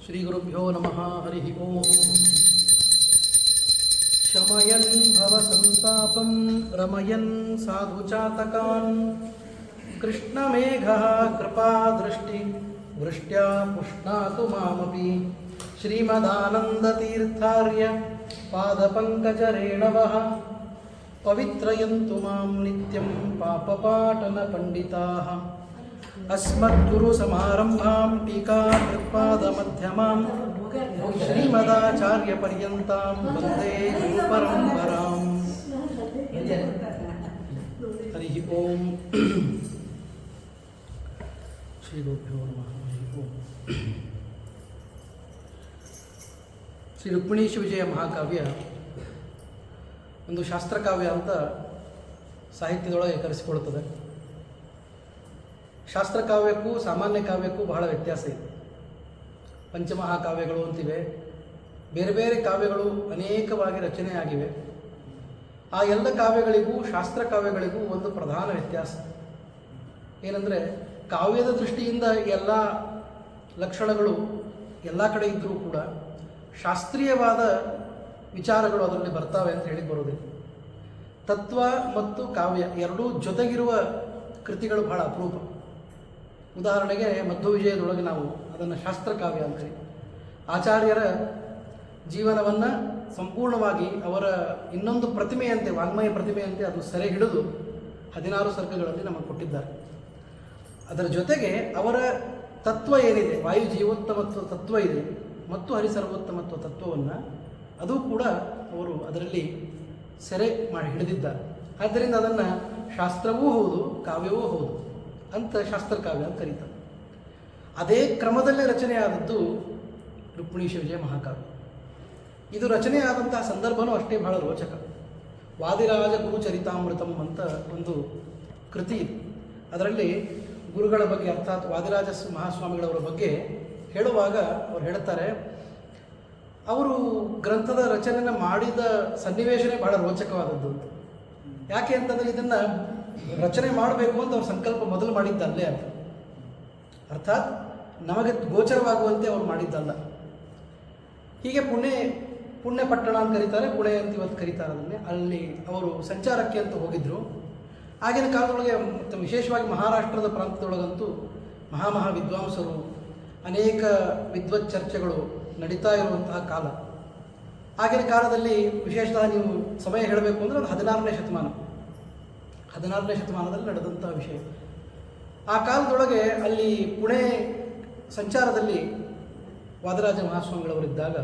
ಶ್ರೀಗುರುಭ್ಯೋ ನಮಃ. ಹರಿ ಓಂ. ಶಮಯನ್ ಭವಸಂತಾಪಂ ರಮಯನ್ ಸಾಧುಚಾತಕಾನ್ ಕೃಷ್ಣಮೇಘಃ ಕೃಪಾದೃಷ್ಟಿ ವೃಷ್ಟ್ಯಾ ಪುಷ್ಣಾತು ಮಾಮಪಿ. ಶ್ರೀಮದಾನಂದತೀರ್ಥಾರ್ಯ ಪಾದಪಂಕಜರೇಣವಃ ಪವಿತ್ರಯಂತು ಮಾಂ ನಿತ್ಯಂ ಪಾಪಪಾಟನ ಪಂಡಿತಾಃ. ಅಸ್ಮದ್ಗುರುಸಮಾರಂಭಾಂ ಟೀಕಾಕೃತ್ಪಾದಮಧ್ಯಮಾಂ ಶ್ರೀಮದಾಚಾರ್ಯಪರ್ಯಂತಾಂ ವಂದೇ ಗುರುಪರಂಪರಾಂ. ಹರಿ ಓಂ. ಶ್ರೀಗುರುಭ್ಯೋ ನಮಃ. ಹರಿ ಓಂ. ಶ್ರೀ ರುಕ್ಮಿಣೀಶ ವಿಜಯ ಮಹಾಕಾವ್ಯ ಒಂದು ಶಾಸ್ತ್ರಕಾವ್ಯ ಅಂತ ಸಾಹಿತ್ಯದೊಳಗೆ ಕರೆಸಿಕೊಳ್ಳುತ್ತದೆ. ಶಾಸ್ತ್ರಕಾವ್ಯಕ್ಕೂ ಸಾಮಾನ್ಯ ಕಾವ್ಯಕ್ಕೂ ಬಹಳ ವ್ಯತ್ಯಾಸ ಇದೆ. ಪಂಚಮಹಾಕಾವ್ಯಗಳು ಅಂತಿವೆ, ಬೇರೆ ಬೇರೆ ಕಾವ್ಯಗಳು ಅನೇಕವಾಗಿ ರಚನೆ ಆಗಿವೆ. ಆ ಎಲ್ಲ ಕಾವ್ಯಗಳಿಗೂ ಶಾಸ್ತ್ರಕಾವ್ಯಗಳಿಗೂ ಒಂದು ಪ್ರಧಾನ ವ್ಯತ್ಯಾಸ ಏನಂದರೆ, ಕಾವ್ಯದ ದೃಷ್ಟಿಯಿಂದ ಎಲ್ಲ ಲಕ್ಷಣಗಳು ಎಲ್ಲ ಕಡೆ ಇದ್ದರೂ ಕೂಡ ಶಾಸ್ತ್ರೀಯವಾದ ವಿಚಾರಗಳು ಅದರಲ್ಲಿ ಬರ್ತಾವೆ ಅಂತ ಹೇಳಿ ಬರೋದಿಲ್ಲ. ತತ್ವ ಮತ್ತು ಕಾವ್ಯ ಎರಡೂ ಜೊತೆಗಿರುವ ಕೃತಿಗಳು ಬಹಳ ಅಪರೂಪ. ಉದಾಹರಣೆಗೆ ಮಧ್ವವಿಜಯದೊಳಗೆ ನಾವು ಅದನ್ನು ಶಾಸ್ತ್ರಕಾವ್ಯ ಅಂತ ಕರೀತೀವಿ. ಆಚಾರ್ಯರ ಜೀವನವನ್ನು ಸಂಪೂರ್ಣವಾಗಿ ಅವರ ಇನ್ನೊಂದು ಪ್ರತಿಮೆಯಂತೆ, ವಾಂಗ್ಮಯ ಪ್ರತಿಮೆಯಂತೆ ಅದು ಸೆರೆ ಹಿಡಿದು 16 ಸರ್ಗಗಳಲ್ಲಿ ನಮಗೆ ಕೊಟ್ಟಿದ್ದಾರೆ. ಅದರ ಜೊತೆಗೆ ಅವರ ತತ್ವ ಏನಿದೆ, ವಾಯು ಜೀವೋತ್ತಮತ್ವ ತತ್ವ ಇದೆ ಮತ್ತು ಹರಿಸರ್ವೋತ್ತಮತ್ವ ತತ್ವವನ್ನು ಅದು ಕೂಡ ಅವರು ಅದರಲ್ಲಿ ಸೆರೆ ಮಾಡಿ ಹಿಡಿದಿದ್ದಾರೆ. ಆದ್ದರಿಂದ ಅದನ್ನು ಶಾಸ್ತ್ರವೂ ಹೌದು ಕಾವ್ಯವೂ ಹೌದು ಅಂತ ಶಾಸ್ತ್ರಕಾವ್ಯ ಅಂತ ಕರೀತಾರೆ. ಅದೇ ಕ್ರಮದಲ್ಲೇ ರಚನೆಯಾದದ್ದು ರುಕ್ಮಿಣೀಶ ವಿಜಯ ಮಹಾಕಾವ್ಯ. ಇದು ರಚನೆಯಾದಂತಹ ಸಂದರ್ಭವೂ ಅಷ್ಟೇ ಬಹಳ ರೋಚಕ. ವಾದಿರಾಜ ಗುರುಚರಿತಾಮೃತಂ ಅಂತ ಒಂದು ಕೃತಿ ಇದೆ. ಅದರಲ್ಲಿ ಗುರುಗಳ ಬಗ್ಗೆ, ಅರ್ಥಾತ್ ವಾದಿರಾಜ ಮಹಾಸ್ವಾಮಿಗಳವರ ಬಗ್ಗೆ ಹೇಳುವಾಗ ಅವರು ಹೇಳುತ್ತಾರೆ, ಅವರು ಗ್ರಂಥದ ರಚನೆಯನ್ನು ಮಾಡಿದ ಸನ್ನಿವೇಶನೇ ಬಹಳ ರೋಚಕವಾದದ್ದು ಅಂತ. ಯಾಕೆ ಅಂತಂದರೆ, ಇದನ್ನು ರಚನೆ ಮಾಡಬೇಕು ಅಂತ ಅವ್ರ ಸಂಕಲ್ಪ ಮೊದಲು ಮಾಡಿದ್ದಲ್ಲೇ ಅಂತ, ಅರ್ಥಾತ್ ನಮಗೆ ಗೋಚರವಾಗುವಂತೆ ಅವ್ರು ಮಾಡಿದ್ದಲ್ಲ. ಹೀಗೆ ಪುಣ್ಯ ಪಟ್ಟಣ ಅಂತ ಕರೀತಾರೆ, ಪುಣೆ ಅಂತ ಇವತ್ತು ಕರೀತಾರೆ ಅದನ್ನೇ. ಅಲ್ಲಿ ಅವರು ಸಂಚಾರಕ್ಕೆ ಅಂತ ಹೋಗಿದ್ದರು. ಆಗಿನ ಕಾಲದೊಳಗೆ ಮತ್ತು ವಿಶೇಷವಾಗಿ ಮಹಾರಾಷ್ಟ್ರದ ಪ್ರಾಂತ್ಯದೊಳಗಂತೂ ಮಹಾ ವಿದ್ವಾಂಸರು, ಅನೇಕ ವಿದ್ವತ್ ಚರ್ಚೆಗಳು ನಡೀತಾ ಇರುವಂತಹ ಕಾಲ. ಆಗಿನ ಕಾಲದಲ್ಲಿ ವಿಶೇಷತಃ ನೀವು ಸಮಯ ಹೇಳಬೇಕು ಅಂದರೆ ಅದು 16ನೇ ಶತಮಾನದಲ್ಲಿ ನಡೆದಂತಹ ವಿಷಯ. ಆ ಕಾಲದೊಳಗೆ ಅಲ್ಲಿ ಪುಣೆ ಸಂಚಾರದಲ್ಲಿ ವಾದರಾಜ ಮಹಾಸ್ವಾಮಿಗಳವರಿದ್ದಾಗ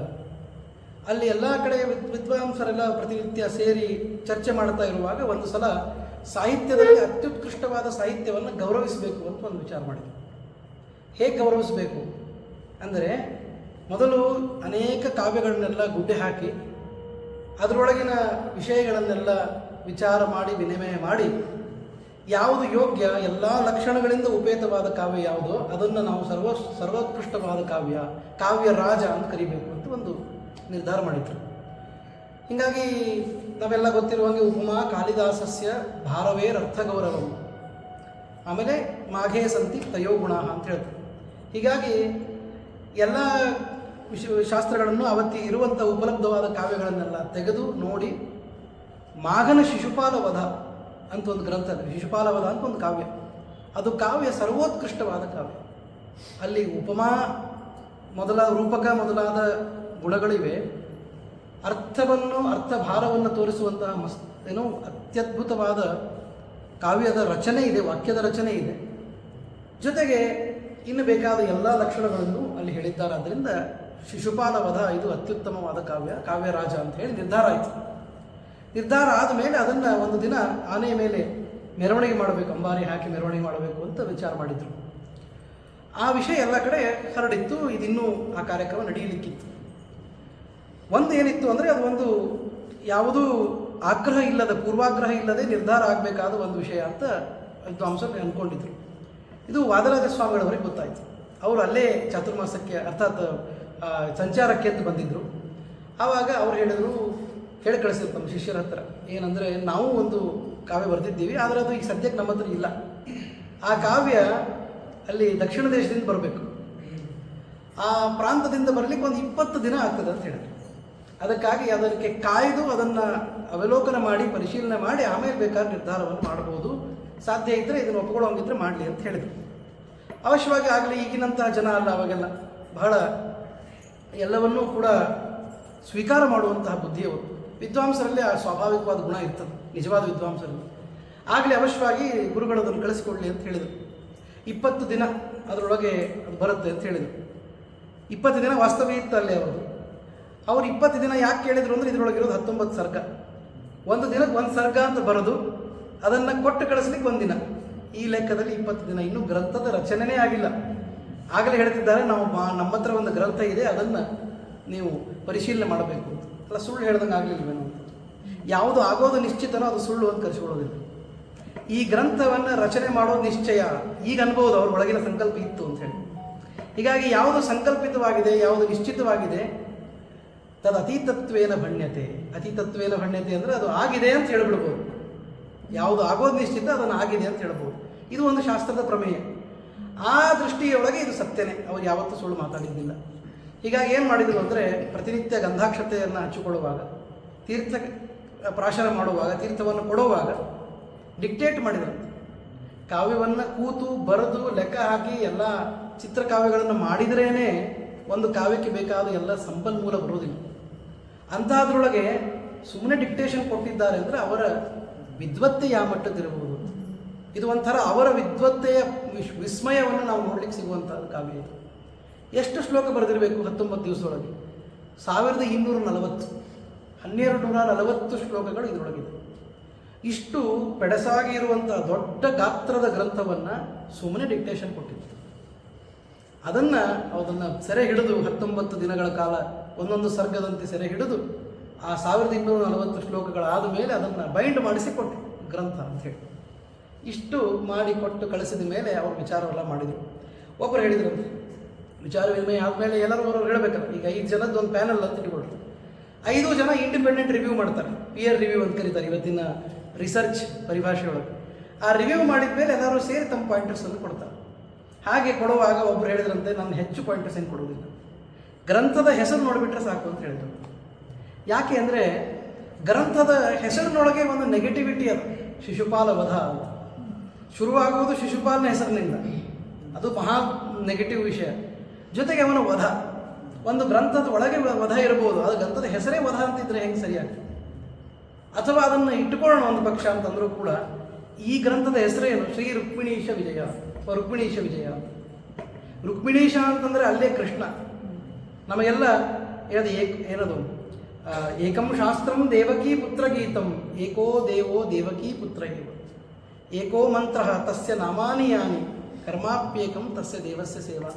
ಅಲ್ಲಿ ಎಲ್ಲ ಕಡೆ ವಿದ್ವಾಂಸರೆಲ್ಲ ಪ್ರತಿನಿತ್ಯ ಸೇರಿ ಚರ್ಚೆ ಮಾಡ್ತಾ ಇರುವಾಗ ಒಂದು ಸಲ ಸಾಹಿತ್ಯದಲ್ಲಿ ಅತ್ಯುತ್ಕೃಷ್ಟವಾದ ಸಾಹಿತ್ಯವನ್ನು ಗೌರವಿಸಬೇಕು ಅಂತ ಒಂದು ವಿಚಾರ ಮಾಡಿದರು. ಹೇಗೆ ಗೌರವಿಸಬೇಕು ಅಂದರೆ, ಮೊದಲು ಅನೇಕ ಕಾವ್ಯಗಳನ್ನೆಲ್ಲ ಗುಡ್ಡೆ ಹಾಕಿ ಅದರೊಳಗಿನ ವಿಷಯಗಳನ್ನೆಲ್ಲ ವಿಚಾರ ಮಾಡಿ ವಿನಿಮಯ ಮಾಡಿ ಯಾವುದು ಯೋಗ್ಯ, ಎಲ್ಲ ಲಕ್ಷಣಗಳಿಂದ ಉಪೇತವಾದ ಕಾವ್ಯ ಯಾವುದೋ ಅದನ್ನು ನಾವು ಸರ್ವೋತ್ಕೃಷ್ಟವಾದ ಕಾವ್ಯ ರಾಜ ಅಂತ ಕರಿಬೇಕು ಅಂತ ಒಂದು ನಿರ್ಧಾರ ಮಾಡಿದರು. ಹೀಗಾಗಿ ನಾವೆಲ್ಲ ಗೊತ್ತಿರುವಂಗೆ ಉಪಮಾ ಕಾಳಿದಾಸಸ್ಯ ಭಾರವೇರರ್ಥಗೌರವಂ, ಆಮೇಲೆ ಮಾಘೇ ಸಂತಿ ತಯೋಗುಣ ಅಂತ ಹೇಳ್ತಾರೆ. ಹೀಗಾಗಿ ಎಲ್ಲ ಶಾಸ್ತ್ರಗಳನ್ನು ಅವತ್ತಿ ಇರುವಂಥ ಉಪಲಬ್ಧವಾದ ಕಾವ್ಯಗಳನ್ನೆಲ್ಲ ತೆಗೆದು ನೋಡಿ ಮಾಘನ ಶಿಶುಪಾಲ ವಧ ಅಂತ ಒಂದು ಗ್ರಂಥ ಇದೆ. ಶಿಶುಪಾಲ ವಧ ಅಂತ ಒಂದು ಕಾವ್ಯ, ಅದು ಕಾವ್ಯ ಸರ್ವೋತ್ಕೃಷ್ಟವಾದ ಕಾವ್ಯ. ಅಲ್ಲಿ ಉಪಮಾ ರೂಪಕ ಮೊದಲಾದ ಗುಣಗಳಿವೆ. ಅರ್ಥಭಾರವನ್ನು ತೋರಿಸುವಂತಹ ಅತ್ಯದ್ಭುತವಾದ ಕಾವ್ಯದ ರಚನೆ ಇದೆ, ವಾಕ್ಯದ ರಚನೆ ಇದೆ. ಜೊತೆಗೆ ಇನ್ನು ಬೇಕಾದ ಎಲ್ಲ ಲಕ್ಷಣಗಳನ್ನು ಅಲ್ಲಿ ಹೇಳಿದ್ದಾರೆ. ಆದ್ದರಿಂದ ಶಿಶುಪಾಲ ವಧ ಇದು ಅತ್ಯುತ್ತಮವಾದ ಕಾವ್ಯರಾಜ ಅಂತ ಹೇಳಿ ನಿರ್ಧಾರ ಆಯಿತು. ನಿರ್ಧಾರ ಆದಮೇಲೆ ಅದನ್ನು ಒಂದು ದಿನ ಆನೆಯ ಮೇಲೆ ಮೆರವಣಿಗೆ ಮಾಡಬೇಕು, ಅಂಬಾರಿ ಹಾಕಿ ಮೆರವಣಿಗೆ ಮಾಡಬೇಕು ಅಂತ ವಿಚಾರ ಮಾಡಿದರು. ಆ ವಿಷಯ ಎಲ್ಲ ಕಡೆ ಹರಡಿತ್ತು. ಇದಿನ್ನೂ ಆ ಕಾರ್ಯಕ್ರಮ ನಡೆಯಲಿಕ್ಕಿತ್ತು. ಒಂದು ಏನಿತ್ತು ಅಂದರೆ, ಅದು ಒಂದು ಯಾವುದೂ ಪೂರ್ವಾಗ್ರಹ ಇಲ್ಲದೆ ನಿರ್ಧಾರ ಆಗಬೇಕಾದ ಒಂದು ವಿಷಯ ಅಂತ ವಿದ್ವಾಂಸರು ಅಂದ್ಕೊಂಡಿದ್ರು. ಇದು ವಾದರಾಜ ಸ್ವಾಮಿಗಳವರಿಗೆ ಗೊತ್ತಾಯಿತು. ಅವರು ಅಲ್ಲೇ ಚಾತುರ್ಮಾಸಕ್ಕೆ, ಅರ್ಥಾತ್ ಸಂಚಾರಕ್ಕೆ ಅಂತ ಬಂದಿದ್ದರು. ಆವಾಗ ಅವ್ರು ಹೇಳಿ ಕಳಿಸಿದ್ರು ನಮ್ಮ ಶಿಷ್ಯರ ಹತ್ರ. ಏನಂದರೆ, ನಾವು ಒಂದು ಕಾವ್ಯ ಬರೆದಿದ್ದೀವಿ, ಆದರೆ ಅದು ಈಗ ಸದ್ಯಕ್ಕೆ ನಮ್ಮ ಹತ್ರ ಇಲ್ಲ. ಆ ಕಾವ್ಯ ಅಲ್ಲಿ ದಕ್ಷಿಣ ದೇಶದಿಂದ ಬರಬೇಕು. ಆ ಪ್ರಾಂತದಿಂದ ಬರಲಿಕ್ಕೆ ಒಂದು 20 ದಿನ ಆಗ್ತದೆ ಅಂತ ಹೇಳಿದ್ರು. ಅದಕ್ಕಾಗಿ ಅದಕ್ಕೆ ಕಾಯ್ದು ಅದನ್ನು ಅವಲೋಕನ ಮಾಡಿ ಪರಿಶೀಲನೆ ಮಾಡಿ ಆಮೇಲೆ ಬೇಕಾದ ನಿರ್ಧಾರವನ್ನು ಮಾಡ್ಬೋದು, ಸಾಧ್ಯ ಇದ್ದರೆ ಇದನ್ನು ಒಪ್ಕೊಳ್ಳೋಂಗಿದ್ರೆ ಮಾಡಲಿ ಅಂತ ಹೇಳಿದರು. ಅವಶ್ಯವಾಗಿ ಆಗಲಿ, ಈಗಿನಂತಹ ಜನ ಅಲ್ಲ, ಅವಾಗೆಲ್ಲ ಬಹಳ ಎಲ್ಲವನ್ನೂ ಕೂಡ ಸ್ವೀಕಾರ ಮಾಡುವಂತಹ ಬುದ್ಧಿಯವರು. ವಿದ್ವಾಂಸರಲ್ಲಿ ಆ ಸ್ವಾಭಾವಿಕವಾದ ಗುಣ ಇರ್ತದೆ, ನಿಜವಾದ ವಿದ್ವಾಂಸರಲ್ಲಿ. ಆಗಲಿ ಅವಶ್ಯವಾಗಿ ಗುರುಗಳದನ್ನು ಕಳಿಸಿಕೊಡ್ಲಿ ಅಂತ ಹೇಳಿದರು. 20 ದಿನ ಅದರೊಳಗೆ ಅದು ಬರುತ್ತೆ ಅಂತ ಹೇಳಿದರು. 20 ದಿನ ವಾಸ್ತವ್ಯ ಇತ್ತು ಅಲ್ಲಿ ಅವರು. 20 ದಿನ ಯಾಕೆ ಕೇಳಿದರು ಅಂದರೆ ಇದರೊಳಗಿರೋದು 19 ಸರ್ಗ. ಒಂದು ದಿನಕ್ಕೆ 1 ಸರ್ಗ ಅಂತ ಬರೋದು, ಅದನ್ನು ಕೊಟ್ಟು ಕಳಿಸ್ಲಿಕ್ಕೆ 1 ದಿನ. ಈ ಲೆಕ್ಕದಲ್ಲಿ 20 ದಿನ. ಇನ್ನೂ ಗ್ರಂಥದ ರಚನೆನೇ ಆಗಿಲ್ಲ. ಆಗಲೇ ಹೇಳ್ತಿದ್ದಾರೆ, ನಮ್ಮ ಹತ್ರ ಒಂದು ಗ್ರಂಥ ಇದೆ, ಅದನ್ನು ನೀವು ಪರಿಶೀಲನೆ ಮಾಡಬೇಕು ಅಂತ. ಅಲ್ಲ, ಸುಳ್ಳು ಹೇಳ್ದಂಗೆ ಆಗಲಿಲ್ವೇನೋ ಅಂತ. ಯಾವುದು ಆಗೋದು ನಿಶ್ಚಿತನೋ ಅದು ಸುಳ್ಳು ಅಂತ ಕರೆಸಿಕೊಳ್ಳೋದಿಲ್ಲ. ಈ ಗ್ರಂಥವನ್ನು ರಚನೆ ಮಾಡೋದು ನಿಶ್ಚಯ, ಈಗ ಅನ್ಬೋದು ಅವ್ರ ಒಳಗಿನ ಸಂಕಲ್ಪ ಇತ್ತು ಅಂತ ಹೇಳಿ. ಹೀಗಾಗಿ ಯಾವುದು ಸಂಕಲ್ಪಿತವಾಗಿದೆ, ಯಾವುದು ನಿಶ್ಚಿತವಾಗಿದೆ, ತದ್ ಅತೀತತ್ವೇನ ಭಣ್ಯತೆ. ಅತೀತತ್ವೇನ ಭಣ್ಯತೆ ಅಂದರೆ ಅದು ಆಗಿದೆ ಅಂತ ಹೇಳ್ಬಿಡ್ಬೋದು. ಯಾವುದು ಆಗೋದು ನಿಶ್ಚಿತ ಅದನ್ನು ಆಗಿದೆ ಅಂತ ಹೇಳ್ಬೋದು. ಇದು ಒಂದು ಶಾಸ್ತ್ರದ ಪ್ರಮೇಯ. ಆ ದೃಷ್ಟಿಯೊಳಗೆ ಇದು ಸತ್ಯನೇ, ಅವ್ರು ಯಾವತ್ತೂ ಸುಳ್ಳು ಮಾತಾಡಿದ್ದಿಲ್ಲ. ಹೀಗಾಗಿ ಏನು ಮಾಡಿದರು ಅಂದರೆ, ಪ್ರತಿನಿತ್ಯ ಗಂಧಾಕ್ಷತೆಯನ್ನು ಹಚ್ಚಿಕೊಳ್ಳುವಾಗ, ತೀರ್ಥ ಪ್ರಾಶನ ಮಾಡುವಾಗ, ತೀರ್ಥವನ್ನು ಕೊಡುವಾಗ ಡಿಕ್ಟೇಟ್ ಮಾಡಿದರು. ಕಾವ್ಯವನ್ನು ಕೂತು ಬರೆದು ಲೆಕ್ಕ ಹಾಕಿ ಎಲ್ಲ ಚಿತ್ರಕಾವ್ಯಗಳನ್ನು ಮಾಡಿದ್ರೇ ಒಂದು ಕಾವ್ಯಕ್ಕೆ ಬೇಕಾದ ಎಲ್ಲ ಸಂಪನ್ಮೂಲ ಬರುವುದಿಲ್ಲ. ಅಂಥದ್ರೊಳಗೆ ಸುಮ್ಮನೆ ಡಿಕ್ಟೇಷನ್ ಕೊಟ್ಟಿದ್ದಾರೆ ಅಂದರೆ ಅವರ ವಿದ್ವತ್ತೆ ಯಾವ ಮಟ್ಟದ್ದಿರಬಹುದು. ಇದು ಒಂಥರ ಅವರ ವಿದ್ವತ್ತೆಯ ವಿಸ್ಮಯವನ್ನು ನಾವು ನೋಡ್ಲಿಕ್ಕೆ ಸಿಗುವಂಥದ್ದು ಕಾವ್ಯ ಇದು. ಎಷ್ಟು ಶ್ಲೋಕ ಬರೆದಿರಬೇಕು 19 ದಿವಸದೊಳಗೆ? 1240, 1240 ಶ್ಲೋಕಗಳು ಇದರೊಳಗಿದೆ. ಇಷ್ಟು ಪೆಡಸಾಗಿ ಇರುವಂಥ ದೊಡ್ಡ ಗಾತ್ರದ ಗ್ರಂಥವನ್ನು ಸುಮ್ಮನೆ ಡಿಕ್ಟೇಷನ್ ಕೊಟ್ಟಿತ್ತು. ಅದನ್ನು ಸೆರೆ ಹಿಡಿದು 19 ದಿನಗಳ ಕಾಲ ಒಂದೊಂದು ಸರ್ಗದಂತೆ ಸೆರೆ ಹಿಡಿದು ಆ 1240 ಶ್ಲೋಕಗಳಾದ ಮೇಲೆ ಅದನ್ನು ಬೈಂಡ್ ಮಾಡಿಸಿ ಕೊಟ್ಟೆ ಗ್ರಂಥ ಅಂಥೇಳಿ. ಇಷ್ಟು ಮಾಡಿ ಕೊಟ್ಟು ಕಳಿಸಿದ ಮೇಲೆ ಅವರು ವಿಚಾರವೆಲ್ಲ ಮಾಡಿದರು. ಒಬ್ಬರು ಹೇಳಿದ್ರಂತೆ, ವಿಚಾರ ವಿನಿಮಯ ಆದಮೇಲೆ ಎಲ್ಲರೂ ಅವರು ಹೇಳಬೇಕಲ್ಲ. ಈಗ 5 ಜನದ್ದು ಒಂದು ಪ್ಯಾನಲ್ ಅಂತ ಇಟ್ಕೊಳ್ರಿ. 5 ಜನ ಇಂಡಿಪೆಂಡೆಂಟ್ ರಿವ್ಯೂ ಮಾಡ್ತಾರೆ, ಪಿಯರ್ ರಿವ್ಯೂ ಅಂತ ಕರೀತಾರೆ ಇವತ್ತಿನ ರಿಸರ್ಚ್ ಪರಿಭಾಷೆಯೊಳಗೆ. ಆ ರಿವ್ಯೂ ಮಾಡಿದ ಮೇಲೆ ಎಲ್ಲರೂ ಸೇರಿ ತಮ್ಮ ಪಾಯಿಂಟರ್ಸನ್ನು ಕೊಡ್ತಾರೆ. ಹಾಗೆ ಕೊಡುವಾಗ ಒಬ್ಬರು ಹೇಳಿದ್ರಂತೆ, ನಾನು ಹೆಚ್ಚು ಪಾಯಿಂಟರ್ಸ್ ಏನು ಕೊಡುವುದಿಲ್ಲ, ಗ್ರಂಥದ ಹೆಸರು ನೋಡಿಬಿಟ್ರೆ ಸಾಕು ಅಂತ ಹೇಳಿದರು. ಯಾಕೆ ಅಂದರೆ ಗ್ರಂಥದ ಹೆಸರಿನೊಳಗೆ ಒಂದು ನೆಗೆಟಿವಿಟಿ ಅದು. ಶಿಶುಪಾಲ ವಧ ಅಂತ ಶುರುವಾಗುವುದು ಶಿಶುಪಾಲನ ಹೆಸರಿನಿಂದ, ಅದು ಮಹಾ ನೆಗೆಟಿವ್ ವಿಷಯ. ಜೊತೆಗೆ ಅವನ ವಧ, ಒಂದು ಗ್ರಂಥದ ಒಳಗೆ ವಧ ಇರಬಹುದು, ಅದು ಗ್ರಂಥದ ಹೆಸರೇ ವಧ ಅಂತಿದ್ರೆ ಹೆಂಗೆ ಸರಿಯಾಗ್ತದೆ? ಅಥವಾ ಅದನ್ನು ಇಟ್ಟುಕೊಳ್ಳೋಣ ಒಂದು ಪಕ್ಷ ಅಂತಂದರೂ ಕೂಡ ಈ ಗ್ರಂಥದ ಹೆಸರೇನು? ಶ್ರೀ ರುಕ್ಮಿಣೀಶ ವಿಜಯ, ರುಕ್ಮಿಣೀಶ ವಿಜಯ. ರುಕ್ಮಿಣೀಶ ಅಂತಂದರೆ ಅಲ್ಲೇ ಕೃಷ್ಣ. ನಮಗೆಲ್ಲ ಏನದು ಏಕಂ ಶಾಸ್ತ್ರಂ ದೇವಕೀ ಪುತ್ರ ಗೀತಂ, ಏಕೋ ದೇವೋ ದೇವಕೀ ಪುತ್ರ ಏವ, ಏಕೋ ಮಂತ್ರ ತಸ್ಯ ನಾಮಾನಿ ಯಾನಿ, ಕರ್ಮಾಪ್ಯೇಕಂ ತಸ್ಯ ದೇವಸ್ಯ ಸೇವಾ.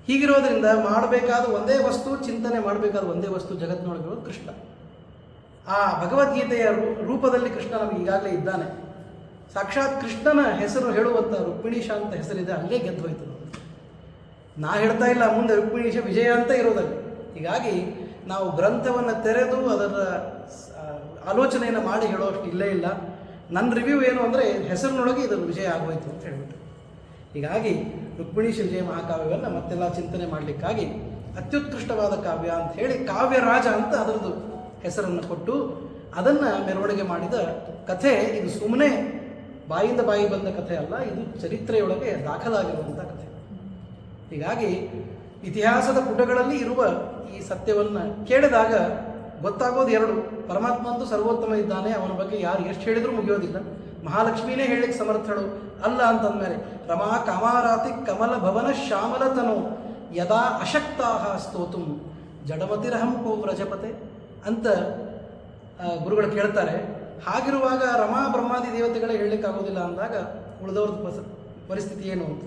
ಹೀಗಿರೋದ್ರಿಂದ ಮಾಡಬೇಕಾದ ಒಂದೇ ವಸ್ತು, ಚಿಂತನೆ ಮಾಡಬೇಕಾದ ಒಂದೇ ವಸ್ತು ಜಗತ್ತಿನೊಳಗಿರೋದು ಕೃಷ್ಣ. ಆ ಭಗವದ್ಗೀತೆಯ ರೂಪದಲ್ಲಿ ಕೃಷ್ಣ ನಮಗೆ ಈಗಾಗಲೇ ಇದ್ದಾನೆ. ಸಾಕ್ಷಾತ್ ಕೃಷ್ಣನ ಹೆಸರು ಹೇಳುವಂಥ ರುಕ್ಮಿಣೀಶ ಅಂತ ಹೆಸರಿದೆ, ಅಲ್ಲೇ ಗೆದ್ದು ಹೋಯ್ತು. ನಾ ಹೇಳ್ತಾ ಇಲ್ಲ, ಮುಂದೆ ರುಕ್ಮಿಣೀಶ ವಿಜಯ ಅಂತ ಇರೋದಲ್ಲಿ. ಹೀಗಾಗಿ ನಾವು ಗ್ರಂಥವನ್ನು ತೆರೆದು ಅದರ ಆಲೋಚನೆಯನ್ನು ಮಾಡಿ ಹೇಳೋಷ್ಟು ಇಲ್ಲೇ ಇಲ್ಲ. ನನ್ನ ರಿವ್ಯೂ ಏನು ಅಂದರೆ ಹೆಸರಿನೊಳಗೆ ಇದರ ವಿಜಯ ಆಗೋಯ್ತು ಅಂತ ಹೇಳ್ಬಿಟ್ಟು. ಹೀಗಾಗಿ ರುಕ್ಮಿಣೀಶ ವಿಜಯ ಮಹಾಕಾವ್ಯವನ್ನು ಮತ್ತೆಲ್ಲ ಚಿಂತನೆ ಮಾಡಲಿಕ್ಕಾಗಿ ಅತ್ಯುತ್ಕೃಷ್ಟವಾದ ಕಾವ್ಯ ಅಂತ ಹೇಳಿ ಕಾವ್ಯರಾಜ ಅಂತ ಅದರದ್ದು ಹೆಸರನ್ನು ಕೊಟ್ಟು ಅದನ್ನು ಮೆರವಣಿಗೆ ಮಾಡಿದ ಕಥೆ. ಇದು ಸುಮ್ಮನೆ ಬಾಯಿಂದ ಬಾಯಿ ಬಂದ ಕಥೆ ಅಲ್ಲ, ಇದು ಚರಿತ್ರೆಯೊಳಗೆ ದಾಖಲಾಗಿರುವಂಥ ಕಥೆ. ಹೀಗಾಗಿ ಇತಿಹಾಸದ ಪುಟಗಳಲ್ಲಿ ಇರುವ ಈ ಸತ್ಯವನ್ನು ಕೇಳಿದಾಗ ಗೊತ್ತಾಗೋದು ಎರಡು: ಪರಮಾತ್ಮ ಅಂತೂ ಸರ್ವೋತ್ತಮ ಇದ್ದಾನೆ, ಅವನ ಬಗ್ಗೆ ಯಾರು ಎಷ್ಟು ಹೇಳಿದರೂ ಮುಗಿಯೋದಿಲ್ಲ. ಮಹಾಲಕ್ಷ್ಮಿನೇ ಹೇಳಲಿಕ್ಕೆ ಸಮರ್ಥಳು ಅಲ್ಲ ಅಂತಂದಮೇಲೆ ರಮಾ ಕಾಮಾರಾತಿ ಕಮಲ ಭವನ ಶ್ಯಾಮಲತನು ಯದಾ ಅಶಕ್ತಾಹ ಸ್ತೋತು ಜಡಮತಿರಹಂ ಕೋ ವ್ರಜಪತೆ ಅಂತ ಗುರುಗಳು ಕೇಳ್ತಾರೆ. ಹಾಗಿರುವಾಗ ರಮಾ ಬ್ರಹ್ಮಾದಿ ದೇವತೆಗಳೇ ಹೇಳಲಿಕ್ಕಾಗೋದಿಲ್ಲ ಅಂದಾಗ ಉಳಿದವ್ರದ್ದು ಪರಿಸ್ಥಿತಿ ಏನು ಅಂತ.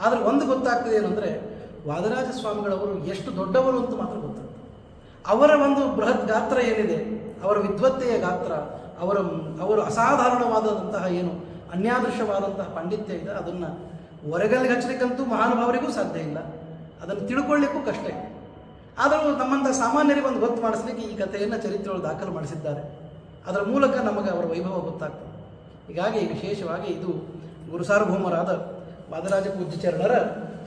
ಆದರೆ ಒಂದು ಗೊತ್ತಾಗ್ತದೆ ಏನು ಅಂದರೆ, ವಾದರಾಜ ಸ್ವಾಮಿಗಳವರು ಎಷ್ಟು ದೊಡ್ಡವರು ಅಂತ ಮಾತ್ರ ಗೊತ್ತಾಗ್ತದೆ. ಅವರ ಒಂದು ಬೃಹತ್ ಗಾತ್ರ ಏನಿದೆ, ಅವರ ವಿದ್ವತ್ತೆಯ ಗಾತ್ರ, ಅವರು ಅಸಾಧಾರಣವಾದಂತಹ ಏನು ಅನ್ಯಾದೃಶವಾದಂತಹ ಪಾಂಡಿತ್ಯ ಇದೆ, ಅದನ್ನು ಹೊರಗಲ್ಲಿಗೆ ಹಚ್ಚಲಿಕ್ಕಂತೂ ಮಹಾನುಭಾವರಿಗೂ ಸಾಧ್ಯ ಇಲ್ಲ, ಅದನ್ನು ತಿಳ್ಕೊಳ್ಳಿಕ್ಕೂ ಕಷ್ಟ ಇದೆ. ಆದರೂ ನಮ್ಮಂಥ ಸಾಮಾನ್ಯರಿಗೆ ಒಂದು ಗೊತ್ತು ಮಾಡಿಸ್ಲಿಕ್ಕೆ ಈ ಕಥೆಯನ್ನು ಚರಿತ್ರೆಯೊಳಗೆ ದಾಖಲು ಮಾಡಿಸಿದ್ದಾರೆ. ಅದರ ಮೂಲಕ ನಮಗೆ ಅವರ ವೈಭವ ಗೊತ್ತಾಗ್ತದೆ. ಹೀಗಾಗಿ ವಿಶೇಷವಾಗಿ ಇದು ಗುರುಸಾರ್ವಭೌಮರಾದ ವಾದರಾಜ ಪೂಜ್ಯ ಚರಣರ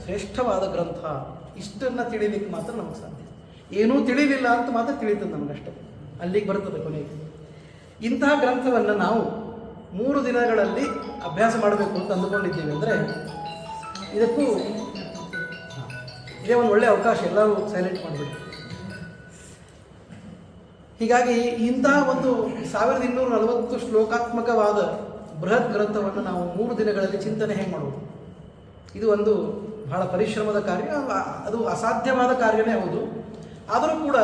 ಶ್ರೇಷ್ಠವಾದ ಗ್ರಂಥ. ಇಷ್ಟನ್ನು ತಿಳಿಲಿಕ್ಕೆ ಮಾತ್ರ ನಮಗೆ ಸಾಧ್ಯ. ಏನೂ ತಿಳಿಲಿಲ್ಲ ಅಂತ ಮಾತ್ರ ತಿಳಿತದೆ ನಮಗಷ್ಟೇ, ಅಲ್ಲಿಗೆ ಬರ್ತದೆ ಕೊನೆಗೆ. ಇಂತಹ ಗ್ರಂಥವನ್ನು ನಾವು 3 ದಿನಗಳಲ್ಲಿ ಅಭ್ಯಾಸ ಮಾಡಬೇಕು ಅಂತ ಅಂದುಕೊಂಡಿದ್ದೀವಿ. ಅಂದರೆ ಇದಕ್ಕೂ ಇದೇ ಒಂದು ಒಳ್ಳೆಯ ಅವಕಾಶ, ಎಲ್ಲರೂ ಸೈಲೆಂಟ್ ಮಾಡಿಬಿಡಿ. ಹೀಗಾಗಿ ಇಂತಹ ಒಂದು 1240 ಶ್ಲೋಕಾತ್ಮಕವಾದ ಬೃಹತ್ ಗ್ರಂಥವನ್ನು ನಾವು 3 ದಿನಗಳಲ್ಲಿ ಚಿಂತನೆ ಹೇಗೆ ಮಾಡುವುದು? ಇದು ಒಂದು ಬಹಳ ಪರಿಶ್ರಮದ ಕಾರ್ಯ, ಅದು ಅಸಾಧ್ಯವಾದ ಕಾರ್ಯನೇ ಹೌದು. ಆದರೂ ಕೂಡ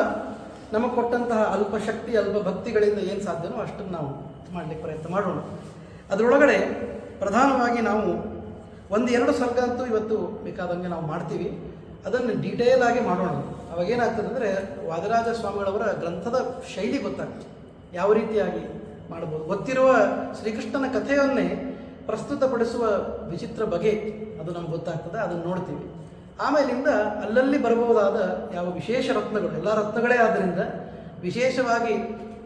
ನಮಗೆ ಕೊಟ್ಟಂತಹ ಅಲ್ಪ ಶಕ್ತಿ, ಅಲ್ಪ ಭಕ್ತಿಗಳಿಂದ ಏನು ಸಾಧ್ಯವೋ ಅಷ್ಟನ್ನು ನಾವು ಮಾಡಲಿಕ್ಕೆ ಪ್ರಯತ್ನ ಮಾಡೋಣ. ಅದರೊಳಗಡೆ ಪ್ರಧಾನವಾಗಿ ನಾವು 1-2 ಸರ್ಗ ಅಂತೂ ಇವತ್ತು ಬೇಕಾದಂಗೆ ನಾವು ಮಾಡ್ತೀವಿ. ಅದನ್ನು ಡೀಟೇಲ್ ಆಗಿ ಮಾಡೋಣ. ಅವಾಗೇನಾಗ್ತದೆ ಅಂದರೆ ವಾದಿರಾಜ ಸ್ವಾಮಿಗಳವರ ಗ್ರಂಥದ ಶೈಲಿ ಗೊತ್ತಾಗ್ತದೆ, ಯಾವ ರೀತಿಯಾಗಿ ಮಾಡ್ಬೋದು. ಗೊತ್ತಿರುವ ಶ್ರೀಕೃಷ್ಣನ ಕಥೆಯನ್ನೇ ಪ್ರಸ್ತುತಪಡಿಸುವ ವಿಚಿತ್ರ ಬಗೆ ಅದು ನಮ್ಗೆ ಗೊತ್ತಾಗ್ತದೆ, ಅದನ್ನು ನೋಡ್ತೀವಿ. ಆಮೇಲಿಂದ ಅಲ್ಲಲ್ಲಿ ಬರಬಹುದಾದ ಯಾವ ವಿಶೇಷ ರತ್ನಗಳು, ಎಲ್ಲ ರತ್ನಗಳೇ ಆದ್ದರಿಂದ ವಿಶೇಷವಾಗಿ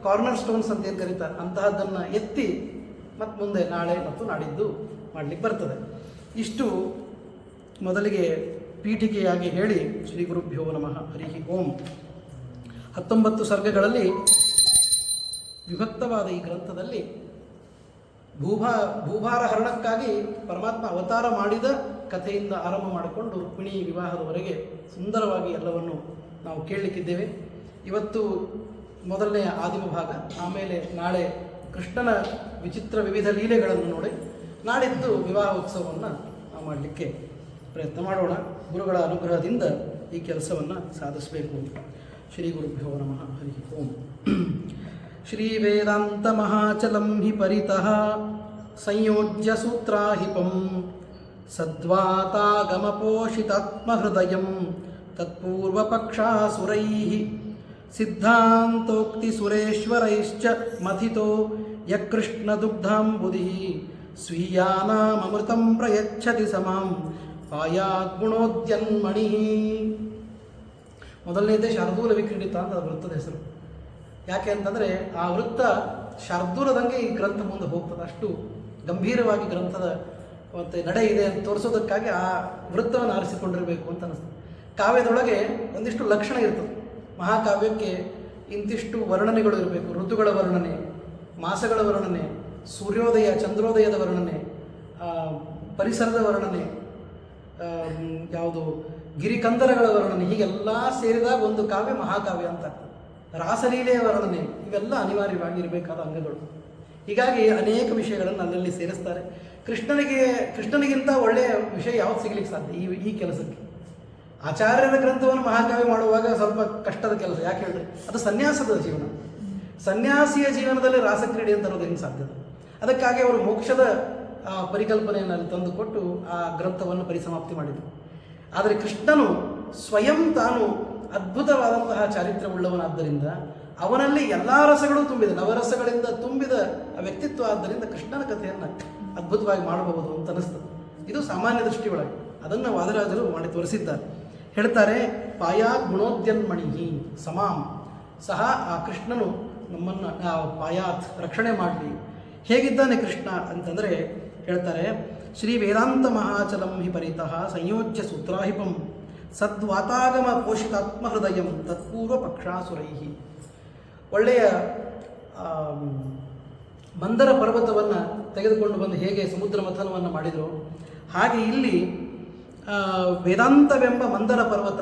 ಕಾರ್ನರ್ ಸ್ಟೋನ್ಸ್ ಅಂತ ಏನು ಕರೀತಾರೆ ಅಂತಹದ್ದನ್ನು ಎತ್ತಿ ಮತ್ತು ಮುಂದೆ ನಾಳೆ ಮತ್ತು ನಾಡಿದ್ದು ಮಾಡಲಿಕ್ಕೆ ಬರ್ತದೆ. ಇಷ್ಟು ಮೊದಲಿಗೆ ಪೀಠಿಕೆಯಾಗಿ ಹೇಳಿ ಶ್ರೀ ಗುರುಭ್ಯೋ ನಮಃ ಹರಿ ಓಂ. 19 ಸರ್ಗಗಳಲ್ಲಿ ವಿಭಕ್ತವಾದ ಈ ಗ್ರಂಥದಲ್ಲಿ ಭೂಭಾರ ಹರಣಕ್ಕಾಗಿ ಪರಮಾತ್ಮ ಅವತಾರ ಮಾಡಿದ ಕಥೆಯಿಂದ ಆರಂಭ ಮಾಡಿಕೊಂಡು ರುಕ್ಮಿಣಿ ವಿವಾಹದವರೆಗೆ ಸುಂದರವಾಗಿ ಎಲ್ಲವನ್ನು ನಾವು ಕೇಳಲಿಕ್ಕಿದ್ದೇವೆ. ಇವತ್ತು ಮೊದಲನೆಯ ಆದಿಮ ಭಾಗ, ಆಮೇಲೆ ನಾಳೆ ಕೃಷ್ಣನ ವಿಚಿತ್ರ ವಿವಿಧ ಲೀಲೆಗಳನ್ನು ನೋಡಿ ನಾಡಿದ್ದು ವಿವಾಹ ಉತ್ಸವವನ್ನು ನಾವು ಮಾಡಲಿಕ್ಕೆ ಪ್ರಯತ್ನ ಮಾಡೋಣ. ಗುರುಗಳ ಅನುಗ್ರಹದಿಂದ ಈ ಕೆಲಸವನ್ನು ಸಾಧಿಸಬೇಕು. ಶ್ರೀ ಗುರುಭ್ಯೋ ನಮಃ ಹರಿ ಓಂ. ಶ್ರೀ ವೇದಾಂತ ಮಹಾಚಲಂ ಹಿ ಪರಿತಃ ಸಂಯೋಜ್ಯ ಸೂತ್ರಾಹಿಪಂ ಸದ್ವಾತಾಗಮಪೋಷಿತಾತ್ಮಹೃದಯಂ ತತ್ಪೂರ್ವಪಕ್ಷಾಸುರೈಃ ಸಿದ್ಧಾಂತೋಕ್ತಿಸುರೇಶ್ವರೈಶ್ಚ ಮಥಿತೋ ಯಕೃಷ್ಣದುಗ್ಧಾಂಬುಧಿಃ ಸ್ವೀಯಾನಾಮೃತಂ ಪ್ರಯಚ್ಛತಿ ಸಮಾಂ ಪಾಯಾದ್ಗುಣೋದ್ಯನ್ಮಣಿಃ. ಮೊದಲನೇದೇ ಶಾರ್ದೂಲ ವಿಕ್ರೀಡಿತ ಅಂತ ಅದು ವೃತ್ತದ ಹೆಸರು. ಯಾಕೆ ಅಂತಂದರೆ ಆ ವೃತ್ತ ಶಾರ್ದೂಲದಂಗೆ ಈ ಗ್ರಂಥ ಮುಂದೆ ಹೋಗ್ತದೆ, ಅಷ್ಟು ಗಂಭೀರವಾಗಿ ಗ್ರಂಥದ ಮತ್ತು ನಡೆ ಇದೆ ಅಂತ ತೋರಿಸೋದಕ್ಕಾಗಿ ಆ ವೃತ್ತವನ್ನು ಆರಿಸಿಕೊಂಡಿರಬೇಕು ಅಂತ ಅನಿಸ್ತದೆ. ಕಾವ್ಯದೊಳಗೆ ಒಂದಿಷ್ಟು ಲಕ್ಷಣ ಇರ್ತದೆ. ಮಹಾಕಾವ್ಯಕ್ಕೆ ಇಂತಿಷ್ಟು ವರ್ಣನೆಗಳು ಇರಬೇಕು. ಋತುಗಳ ವರ್ಣನೆ, ಮಾಸಗಳ ವರ್ಣನೆ, ಸೂರ್ಯೋದಯ ಚಂದ್ರೋದಯದ ವರ್ಣನೆ, ಪರಿಸರದ ವರ್ಣನೆ, ಯಾವುದು ಗಿರಿಕಂದರಗಳ ವರ್ಣನೆ, ಹೀಗೆಲ್ಲ ಸೇರಿದಾಗ ಒಂದು ಕಾವ್ಯ ಮಹಾಕಾವ್ಯ ಅಂತ ಆಗ್ತದೆ. ರಾಸಲೀಲೆಯ ವರ್ಣನೆ, ಇವೆಲ್ಲ ಅನಿವಾರ್ಯವಾಗಿ ಇರಬೇಕಾದ ಅಂಗಗಳು. ಹೀಗಾಗಿ ಅನೇಕ ವಿಷಯಗಳನ್ನು ಅಲ್ಲಲ್ಲಿ ಸೇರಿಸ್ತಾರೆ. ಕೃಷ್ಣನಿಗಿಂತ ಒಳ್ಳೆಯ ವಿಷಯ ಯಾವ್ದು ಸಿಗ್ಲಿಕ್ಕೆ ಸಾಧ್ಯ ಈ ಕೆಲಸಕ್ಕೆ? ಆಚಾರ್ಯರ ಗ್ರಂಥವನ್ನು ಮಹಾಕಾವ್ಯ ಮಾಡುವಾಗ ಸ್ವಲ್ಪ ಕಷ್ಟದ ಕೆಲಸ. ಯಾಕೆ ಹೇಳಿದ್ರೆ ಅದು ಸನ್ಯಾಸದ ಜೀವನ. ಸನ್ಯಾಸಿಯ ಜೀವನದಲ್ಲಿ ರಾಸಕ್ರೀಡೆ ಅಂತ ಅನ್ನೋದು ಹೆಂಗೆ ಸಾಧ್ಯ? ಅದಕ್ಕಾಗಿ ಅವರು ಮೋಕ್ಷದ ಪರಿಕಲ್ಪನೆಯನ್ನು ಅಲ್ಲಿ ತಂದುಕೊಟ್ಟು ಆ ಗ್ರಂಥವನ್ನು ಪರಿಸಮಾಪ್ತಿ ಮಾಡಿದರು. ಆದರೆ ಕೃಷ್ಣನು ಸ್ವಯಂ ತಾನು ಅದ್ಭುತವಾದಂತಹ ಚಾರಿತ್ರ್ಯವುಳ್ಳವನಾದ್ದರಿಂದ ಅವನಲ್ಲಿ ಎಲ್ಲ ರಸಗಳು ತುಂಬಿದೆ, ನವರಸಗಳಿಂದ ತುಂಬಿದ ವ್ಯಕ್ತಿತ್ವ. ಆದ್ದರಿಂದ ಕೃಷ್ಣನ ಕಥೆಯನ್ನು ಅದ್ಭುತವಾಗಿ ಮಾಡಬಹುದು ಅಂತ ಅನಿಸ್ತದೆ. ಇದು ಸಾಮಾನ್ಯ ದೃಷ್ಟಿ ಒಳಗೆ. ಅದನ್ನು ವಾದರಾಜರು ಮಾಡಿ ತೋರಿಸಿದ್ದಾರೆ. ಹೇಳ್ತಾರೆ, ಪಾಯಾ ಗುಣೋದ್ಯನ್ಮಣಿ ಸಮಾಂ, ಸಹ ಆ ಕೃಷ್ಣನು ನಮ್ಮನ್ನು ಪಾಯಾತ್ ರಕ್ಷಣೆ ಮಾಡಲಿ. ಹೇಗಿದ್ದಾನೆ ಕೃಷ್ಣ ಅಂತಂದರೆ ಹೇಳ್ತಾರೆ, ಶ್ರೀ ವೇದಾಂತ ಮಹಾಚಲಂ ಹಿ ಪರಿತಃ ಸಂಯೋಜ್ಯ ಸೂತ್ರಾಹಿಪಂ ಸದ್ವಾತಾಗಮ ಪೋಷಿತಾತ್ಮಹೃದಯಂ ತತ್ಪೂರ್ವ ಪಕ್ಷಾಸುರೈಃ. ಒಳ್ಳೆಯ ಮಂದರ ಪರ್ವತವನ್ನು ತೆಗೆದುಕೊಂಡು ಬಂದು ಹೇಗೆ ಸಮುದ್ರ ಮಥನವನ್ನು ಮಾಡಿದರು, ಹಾಗೆ ಇಲ್ಲಿ ವೇದಾಂತವೆಂಬ ಮಂದರ ಪರ್ವತ,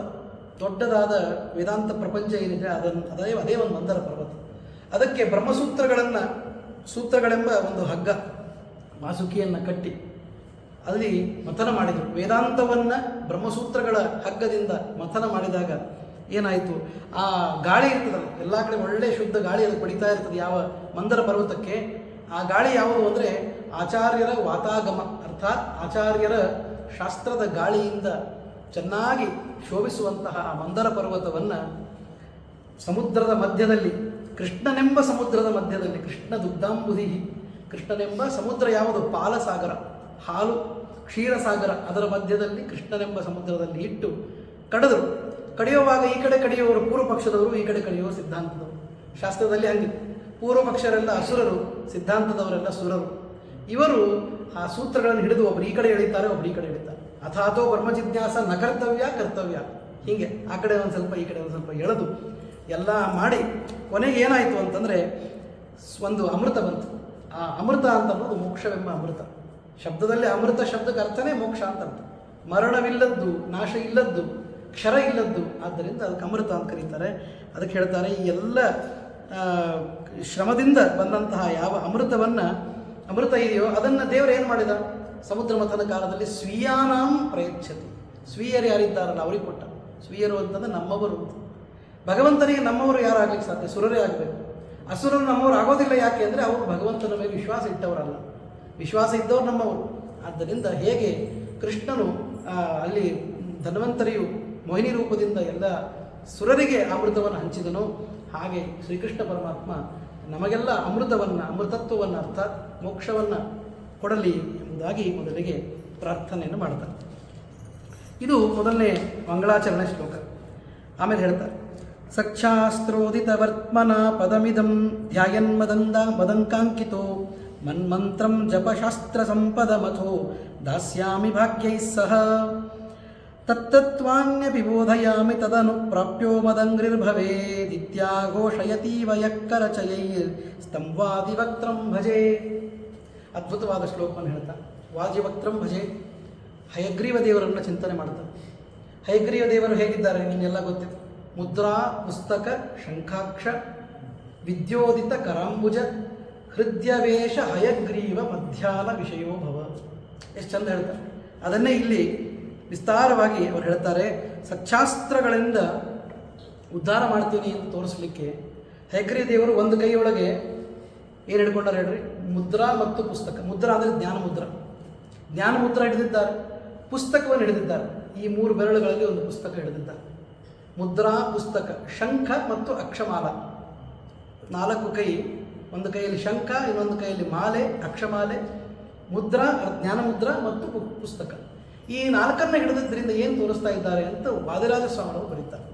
ದೊಡ್ಡದಾದ ವೇದಾಂತ ಪ್ರಪಂಚ ಏನಿದೆ ಅದೇ ಒಂದು ಮಂದರ ಪರ್ವತ. ಅದಕ್ಕೆ ಸೂತ್ರಗಳೆಂಬ ಒಂದು ಹಗ್ಗ, ವಾಸುಕಿಯನ್ನು ಕಟ್ಟಿ ಅಲ್ಲಿ ಮಥನ ಮಾಡಿದರು. ವೇದಾಂತವನ್ನು ಬ್ರಹ್ಮಸೂತ್ರಗಳ ಹಗ್ಗದಿಂದ ಮಥನ ಮಾಡಿದಾಗ ಏನಾಯಿತು, ಆ ಗಾಳಿ ಇರ್ತದಲ್ಲ, ಎಲ್ಲ ಕಡೆ ಒಳ್ಳೆಯ ಶುದ್ಧ ಗಾಳಿ ಅದು ಪಡಿತಾ ಇರ್ತದೆ ಯಾವ ಮಂದರ ಪರ್ವತಕ್ಕೆ. ಆ ಗಾಳಿ ಯಾವುದು ಅಂದರೆ ಆಚಾರ್ಯರ ವಾತಾಗಮ, ಅರ್ಥಾತ್ ಆಚಾರ್ಯರ ಶಾಸ್ತ್ರದ ಗಾಳಿಯಿಂದ ಚೆನ್ನಾಗಿ ಶೋಭಿಸುವಂತಹ ಆ ಮಂದರ ಪರ್ವತವನ್ನು ಸಮುದ್ರದ ಮಧ್ಯದಲ್ಲಿ, ಕೃಷ್ಣನೆಂಬ ಸಮುದ್ರದ ಮಧ್ಯದಲ್ಲಿ, ಕೃಷ್ಣ ದುಗ್ಧಾಂಬುಧಿ, ಕೃಷ್ಣನೆಂಬ ಸಮುದ್ರ ಯಾವುದು, ಪಾಲಸಾಗರ, ಹಾಲು ಕ್ಷೀರಸಾಗರ, ಅದರ ಮಧ್ಯದಲ್ಲಿ ಕೃಷ್ಣನೆಂಬ ಸಮುದ್ರದಲ್ಲಿ ಇಟ್ಟು ಕಡಿದರು. ಕಡಿಯುವಾಗ ಈ ಕಡೆ ಕಡಿಯುವವರು ಪೂರ್ವ ಪಕ್ಷದವರು, ಈ ಕಡೆ ಕಡಿಯುವವರು ಸಿದ್ಧಾಂತದವರು. ಶಾಸ್ತ್ರದಲ್ಲಿ ಹಂಗೆ ಪೂರ್ವ ಪಕ್ಷರೆಲ್ಲ ಅಸುರರು, ಸಿದ್ಧಾಂತದವರೆಲ್ಲ ಸುರರು. ಇವರು ಆ ಸೂತ್ರಗಳನ್ನು ಹಿಡಿದು ಒಬ್ಬರು ಈ ಕಡೆ ಎಳಿತಾರೆ, ಒಬ್ಬರು ಈ ಕಡೆ ಎಳಿತಾರೆ. ಅಥಾತೋ ಬ್ರಹ್ಮ ಜಿಜ್ಞಾಸ ನ ಕರ್ತವ್ಯ ಹೀಗೆ ಆ ಕಡೆ ಒಂದು ಸ್ವಲ್ಪ ಈ ಕಡೆ ಒಂದು ಸ್ವಲ್ಪ ಎಳೆದು ಎಲ್ಲ ಮಾಡಿ ಕೊನೆಗೆ ಏನಾಯಿತು ಅಂತಂದರೆ ಒಂದು ಅಮೃತ ಬಂತು. ಆ ಅಮೃತ ಅಂತ ಅನ್ನೋದು ಮೋಕ್ಷವೆಂಬ ಅಮೃತ. ಶಬ್ದದಲ್ಲಿ ಅಮೃತ ಶಬ್ದಕ್ಕೆ ಅರ್ಥನೇ ಮೋಕ್ಷ ಅಂತ ಅರ್ಥ. ಮರಣವಿಲ್ಲದ್ದು, ನಾಶ ಇಲ್ಲದ್ದು, ಕ್ಷರ ಇಲ್ಲದ್ದು, ಆದ್ದರಿಂದ ಅದಕ್ಕೆ ಅಮೃತ ಅಂತ ಕರೀತಾರೆ. ಅದಕ್ಕೆ ಹೇಳ್ತಾರೆ ಈ ಎಲ್ಲ ಶ್ರಮದಿಂದ ಬಂದಂತಹ ಯಾವ ಅಮೃತ ಇದೆಯೋ ಅದನ್ನು ದೇವರು ಏನು ಮಾಡಿದ? ಸಮುದ್ರ ಮಥನ ಕಾಲದಲ್ಲಿ ಸ್ವೀಯಾನಾಂ ಪ್ರಯಚ್ಛತಿ. ಸ್ವೀಯರು ಯಾರಿದ್ದಾರಲ್ಲ ಅವ್ರಿಗೆ ಕೊಟ್ಟ. ಸ್ವೀಯರು ಅಂತಂದ್ರೆ ನಮ್ಮವರು ಅಂತ. ಭಗವಂತನಿಗೆ ನಮ್ಮವರು ಯಾರಾಗಲಿಕ್ಕೆ ಸಾಧ್ಯ? ಸುರರೇ ಆಗಬೇಕು. ಅಸುರರು ನಮ್ಮವರು ಆಗೋದಿಲ್ಲ. ಯಾಕೆ ಅಂದರೆ ಅವರು ಭಗವಂತನ ಮೇಲೆ ವಿಶ್ವಾಸ ಇಟ್ಟವರಲ್ಲ. ವಿಶ್ವಾಸ ಇದ್ದವರು ನಮ್ಮವರು. ಆದ್ದರಿಂದ ಹೇಗೆ ಕೃಷ್ಣನು ಅಲ್ಲಿ ಧನ್ವಂತರಿಯು ಮೋಹಿನಿ ರೂಪದಿಂದ ಎಲ್ಲ ಸುರರಿಗೆ ಅಮೃತವನ್ನು ಹಂಚಿದನೋ ಹಾಗೆ ಶ್ರೀಕೃಷ್ಣ ಪರಮಾತ್ಮ ನಮಗೆಲ್ಲ ಅಮೃತತ್ವವನ್ನು ಅರ್ಥಾತ್ ಮೋಕ್ಷವನ್ನು ಕೊಡಲಿ ಎಂಬುದಾಗಿ ಮೊದಲಿಗೆ ಪ್ರಾರ್ಥನೆಯನ್ನು ಮಾಡ್ತಾರೆ. ಇದು ಮೊದಲನೇ ಮಂಗಳಾಚರಣೆ ಶ್ಲೋಕ. ಆಮೇಲೆ ಹೇಳ್ತಾರೆ, ಸಚ್ಛಾಸ್ತ್ರೋದಿತ ವರ್ತ್ಮನ ಪದಮಿದಂ ಮದಂಕಾಂಕಿತೋ ಮನ್ಮಂತ್ರಂ ಜಪಶಾಸ್ತ್ರ ಸಂಪದ ಮಥೋ ದಾಸ್ಯಾಮಿ ಭಾಗ್ಯೈ ಸಹ ತತ್ತತ್ವಾನ್ಯಪಿ ಬೋಧಯಾಮಿ ತದನು ಪ್ರಾಪ್ಯೋ ಮದಂಗ್ರಿರ್ಭವೇದಿತ್ಯಾಘೋಷಯತೀವ ಯಕ್ಕರಚಯೈರ್ ಸ್ತಂವಾದಿವಕ್ತ್ರಂ ಭಜೆ. ಅದ್ಭುತವಾದ ಶ್ಲೋಕವನ್ನು ಹೇಳ್ತಾ ವಾದಿವಕ್ತ್ರಂ ಭಜೆ. ಹಯಗ್ರೀವ ದೇವರನ್ನು ಚಿಂತನೆ ಮಾಡ್ತಾರೆ. ಹಯಗ್ರೀವ ದೇವರು ಹೇಗಿದ್ದಾರೆ ನಿಮಗೆಲ್ಲ ಗೊತ್ತಿದೆ. ಮುದ್ರಾ ಪುಸ್ತಕ ಶಂಖಾಕ್ಷ ವಿದ್ಯೋದಿತ ಕರಾಂಬುಜ ಹೃದಯವೇಶ ಹಯಗ್ರೀವ ಮಧ್ಯಾಹ್ನ ವಿಷಯೋ ಭವ. ಎಷ್ಟು ಚಂದ ಹೇಳ್ತಾರೆ. ಅದನ್ನೇ ಇಲ್ಲಿ ವಿಸ್ತಾರವಾಗಿ ಅವರು ಹೇಳ್ತಾರೆ. ಸಚ್ಚಾಸ್ತ್ರಗಳಿಂದ ಉದ್ಧಾರ ಮಾಡ್ತೀನಿ ಅಂತ ತೋರಿಸಲಿಕ್ಕೆ ಹಯಗ್ರೀವ ದೇವರು ಒಂದು ಕೈಯೊಳಗೆ ಏನು ಹಿಡ್ಕೊಂಡಾರೆ ಹೇಳ್ರಿ? ಮುದ್ರಾ ಮತ್ತು ಪುಸ್ತಕ. ಮುದ್ರಾ ಅಂದರೆ ಜ್ಞಾನ ಮುದ್ರ ಹಿಡಿದಿದ್ದಾರೆ, ಪುಸ್ತಕವನ್ನು ಹಿಡಿದಿದ್ದಾರೆ. ಈ 3 ಬೆರಳುಗಳಲ್ಲಿ ಒಂದು ಪುಸ್ತಕ ಹಿಡಿದಿದ್ದಾರೆ. ಮುದ್ರಾ ಪುಸ್ತಕ, ಶಂಖ ಮತ್ತು ಅಕ್ಷಮಾಲ, 4 ಕೈ. ಒಂದು ಕೈಯಲ್ಲಿ ಶಂಖ, ಇನ್ನೊಂದು ಕೈಯಲ್ಲಿ ಮಾಲೆ, ಅಕ್ಷಮಾಲೆ, ಮುದ್ರಾ ಜ್ಞಾನ ಮುದ್ರ ಮತ್ತು ಪುಸ್ತಕ. ಈ 4 ಹಿಡಿದಿದ್ದರಿಂದ ಏನು ತೋರಿಸ್ತಾ ಇದ್ದಾರೆ ಅಂತ ವಾದಿರಾಜ ಸ್ವಾಮಿಗಳು ಬರೀತಾರೆ.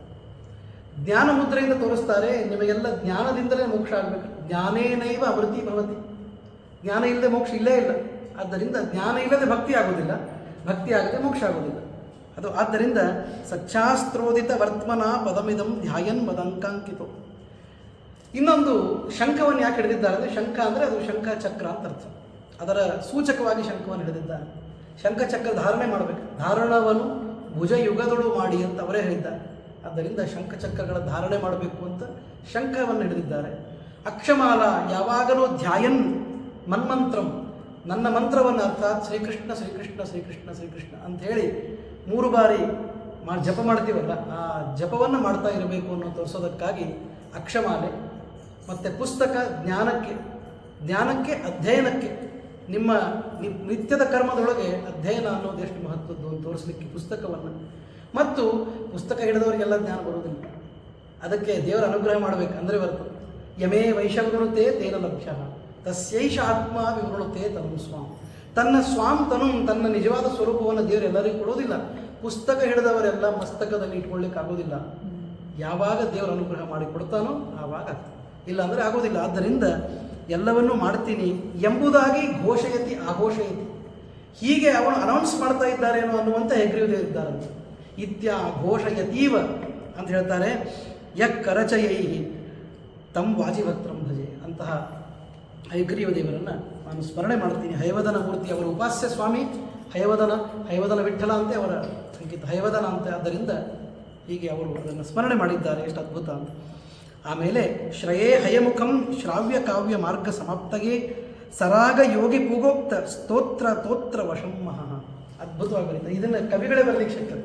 ಜ್ಞಾನ ಮುದ್ರೆಯಿಂದ ತೋರಿಸ್ತಾರೆ, ನಿಮಗೆಲ್ಲ ಜ್ಞಾನದಿಂದಲೇ ಮೋಕ್ಷ ಆಗಬೇಕು. ಜ್ಞಾನೇನೈವ ಅಮೃತಿ ಭವತಿ. ಜ್ಞಾನ ಇಲ್ಲದೆ ಮೋಕ್ಷ ಇಲ್ಲೇ ಇಲ್ಲ. ಆದ್ದರಿಂದ ಜ್ಞಾನ ಇಲ್ಲದೆ ಭಕ್ತಿ ಆಗೋದಿಲ್ಲ, ಭಕ್ತಿ ಆಗದೆ ಮೋಕ್ಷ ಆಗೋದಿಲ್ಲ. ಅದು ಆದ್ದರಿಂದ ಸಚ್ಚಾಸ್ತ್ರೋದಿತ ವರ್ತಮನ ಪದಮಿದಂ ಧ್ಯಾಯನ್ ಮದಂಕಾಂಕಿತೋ. ಇನ್ನೊಂದು ಶಂಖವನ್ನು ಯಾಕೆ ಹಿಡಿದಿದ್ದಾರೆ ಅಂದರೆ, ಶಂಖ ಅಂದರೆ ಅದು ಶಂಖ ಚಕ್ರ ಅಂತ ಅರ್ಥ. ಅದರ ಸೂಚಕವಾಗಿ ಶಂಖವನ್ನು ಹಿಡಿದಿದ್ದಾರೆ. ಶಂಖಚಕ್ರ ಧಾರಣೆ ಮಾಡಬೇಕು. ಧಾರಣವನ್ನು ಭುಜ ಯುಗದೊಳು ಮಾಡಿ ಅಂತ ಅವರೇ ಹೇಳಿದ್ದಾರೆ. ಆದ್ದರಿಂದ ಶಂಖಚಕ್ರಗಳ ಧಾರಣೆ ಮಾಡಬೇಕು ಅಂತ ಶಂಖವನ್ನು ಹಿಡಿದಿದ್ದಾರೆ. ಅಕ್ಷಮಾಲ ಯಾವಾಗಲೂ ಧ್ಯಾಯನ್ ಮನ್ಮಂತ್ರಂ, ನನ್ನ ಮಂತ್ರವನ್ನು ಅರ್ಥಾತ್ ಶ್ರೀಕೃಷ್ಣ ಶ್ರೀಕೃಷ್ಣ ಶ್ರೀಕೃಷ್ಣ ಶ್ರೀಕೃಷ್ಣ ಅಂಥೇಳಿ 3 ಬಾರಿ ಜಪ ಮಾಡ್ತೀವಲ್ಲ, ಆ ಜಪವನ್ನು ಮಾಡ್ತಾ ಇರಬೇಕು ಅನ್ನೋ ತೋರಿಸೋದಕ್ಕಾಗಿ ಅಕ್ಷಮಾಲೆ. ಮತ್ತು ಪುಸ್ತಕ ಜ್ಞಾನಕ್ಕೆ ಅಧ್ಯಯನಕ್ಕೆ, ನಿಮ್ಮ ನಿತ್ಯದ ಕರ್ಮದೊಳಗೆ ಅಧ್ಯಯನ ಅನ್ನೋದು ಎಷ್ಟು ಮಹತ್ವದ್ದು ಅಂತ ತೋರಿಸಲಿಕ್ಕೆ ಪುಸ್ತಕವನ್ನು. ಮತ್ತು ಪುಸ್ತಕ ಹಿಡಿದವರಿಗೆಲ್ಲ ಜ್ಞಾನ ಬರುವುದಿಲ್ಲ. ಅದಕ್ಕೆ ದೇವರ ಅನುಗ್ರಹ ಮಾಡಬೇಕು ಅಂದರೆ ಬರ್ತದೆ. ಯಮೇ ವೈಷವೃಣುತೆ ತೇನ ಲಭ್ಯ ತಸ್ಯೈಷ ಆತ್ಮ ವಿವೃಣುತೆ ತನು ಸ್ವಾಂ. ತನ್ನ ತನ್ನ ನಿಜವಾದ ಸ್ವರೂಪವನ್ನು ದೇವರು ಎಲ್ಲರಿಗೂ ಕೊಡೋದಿಲ್ಲ. ಪುಸ್ತಕ ಹಿಡಿದವರೆಲ್ಲ ಮಸ್ತಕದಲ್ಲಿ ಇಟ್ಕೊಳ್ಳಿಕ್ಕಾಗೋದಿಲ್ಲ. ಯಾವಾಗ ದೇವರ ಅನುಗ್ರಹ ಮಾಡಿ ಕೊಡ್ತಾನೋ ಆವಾಗ ಆಗ್ತದೆ, ಇಲ್ಲ ಅಂದರೆ ಆಗೋದಿಲ್ಲ. ಆದ್ದರಿಂದ ಎಲ್ಲವನ್ನೂ ಮಾಡ್ತೀನಿ ಎಂಬುದಾಗಿ ಆಘೋಷಯತಿ ಹೀಗೆ ಅವನು ಅನೌನ್ಸ್ ಮಾಡ್ತಾ ಇದ್ದಾರೇನೋ ಅನ್ನುವಂಥ ಹೆಗ್ರೀವದೇವರು ಇದ್ದಾರಂತೆ. ಘೋಷಯತೀವ ಅಂತ ಹೇಳ್ತಾರೆ. ಯಕ್ಕರಚಯೈ ತಂ ವಾಜಿಭಕ್ತ್ರಂ ಭಜೆ. ಅಂತಹ ಹಯಗ್ರೀವ ದೇವರನ್ನು ನಾನು ಸ್ಮರಣೆ ಮಾಡ್ತೀನಿ. ಹಯವದನ ಮೂರ್ತಿ ಅವರ ಉಪಾಸ್ಯ ಸ್ವಾಮಿ ಹಯವದನ ವಿಠ್ಠಲ ಅಂತೆ ಅವರ ಸಂಕೇತ, ಹಯವದನ ಅಂತೆ. ಆದ್ದರಿಂದ ಹೀಗೆ ಅವರು ಅದನ್ನು ಸ್ಮರಣೆ ಮಾಡಿದ್ದಾರೆ. ಎಷ್ಟು ಅದ್ಭುತ ಅಂತ. ಆಮೇಲೆ ಶ್ರಯೇ ಹಯಮುಖಂ ಶ್ರಾವ್ಯ ಕಾವ್ಯ ಮಾರ್ಗ ಸಮಾಪ್ತಗೆ ಸರಾಗ ಯೋಗಿ ಪೂಗೋಕ್ತ ಸ್ತೋತ್ರ ವಶಂ ಮಹಃ. ಅದ್ಭುತವಾಗಿ ಬರೀತಾರೆ. ಇದನ್ನು ಕವಿಗಳೇ ಬರಲಿಕ್ಕೆ ಶಕ್ಯ.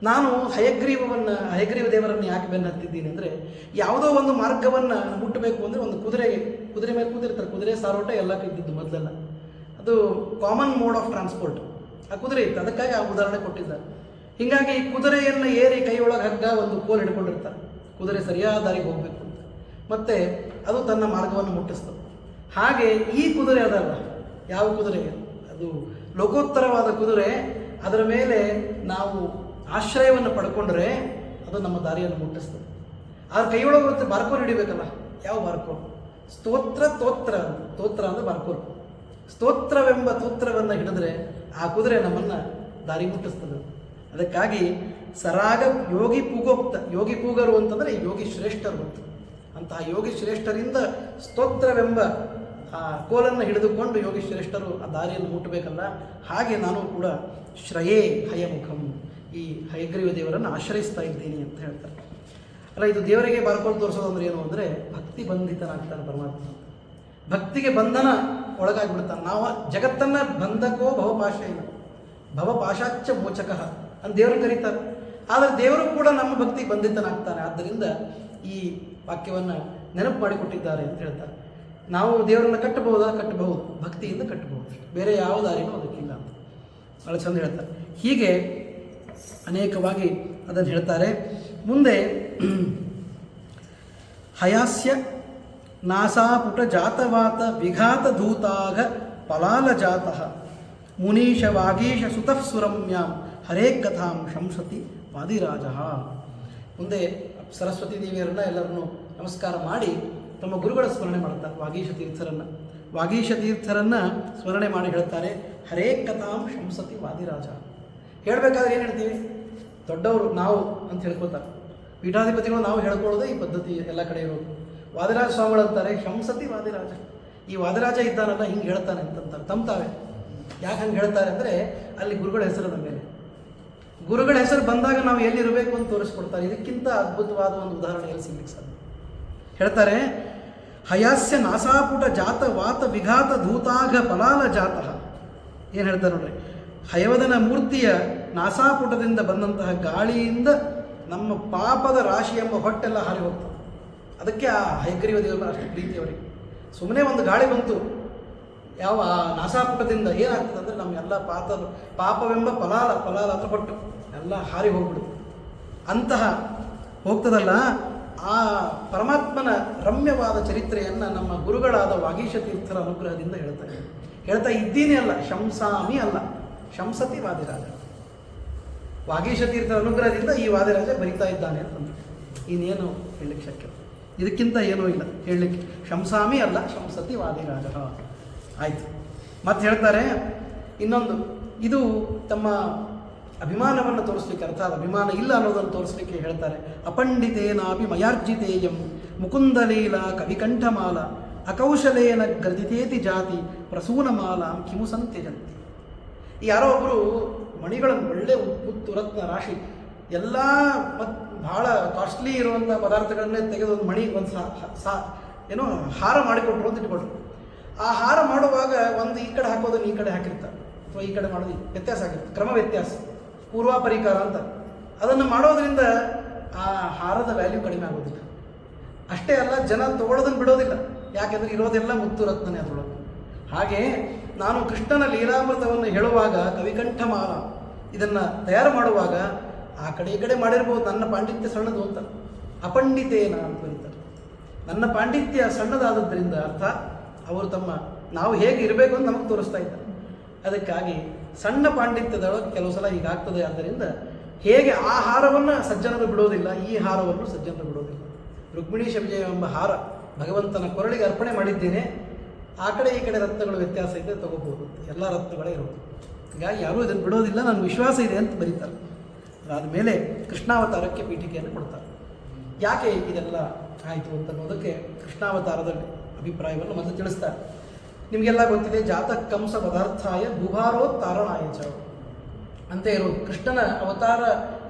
ನಾನು ಹಯಗ್ರೀವ ದೇವರನ್ನು ಯಾಕೆ ಬೆನ್ನು ಹತ್ತಿದ್ದೀನಿ ಅಂದರೆ, ಯಾವುದೋ ಒಂದು ಮಾರ್ಗವನ್ನು ಮುಟ್ಟಬೇಕು ಅಂದರೆ ಒಂದು ಕುದುರೆ ಮೇಲೆ ಕೂತಿರ್ತಾರೆ. ಕುದುರೆ ಸಾರೋಟ ಎಲ್ಲ ಇದ್ದಿದ್ದು ಮೊದಲೆಲ್ಲ. ಅದು ಕಾಮನ್ ಮೋಡ್ ಆಫ್ ಟ್ರಾನ್ಸ್ಪೋರ್ಟ್. ಆ ಕುದುರೆ ಇತ್ತು, ಅದಕ್ಕಾಗಿ ಆ ಉದಾಹರಣೆ ಕೊಟ್ಟಿದ್ದಾರೆ. ಹೀಗಾಗಿ ಕುದುರೆಯನ್ನು ಏರಿ ಕೈಯೊಳಗೆ ಹಗ್ಗ ಒಂದು ಕೋಲು ಹಿಡ್ಕೊಂಡಿರ್ತಾರೆ. ಕುದುರೆ ಸರಿಯಾದ ದಾರಿಗೆ ಹೋಗಬೇಕು ಅಂತ. ಮತ್ತು ಅದು ತನ್ನ ಮಾರ್ಗವನ್ನು ಮುಟ್ಟಿಸ್ತದೆ. ಹಾಗೆ ಈ ಕುದುರೆ ಅದಲ್ಲ. ಯಾವ ಕುದುರೆ? ಅದು ಲೋಕೋತ್ತರವಾದ ಕುದುರೆ. ಅದರ ಮೇಲೆ ನಾವು ಆಶ್ರಯವನ್ನು ಪಡ್ಕೊಂಡ್ರೆ ಅದು ನಮ್ಮ ದಾರಿಯನ್ನು ಮುಟ್ಟಿಸ್ತದೆ. ಆದ್ರೆ ಕೈಯೊಳಗೆ ಬರುತ್ತೆ ಬಾರ್ಕೋರ್ ಹಿಡಿಬೇಕಲ್ಲ. ಯಾವ ಬಾರ್ಕೋರ್? ತೋತ್ರ ಅಂದರೆ ಬಾರ್ಕೋರ್. ಸ್ತೋತ್ರವೆಂಬ ತೋತ್ರವನ್ನು ಹಿಡಿದ್ರೆ ಆ ಕುದುರೆ ನಮ್ಮನ್ನು ದಾರಿ ಮುಟ್ಟಿಸ್ತದೆ. ಅದಕ್ಕಾಗಿ ಸರಾಗ ಯೋಗಿ ಪೂಗೋಕ್ತ, ಯೋಗಿ ಪೂಗರು ಅಂತಂದರೆ ಯೋಗಿ ಶ್ರೇಷ್ಠರು ಅಂತ. ಅಂತಹ ಯೋಗಿ ಶ್ರೇಷ್ಠರಿಂದ ಸ್ತೋತ್ರವೆಂಬ ಆ ಕೋಲನ್ನು ಹಿಡಿದುಕೊಂಡು ಯೋಗಿ ಶ್ರೇಷ್ಠರು ಆ ದಾರಿಯನ್ನು ಮುಟ್ಟಬೇಕಲ್ಲ, ಹಾಗೆ ನಾನು ಕೂಡ ಶ್ರಯೇ ಹಯಮುಖಂ, ಈ ಹಯಗ್ರೀವ ದೇವರನ್ನು ಆಶ್ರಯಿಸ್ತಾ ಇದ್ದೀನಿ ಅಂತ ಹೇಳ್ತಾರೆ. ಅಲ್ಲ, ಇದು ದೇವರಿಗೆ ಬಾರ್ಕೊಂಡು ತೋರಿಸೋದು ಅಂದ್ರೆ ಏನು ಅಂದರೆ ಭಕ್ತಿ ಬಂಧಿತನಾಗ್ತಾನೆ ಪರಮಾತ್ಮ. ಭಕ್ತಿಗೆ ಬಂಧನ ಒಳಗಾಗ್ಬಿಡ್ತಾನೆ. ನಾವು ಜಗತ್ತನ್ನು ಬಂಧಕೋ ಭವಪಾಶೇನ ಭವಪಾಶಾಚ್ಚ ಮೋಚಕ ಅಂತ ದೇವರನ್ನು ಕರೀತಾರೆ. ಆದರೆ ದೇವರು ಕೂಡ ನಮ್ಮ ಭಕ್ತಿಗೆ ಬಂಧಿತನಾಗ್ತಾನೆ. ಆದ್ದರಿಂದ ಈ ವಾಕ್ಯವನ್ನು ನೆನಪು ಮಾಡಿಕೊಟ್ಟಿದ್ದಾರೆ ಅಂತ ಹೇಳ್ತಾರೆ. ನಾವು ದೇವರನ್ನು ಕಟ್ಟಬಹುದಾ? ಕಟ್ಟಬಹುದು, ಭಕ್ತಿಯಿಂದ ಕಟ್ಟಬಹುದು, ಬೇರೆ ಯಾವ ದಾರಿನೂ ಅದಕ್ಕಿಲ್ಲ ಅಂತ ಭಾಳ ಚಂದ ಹೇಳ್ತಾರೆ. ಹೀಗೆ ಅನೇಕವಾಗಿ ಅದನ್ನು ಹೇಳ್ತಾರೆ. ಮುಂದೆ ಹಯಾಸ್ಯ ನಾಸಾಪುಟ ಜಾತವಾತ ವಿಘಾತ ಧೂತಾಗ ಪಲಾಲ ಜಾತಃ ಮುನೀಶ ವಾಗೀಶ ಸುತಃ ಸುರಮ್ಯಾಂ ಹರೇ ಕಥಾಂ ಶಂಸತಿ ವಾದಿರಾಜ. ಮುಂದೆ ಸರಸ್ವತಿ ದೇವಿಯರನ್ನ ಎಲ್ಲರನ್ನು ನಮಸ್ಕಾರ ಮಾಡಿ ತಮ್ಮ ಗುರುಗಳ ಸ್ಮರಣೆ ಮಾಡ್ತಾರೆ. ವಾಗೀಶ ತೀರ್ಥರನ್ನು ಸ್ಮರಣೆ ಮಾಡಿ ಹೇಳ್ತಾರೆ, ಹರೇ ಕಥಾಂ ಶಂಸತಿ ವಾದಿರಾಜ. ಹೇಳಬೇಕಾದ್ರೆ ಏನು ಹೇಳ್ತೀವಿ? ದೊಡ್ಡವರು ನಾವು ಅಂತ ಹೇಳ್ಕೊತಾರೆ. ಪೀಠಾಧಿಪತಿಗಳು ನಾವು ಹೇಳ್ಕೊಳ್ಳೋದೇ ಈ ಪದ್ಧತಿ ಎಲ್ಲ ಕಡೆ ಇರೋದು. ವಾದಿರಾಜ ಸ್ವಾಮಿಗಳು ಅಂತಾರೆ ಶಂಸತಿ ವಾದಿರಾಜ. ಈ ವಾದಿರಾಜ ಇದ್ದಾನಲ್ಲ ಹಿಂಗೆ ಹೇಳ್ತಾನೆ ಅಂತಂತಾರೆ ತಾವೇ. ಯಾಕೆ ಹಂಗೆ ಹೇಳ್ತಾರೆ ಅಂದರೆ ಅಲ್ಲಿ ಗುರುಗಳ ಹೆಸರದ ಮೇಲೆ, ಗುರುಗಳ ಹೆಸರು ಬಂದಾಗ ನಾವು ಎಲ್ಲಿರಬೇಕು ಅಂತ ತೋರಿಸ್ಕೊಡ್ತಾರೆ. ಇದಕ್ಕಿಂತ ಅದ್ಭುತವಾದ ಒಂದು ಉದಾಹರಣೆ ಎಲ್ಲಿ ಸಿಗ್ಲಿಕ್ಕೆ ಸಾಧ್ಯ? ಹೇಳ್ತಾರೆ, ಹಯಾಸ್ಯ ನಾಸಾಪುಟ ಜಾತ ವಾತ ವಿಘಾತ ಧೂತಾಘ ಪಲಾಲ ಜಾತಃ. ಏನು ಹೇಳ್ತಾರೆ ನೋಡ್ರಿ, ಹಯವದನ ಮೂರ್ತಿಯ ನಾಸಾಪುಟದಿಂದ ಬಂದಂತಹ ಗಾಳಿಯಿಂದ ನಮ್ಮ ಪಾಪದ ರಾಶಿ ಎಂಬ ಹೊಟ್ಟೆಲ್ಲ ಹಾರಿ ಹೋಗ್ತದೆ. ಅದಕ್ಕೆ ಆ ಹಯಗ್ರೀವ ದೇವರ ಅಷ್ಟು ಪ್ರೀತಿ ಅವರಿಗೆ. ಸುಮ್ಮನೆ ಒಂದು ಗಾಳಿ ಬಂತು ಯಾವ ಆ ನಾಸಾಪುಟದಿಂದ ಏನಾಗ್ತದೆ ಅಂದರೆ ನಮ್ಮೆಲ್ಲ ಪಾಪವೆಂಬ ಪಲಾಲ ಅಂದರೆ ಹೊಟ್ಟು ಎಲ್ಲ ಹಾರಿ ಹೋಗ್ಬಿಡುತ್ತೆ. ಅಂತಹ ಹೋಗ್ತದಲ್ಲ, ಆ ಪರಮಾತ್ಮನ ರಮ್ಯವಾದ ಚರಿತ್ರೆಯನ್ನು ನಮ್ಮ ಗುರುಗಳಾದ ವಾಗೀಶ ತೀರ್ಥರ ಅನುಗ್ರಹದಿಂದ ಹೇಳ್ತಾ ಇದ್ದೀನಿ ಅಲ್ಲ, ಶಂಸಾಮಿ ಅಲ್ಲ, ಶಂಸತಿ ವಾದಿರಾಜ. ವಾಗೀಶ ತೀರ್ಥರ ಅನುಗ್ರಹದಿಂದ ಈ ವಾದಿರಾಜ ಬರಿತಾ ಇದ್ದಾನೆ ಅಂತಂದ್ರೆ ಇನ್ನೇನು ಹೇಳಲಿಕ್ಕೆ ಶಕ್ಯ? ಇದಕ್ಕಿಂತ ಏನೂ ಇಲ್ಲ ಹೇಳಲಿಕ್ಕೆ. ಶಂಸಾಮಿ ಅಲ್ಲ, ಶಂಸತಿ ವಾದಿರಾಜ. ಆಯಿತು. ಮತ್ತೆ ಹೇಳ್ತಾರೆ ಇನ್ನೊಂದು, ಇದು ತಮ್ಮ ಅಭಿಮಾನವನ್ನು ತೋರಿಸ್ಲಿಕ್ಕೆ, ಅರ್ಥಾತ್ ಅಭಿಮಾನ ಇಲ್ಲ ಅನ್ನೋದನ್ನು ತೋರಿಸ್ಲಿಕ್ಕೆ ಹೇಳ್ತಾರೆ. ಅಪಂಡಿತೇನಾಪಿ ಮಯಾರ್ಜಿತೇಯಂ ಮುಕುಂದಲೀಲ ಕವಿಕಂಠಮಾಲ ಅಕೌಶಲೇನ ಗರ್ಜಿತೇತಿ ಜಾತಿ ಪ್ರಸೂನಮಾಲ ಕಿಮು ಸಂತ್ಯಜಂತಿ. ಯಾರೋ ಒಬ್ಬರು ಮಣಿಗಳನ್ನು, ಒಳ್ಳೆ ಮುತ್ತು ರತ್ನ ರಾಶಿ ಎಲ್ಲ ಮತ್ತು ಭಾಳ ಕಾಸ್ಟ್ಲಿ ಇರುವಂಥ ಪದಾರ್ಥಗಳನ್ನೇ ತೆಗೆದು ಒಂದು ಮಣಿ ಒಂದು ಏನೋ ಹಾರ ಮಾಡಿಕೊಟ್ರು ಅಂತ ಇಟ್ಕೊಟ್ರು. ಆ ಹಾರ ಮಾಡುವಾಗ ಒಂದು ಈ ಕಡೆ ಹಾಕೋದನ್ನು ಈ ಕಡೆ ಹಾಕಿರ್ತಾರೆ, ಅಥವಾ ಈ ಕಡೆ ಮಾಡೋದು ವ್ಯತ್ಯಾಸ ಆಗಿರುತ್ತೆ, ಕ್ರಮ ವ್ಯತ್ಯಾಸ, ಪೂರ್ವಾಪರಿಕಾರ ಅಂತ. ಅದನ್ನು ಮಾಡೋದ್ರಿಂದ ಆ ಹಾರದ ವ್ಯಾಲ್ಯೂ ಕಡಿಮೆ ಆಗೋದಿಲ್ಲ. ಅಷ್ಟೇ ಅಲ್ಲ, ಜನ ತೊಗೊಳೋದನ್ನು ಬಿಡೋದಿಲ್ಲ. ಯಾಕೆಂದರೆ ಇರೋದೆಲ್ಲ ಮುತ್ತು ರತ್ನನೇ ಅದರೊಳಗೆ. ಹಾಗೆ ನಾನು ಕೃಷ್ಣನ ಲೀಲಾಮೃತವನ್ನು ಹೇಳುವಾಗ ಕವಿಕಂಠಮಾಲ ಇದನ್ನು ತಯಾರು ಮಾಡುವಾಗ ಆ ಕಡೆ ಈ ಕಡೆ ಮಾಡಿರ್ಬೋದು, ನನ್ನ ಪಾಂಡಿತ್ಯ ಸಣ್ಣದು ಅಂತ. ಅಪಂಡಿತೇನ ಅಂತ ಬರೀತಾರೆ. ನನ್ನ ಪಾಂಡಿತ್ಯ ಸಣ್ಣದಾದದ್ದರಿಂದ ಅರ್ಥ ಅವರು ನಾವು ಹೇಗೆ ಇರಬೇಕು ಅಂತ ನಮಗೆ ತೋರಿಸ್ತಾ ಇದ್ದಾರೆ. ಅದಕ್ಕಾಗಿ ಸಣ್ಣ ಪಾಂಡಿತ್ಯದೊಳಗೆ ಕೆಲವು ಸಲ ಹೀಗಾಗ್ತದೆ. ಆದ್ದರಿಂದ ಹೇಗೆ ಆ ಹಾರವನ್ನು ಸಜ್ಜನರು ಬಿಡೋದಿಲ್ಲ, ಈ ಹಾರವನ್ನು ಸಜ್ಜನರು ಬಿಡೋದಿಲ್ಲ. ರುಕ್ಮಿಣೀಶ ವಿಜಯ ಎಂಬ ಹಾರ ಭಗವಂತನ ಕೊರಳಿಗೆ ಅರ್ಪಣೆ ಮಾಡಿದ್ದೇನೆ. ಆ ಕಡೆ ಈ ಕಡೆ ರತ್ನಗಳು ವ್ಯತ್ಯಾಸ ಇದ್ದರೆ ತಗೋಬಹುದು, ಎಲ್ಲ ರತ್ನಗಳೇ ಇರೋದು. ಹೀಗಾಗಿ ಯಾರೂ ಇದನ್ನು ಬಿಡೋದಿಲ್ಲ, ನನಗೆ ವಿಶ್ವಾಸ ಇದೆ ಅಂತ ಬರೀತಾರೆ. ಅದಾದ ಮೇಲೆ ಕೃಷ್ಣಾವತಾರಕ್ಕೆ ಪೀಠಿಕೆಯನ್ನು ಕೊಡ್ತಾರೆ. ಯಾಕೆ ಇದೆಲ್ಲ ಆಯಿತು ಅಂತ ಅನ್ನೋದಕ್ಕೆ ಕೃಷ್ಣಾವತಾರದಲ್ಲಿ ಅಭಿಪ್ರಾಯವನ್ನು ಮೊದಲು ತಿಳಿಸ್ತಾರೆ. ನಿಮಗೆಲ್ಲ ಗೊತ್ತಿದೆ, ಜಾತಕಂಸ ಪದಾರ್ಥಾಯ ಭೂಭಾರೋತ್ತಾರಣಾಯ ಚ ಅಂತ ಇರೋದು. ಕೃಷ್ಣನ ಅವತಾರ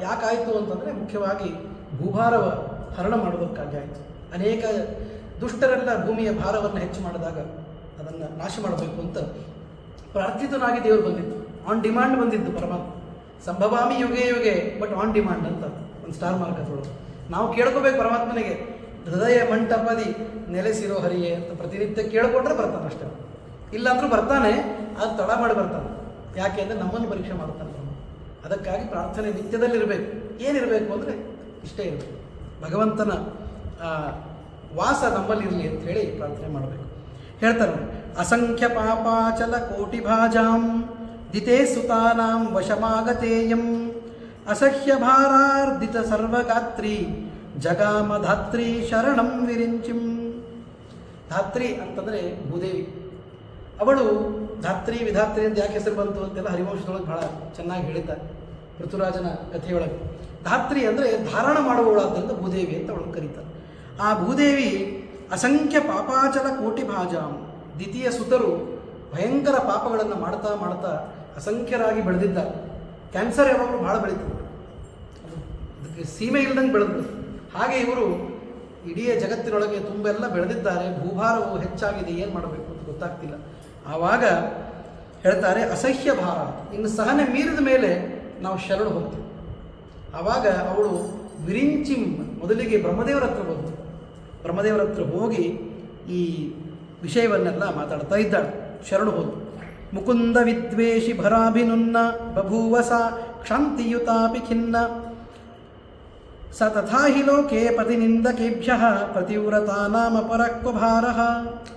ಯಾಕಾಯಿತು ಅಂತಂದರೆ ಮುಖ್ಯವಾಗಿ ಭೂಭಾರವ ಹರಣ ಮಾಡೋದಕ್ಕಾಗಿ ಆಯಿತು. ಅನೇಕ ದುಷ್ಟರೆಲ್ಲ ಭೂಮಿಯ ಭಾರವನ್ನು ಹೆಚ್ಚು ಮಾಡಿದಾಗ ಅದನ್ನು ನಾಶ ಮಾಡಬೇಕು ಅಂತ ಪ್ರಾರ್ಥಿತನಾಗಿ ದೇವರು ಬಂದಿದ್ದು, ಆನ್ ಡಿಮಾಂಡ್ ಬಂದಿದ್ದು ಪರಮಾತ್ಮ. ಸಂಭವಾಮಿ ಯುಗೆ ಯುಗೆ ಬಟ್ ಆನ್ ಡಿಮಾಂಡ್ ಅಂತ ಒಂದು ಸ್ಟಾರ್ ಮಾರ್ಕ್ ಅದರೊಳಗೆ ನಾವು ಕೇಳ್ಕೋಬೇಕು ಪರಮಾತ್ಮನಿಗೆ. ಹೃದಯ ಮಂಟಪದಿ ನೆಲೆಸಿರೋ ಹರಿಯೇ ಅಂತ ಪ್ರತಿನಿತ್ಯ ಕೇಳ್ಕೊಂಡ್ರೆ ಬರ್ತಾನೆ, ಅಷ್ಟೇ. ಇಲ್ಲಾಂದ್ರೂ ಬರ್ತಾನೆ, ಅದು ತಡ ಮಾಡಿ ಬರ್ತಾನೆ. ಯಾಕೆ ಅಂದರೆ ನಮ್ಮನ್ನು ಪರೀಕ್ಷೆ ಮಾಡ್ತಾನೆ. ಅದಕ್ಕಾಗಿ ಪ್ರಾರ್ಥನೆ ನಿತ್ಯದಲ್ಲಿರಬೇಕು. ಏನಿರಬೇಕು ಅಂದರೆ ಇಷ್ಟೇ ಇರಬೇಕು, ಭಗವಂತನ ವಾಸ ನಮ್ಮಲ್ಲಿರಲಿ ಅಂತ ಹೇಳಿ ಪ್ರಾರ್ಥನೆ ಮಾಡಬೇಕು. ಹೇಳ್ತಾರೆ, ಅಸಂಖ್ಯ ಪಾಪಾಚಲ ಕೋಟಿ ಭಾಜಾಂ ದಿತೇ ಸುತಾನಾಂ ವಶಮಾಗತೇಯಂ ಅಸಹ್ಯ ಭಾರಾರ್ಧಿತ ಸರ್ವಗಾತ್ರಿ ಜಗಾಮ ಧಾತ್ರಿ ಶರಣಂ ವಿರಿಂಚಿಂ. ಧಾತ್ರಿ ಅಂತಂದರೆ ಭೂದೇವಿ. ಅವಳು ಧಾತ್ರಿ ವಿಧಾತ್ರಿ ಅಂತ ಯಾಕೆ ಹೆಸರು ಬಂತು ಅಂತೆಲ್ಲ ಹರಿವಂಶದೊಳಗೆ ಬಹಳ ಚೆನ್ನಾಗಿ ಹೇಳಿದ್ದಾರೆ ಪೃಥ್ವಿರಾಜನ ಕಥೆಯೊಳಗೆ. ಧಾತ್ರಿ ಅಂದರೆ ಧಾರಣ ಮಾಡುವವಳಾದ್ದರಿಂದ ಭೂದೇವಿ ಅಂತ ಅವಳನ್ನು ಕರೀತಾರೆ. ಆ ಭೂದೇವಿ ಅಸಂಖ್ಯ ಪಾಪಾಚಲ ಕೋಟಿ ಭಾಜಾಂ, ದ್ವಿತೀಯ ಸುತರು ಭಯಂಕರ ಪಾಪಗಳನ್ನು ಮಾಡ್ತಾ ಮಾಡ್ತಾ ಅಸಂಖ್ಯರಾಗಿ ಬೆಳೆದಿದ್ದಾರೆ. ಕ್ಯಾನ್ಸರ್ ಯಾವಾಗಲೂ ಭಾಳ ಬೆಳೀತದೆ, ಅದಕ್ಕೆ ಸೀಮೆ ಇಲ್ಲದಂಗೆ ಬೆಳೆದ್ರು. ಹಾಗೆ ಇವರು ಇಡೀ ಜಗತ್ತಿನೊಳಗೆ ತುಂಬೆಲ್ಲ ಬೆಳೆದಿದ್ದಾರೆ. ಭೂಭಾರವು ಹೆಚ್ಚಾಗಿದೆ, ಏನು ಮಾಡಬೇಕು ಅಂತ ಗೊತ್ತಾಗ್ತಿಲ್ಲ. ಆವಾಗ ಹೇಳ್ತಾರೆ ಅಸಹ್ಯ ಭಾರ, ಇನ್ನು ಸಹನೆ ಮೀರಿದ ಮೇಲೆ ನಾವು ಶರಣು ಹೋಗ್ತೀವಿ. ಆವಾಗ ಅವಳು ವಿರಿಂಚಿಂ ಮೊದಲಿಗೆ ಬ್ರಹ್ಮದೇವರ ಹತ್ರ ಬಂತು. ಬ್ರಹ್ಮದೇವರ ಹತ್ರ ಹೋಗಿ ಈ ವಿಷಯವನ್ನೆಲ್ಲ ಮಾತಾಡ್ತಾ ಇದ್ದಾಳೆ. ಶರಣು ಹೋದು. ಮುಕುಂದ ವಿದ್ವೇಷಿ ಭರಾಭಿನುನ್ನ ಬಭೂವ ಸಾ ಕ್ಷಾಂತಿಯುತಾಪಿ ಖಿನ್ನ ಸ ತಥಾ ಹಿ ಲೋಕೆ ಪತಿನಿಂದಕೇಭ್ಯ ಪ್ರತಿವ್ರತಾ ನಾಮ ಪರಕ್ವ ಭಾರ.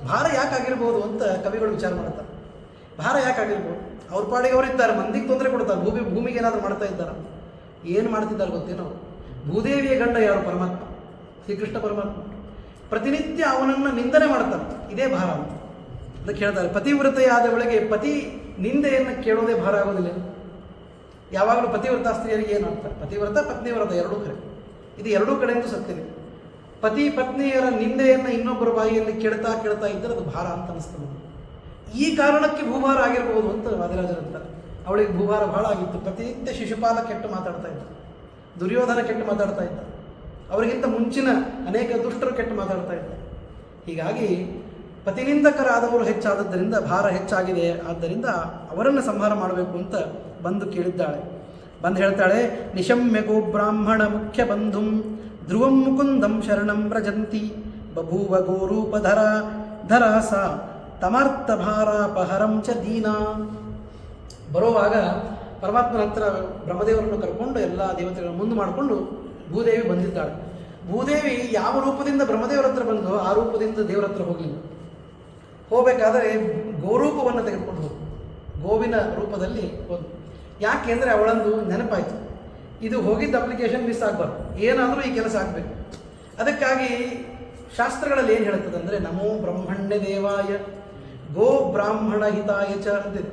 ಭಾರ ಯಾಕಾಗಿರ್ಬೋದು ಅಂತ ಕವಿಗಳು ವಿಚಾರ ಮಾಡ್ತಾರೆ. ಭಾರ ಯಾಕಾಗಿರ್ಬೋದು? ಅವ್ರ ಪಾಡಿಗೆ ಅವರಿದ್ದಾರೆ, ಮಂದಿಗೆ ತೊಂದರೆ ಕೊಡ್ತಾರೆ, ಭೂಮಿಗೆ ಏನಾದರೂ ಮಾಡ್ತಾ ಇದ್ದಾರೆ. ಏನು ಮಾಡ್ತಿದ್ದಾರೆ ಗೊತ್ತೇನೋ? ಭೂದೇವಿಯ ಗಂಡ ಯಾರು? ಪರಮಾತ್ಮ, ಶ್ರೀಕೃಷ್ಣ ಪರಮಾತ್ಮ. ಪ್ರತಿನಿತ್ಯ ಅವನನ್ನು ನಿಂದನೆ ಮಾಡ್ತಾರೆ. ಇದೇ ಭಾರ ಅಂತ ಅದಕ್ಕೆ ಹೇಳ್ತಾರೆ. ಪತಿವ್ರತೆಯಾದವಳಿಗೆ ಪತಿ ನಿಂದೆಯನ್ನು ಕೇಳೋದೇ ಭಾರ ಆಗೋದಿಲ್ಲ. ಯಾವಾಗಲೂ ಪತಿವ್ರತ ಸ್ತ್ರೀಯರಿಗೆ ಏನು ಅಂತಾರೆ? ಪತಿವ್ರತ ಪತ್ನಿವ್ರತ ಎರಡೂ ಕಡೆ. ಇದು ಎರಡೂ ಕಡೆಯಿಂದ ಸತ್ಯವಿದೆ. ಪತಿ ಪತ್ನಿಯರ ನಿಂದೆಯನ್ನು ಇನ್ನೊಬ್ಬರ ಬಾಯಿಯಲ್ಲಿ ಕೇಳ್ತಾ ಇದ್ದರೆ ಅದು ಭಾರ ಅಂತ ಅನಿಸ್ತದೆ. ಈ ಕಾರಣಕ್ಕೆ ಭೂಭಾರ ಆಗಿರಬಹುದು ಅಂತ ವಾದಿರಾಜರಂತಾರೆ. ಅವಳಿಗೆ ಭೂಭಾರ ಬಹಳ ಆಗಿತ್ತು. ಪ್ರತಿನಿತ್ಯ ಶಿಶುಪಾಲ ಕೆಟ್ಟು ಮಾತಾಡ್ತಾ ಇದ್ದ, ದುರ್ಯೋಧನ ಕೆಟ್ಟು ಮಾತಾಡ್ತಾ ಇದ್ದ, ಅವರಿಗಿಂತ ಮುಂಚಿನ ಅನೇಕ ದುಷ್ಟರು ಕೆಟ್ಟು ಮಾತಾಡ್ತಾ ಇದ್ದ. ಹೀಗಾಗಿ ಪತಿನಿಂದಕರಾದವರು ಹೆಚ್ಚಾದದ್ದರಿಂದ ಭಾರ ಹೆಚ್ಚಾಗಿದೆ. ಆದ್ದರಿಂದ ಅವರನ್ನು ಸಂಹಾರ ಮಾಡಬೇಕು ಅಂತ ಬಂದು ಕೇಳಿದ್ದಾಳೆ. ಬಂದು ಹೇಳ್ತಾಳೆ, ನಿಶಮ್ಯ ಗೋ ಬ್ರಾಹ್ಮಣ ಮುಖ್ಯ ಬಂಧುಂ ಧ್ರುವಂ ಮುಕುಂದಂ ಶರಣಂ ವ್ರಜಂತಿ ಬಭೂವ ಗೋರೂಪಧರ ಧರಾಸ ತಮಾರ್ಥ ಭಾರಾಪಹರಂ ಚ ದೀನಾ. ಬರುವಾಗ ಪರಮಾತ್ಮನ ಹತ್ರ ಬ್ರಹ್ಮದೇವರನ್ನು ಕರ್ಕೊಂಡು ಎಲ್ಲ ದೇವತೆಗಳನ್ನು ಮುಂದೆ ಮಾಡಿಕೊಂಡು ಭೂದೇವಿ ಬಂದಿದ್ದಾಳೆ. ಭೂದೇವಿ ಯಾವ ರೂಪದಿಂದ ಬ್ರಹ್ಮದೇವರ ಹತ್ರ ಬಂದು ಆ ರೂಪದಿಂದ ದೇವರ ಹತ್ರ ಹೋಗಲಿಲ್ಲ. ಹೋಗಬೇಕಾದರೆ ಗೋರೂಪವನ್ನು ತೆಗೆದುಕೊಂಡು ಹೋಗು, ಗೋವಿನ ರೂಪದಲ್ಲಿ ಹೋದು. ಯಾಕೆ ಅಂದರೆ ಅವಳಂದು ನೆನಪಾಯಿತು, ಇದು ಹೋಗಿದ್ದ ಅಪ್ಲಿಕೇಶನ್ ಮಿಸ್ ಆಗಬಾರ್ದು, ಏನಾದರೂ ಈ ಕೆಲಸ ಆಗಬೇಕು. ಅದಕ್ಕಾಗಿ ಶಾಸ್ತ್ರಗಳಲ್ಲಿ ಏನು ಹೇಳ್ತದೆ ಅಂದರೆ ನಮೋ ಬ್ರಹ್ಮಣ್ಯ ದೇವಾಯ ಗೋ ಬ್ರಾಹ್ಮಣ ಹಿತಾಯ ಚ ಅಂತಿದೆ.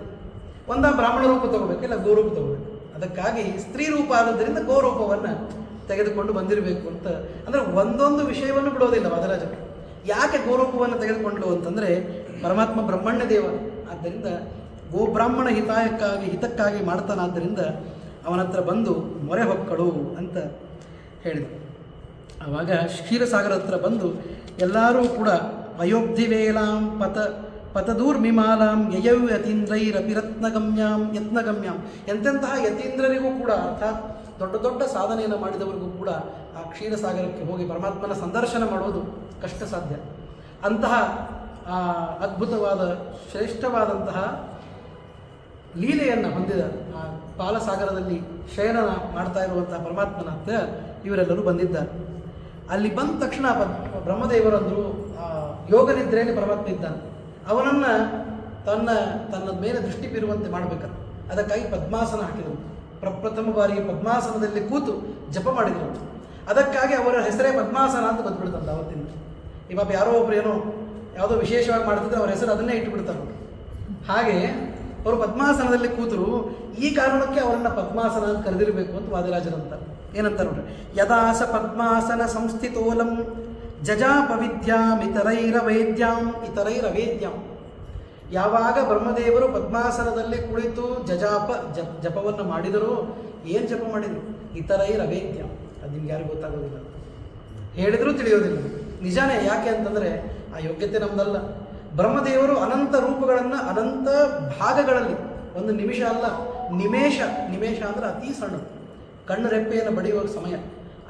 ಒಂದ ಬ್ರಾಹ್ಮಣ ರೂಪ ತಗೋಬೇಕು, ಇಲ್ಲ ಗೋರೂಪ ತಗೋಬೇಕು. ಅದಕ್ಕಾಗಿ ಸ್ತ್ರೀ ರೂಪ ಆದದ್ದರಿಂದ ಗೋರೂಪವನ್ನು ತೆಗೆದುಕೊಂಡು ಬಂದಿರಬೇಕು ಅಂತ. ಅಂದರೆ ಒಂದೊಂದು ವಿಷಯವನ್ನು ಬಿಡೋದಿಲ್ಲ ವಾದರಾಜರು. ಯಾಕೆ ಗೋರೂಪವನ್ನು ತೆಗೆದುಕೊಂಡ್ಲು ಅಂತಂದರೆ ಪರಮಾತ್ಮ ಬ್ರಹ್ಮಣ್ಯ ದೇವ, ಆದ್ದರಿಂದ ಗೋಬ್ರಾಹ್ಮಣ ಹಿತಕ್ಕಾಗಿ ಮಾಡ್ತಾನಾದ್ದರಿಂದ ಅವನ ಹತ್ರ ಬಂದು ಮೊರೆ ಹೊಕ್ಕಳು ಅಂತ ಹೇಳಿದರು. ಆವಾಗ ಕ್ಷೀರಸಾಗರ ಹತ್ರ ಬಂದು ಎಲ್ಲರೂ ಕೂಡ ಅಯೋಬ್ಧಿವೇಲಾಂ ಪತದೂರ್ಮಿಮಾಲಾಂ ಯಯೌ ಯತೀಂದ್ರೈರಪಿರತ್ನಗಮ್ಯಾಂ ಎಂತೆಂತಹ ಯತೀಂದ್ರರಿಗೂ ಕೂಡ, ಅರ್ಥಾತ್ ದೊಡ್ಡ ದೊಡ್ಡ ಸಾಧನೆಯನ್ನು ಮಾಡಿದವರಿಗೂ ಕೂಡ ಆ ಕ್ಷೀರಸಾಗರಕ್ಕೆ ಹೋಗಿ ಪರಮಾತ್ಮನ ಸಂದರ್ಶನ ಮಾಡೋದು ಕಷ್ಟ ಸಾಧ್ಯ. ಅಂತಹ ಅದ್ಭುತವಾದ ಶ್ರೇಷ್ಠವಾದಂತಹ ಲೀಲೆಯನ್ನು ಹೊಂದಿದ ಆ ಪಾಲಸಾಗರದಲ್ಲಿ ಶಯನ ಮಾಡ್ತಾ ಇರುವಂತಹ ಪರಮಾತ್ಮನ ಹತ್ರ ಇವರೆಲ್ಲರೂ ಬಂದಿದ್ದಾರೆ. ಅಲ್ಲಿ ಬಂದ ತಕ್ಷಣ ಬ್ರಹ್ಮದೇವರಂದರು ಯೋಗನಿದ್ರೆಯಲ್ಲಿ ಪರಮಾತ್ಮ ಇದ್ದಾನೆ, ಅವನನ್ನು ತನ್ನ ಮೇಲೆ ದೃಷ್ಟಿ ಬೀರುವಂತೆ ಮಾಡಬೇಕಂತ ಅದಕ್ಕಾಗಿ ಪದ್ಮಾಸನ ಹಾಕಿದರು. ಪ್ರಪ್ರಥಮ ಬಾರಿಗೆ ಪದ್ಮಾಸನದಲ್ಲಿ ಕೂತು ಜಪ ಮಾಡಿದರು. ಅದಕ್ಕಾಗಿ ಅವರ ಹೆಸರೇ ಪದ್ಮಾಸನ ಅಂತ ಬಂದುಬಿಡ್ತಂತ ಅವತ್ತಿಂದ. ಇವಾಗ ಯಾರೋ ಒಬ್ರು ಏನೋ ಯಾವುದೋ ವಿಶೇಷವಾಗಿ ಮಾಡ್ತಿದ್ರೆ ಅವ್ರ ಹೆಸರು ಅದನ್ನೇ ಇಟ್ಟುಬಿಡ್ತಾರೆ. ಹಾಗೆ ಅವರು ಪದ್ಮಾಸನದಲ್ಲಿ ಕೂತರು. ಈ ಕಾರಣಕ್ಕೆ ಅವರನ್ನು ಪದ್ಮಾಸನ ಅಂತ ಕರೆದಿರಬೇಕು ಅಂತ ವಾದಿರಾಜರಂತ. ಏನಂತ ನೋಡ್ರಿ, ಯದಾಸ ಪದ್ಮಾಸನ ಸಂಸ್ಥಿತೋಲಂ ಜಜಾಪವಿದ್ಯಾಂ ಇತರೈರವೇದ್ಯಾಂ. ಯಾವಾಗ ಬ್ರಹ್ಮದೇವರು ಪದ್ಮಾಸನದಲ್ಲಿ ಕುಳಿತು ಜಪವನ್ನು ಮಾಡಿದರು, ಏನು ಜಪ ಮಾಡಿದರು? ಇತರೈರವೇದ್ಯಾಂ. ಅದು ನಿಮ್ಗೆ ಯಾರಿಗೂ ಗೊತ್ತಾಗೋದಿಲ್ಲ, ಹೇಳಿದರೂ ತಿಳಿಯೋದಿಲ್ಲ. ನಿಜಾನೇ. ಯಾಕೆ ಅಂತಂದರೆ ಆ ಯೋಗ್ಯತೆ ನಮ್ಮದಲ್ಲ. ಬ್ರಹ್ಮದೇವರು ಅನಂತ ರೂಪಗಳನ್ನು ಅನಂತ ಭಾಗಗಳಲ್ಲಿ, ಒಂದು ನಿಮಿಷ ಅಲ್ಲ, ನಿಮೇಷ ಅಂದರೆ ಅತಿ ಸಣ್ಣ ಕಣ್ಣು ರೆಪ್ಪೆಯನ್ನು ಬಡಿಯುವ ಸಮಯ,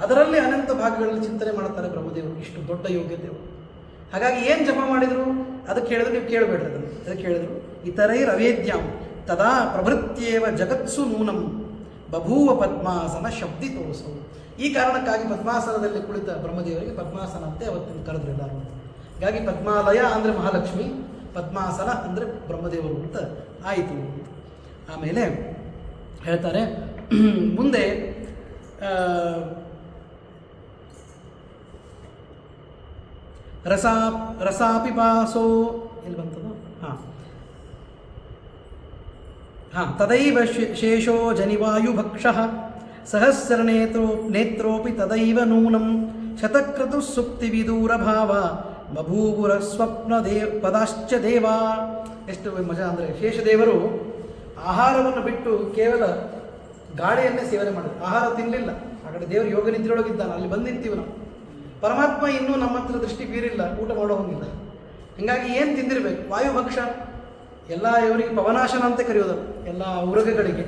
ಅದರಲ್ಲಿ ಅನಂತ ಭಾಗಗಳಲ್ಲಿ ಚಿಂತನೆ ಮಾಡ್ತಾರೆ ಬ್ರಹ್ಮದೇವರು. ಇಷ್ಟು ದೊಡ್ಡ ಯೋಗ್ಯತೆಯವರು. ಹಾಗಾಗಿ ಏನು ಜಪ ಮಾಡಿದರು ಅದಕ್ಕೆ ಹೇಳಿದ್ರು, ನೀವು ಕೇಳಬೇಡ್ರಿ ಅದನ್ನು. ಅದಕ್ಕೆ ಹೇಳಿದರು ಇತರೈರವೇದ್ಯಾಂ ತದಾ ಪ್ರಭೃತ್ಯೇವ ಜಗತ್ಸು ನೂನಂ ಬಭೂವ ಪದ್ಮಾಸನ ಶಬ್ದಿ ತೋರಿಸು. ಈ ಕಾರಣಕ್ಕಾಗಿ ಪದ್ಮಾಸನದಲ್ಲಿ ಕುಳಿತ ಬ್ರಹ್ಮದೇವರಿಗೆ ಪದ್ಮಾಸನ ಅಂತೆ ಅವತ್ತಿನ ಕರೆದ್ರು ಎಲ್ಲರೂ. ಹೀಗಾಗಿ ಪದ್ಮಾಲಯ ಅಂದರೆ ಮಹಾಲಕ್ಷ್ಮಿ, ಪದ್ಮಾಸನ ಅಂದರೆ ಬ್ರಹ್ಮದೇವರು ಅಂತ ಆಯಿತು. ಆಮೇಲೆ ಹೇಳ್ತಾರೆ ಮುಂದೆ ರಸಾಪಿಪಾಸೋ ಎಲ್ಲಿ ಬಂತದು? ಹಾಂ, ತದೈವ ಶೇಷೋ ಜನಿವಾಯುಭಕ್ಷಃ ಸಹಸ್ರನೇತ್ರೋಪಿ ತದೈವ ನೂನಂ ಶತಕ್ರತು ಸುಪ್ತಿ ವಿದೂರಭಾವ ಬಭೂವುರ ಸ್ವಪ್ನ ಪದಾಶ್ಚ ದೇವ. ಎಷ್ಟು ಮಜಾ ಅಂದರೆ, ಶೇಷದೇವರು ಆಹಾರವನ್ನು ಬಿಟ್ಟು ಕೇವಲ ಗಾಳಿಯನ್ನೇ ಸೇವನೆ ಮಾಡಿದ್ರು, ಆಹಾರ ತಿನ್ನಲಿಲ್ಲ. ಆ ಕಡೆ ದೇವರು ಯೋಗ ನಿದ್ರೆಯೊಳಗಿದ್ದಾನೆ, ಅಲ್ಲಿ ಬಂದು ನಿಂತೀವಿ ನಾವು. ಪರಮಾತ್ಮ ಇನ್ನೂ ನಮ್ಮ ಹತ್ರ ದೃಷ್ಟಿ ಬೀರಿಲ್ಲ, ಊಟ ಮಾಡೋ ಹೋಗಿಲ್ಲ. ಹೀಗಾಗಿ ಏನು ತಿಂದಿರಬೇಕು? ವಾಯುಭಕ್ಷ, ಎಲ್ಲ ಇವರಿಗೆ ಪವನಾಶನ ಅಂತ ಕರೆಯೋದು, ಎಲ್ಲ ಉರಗಗಳಿಗೆ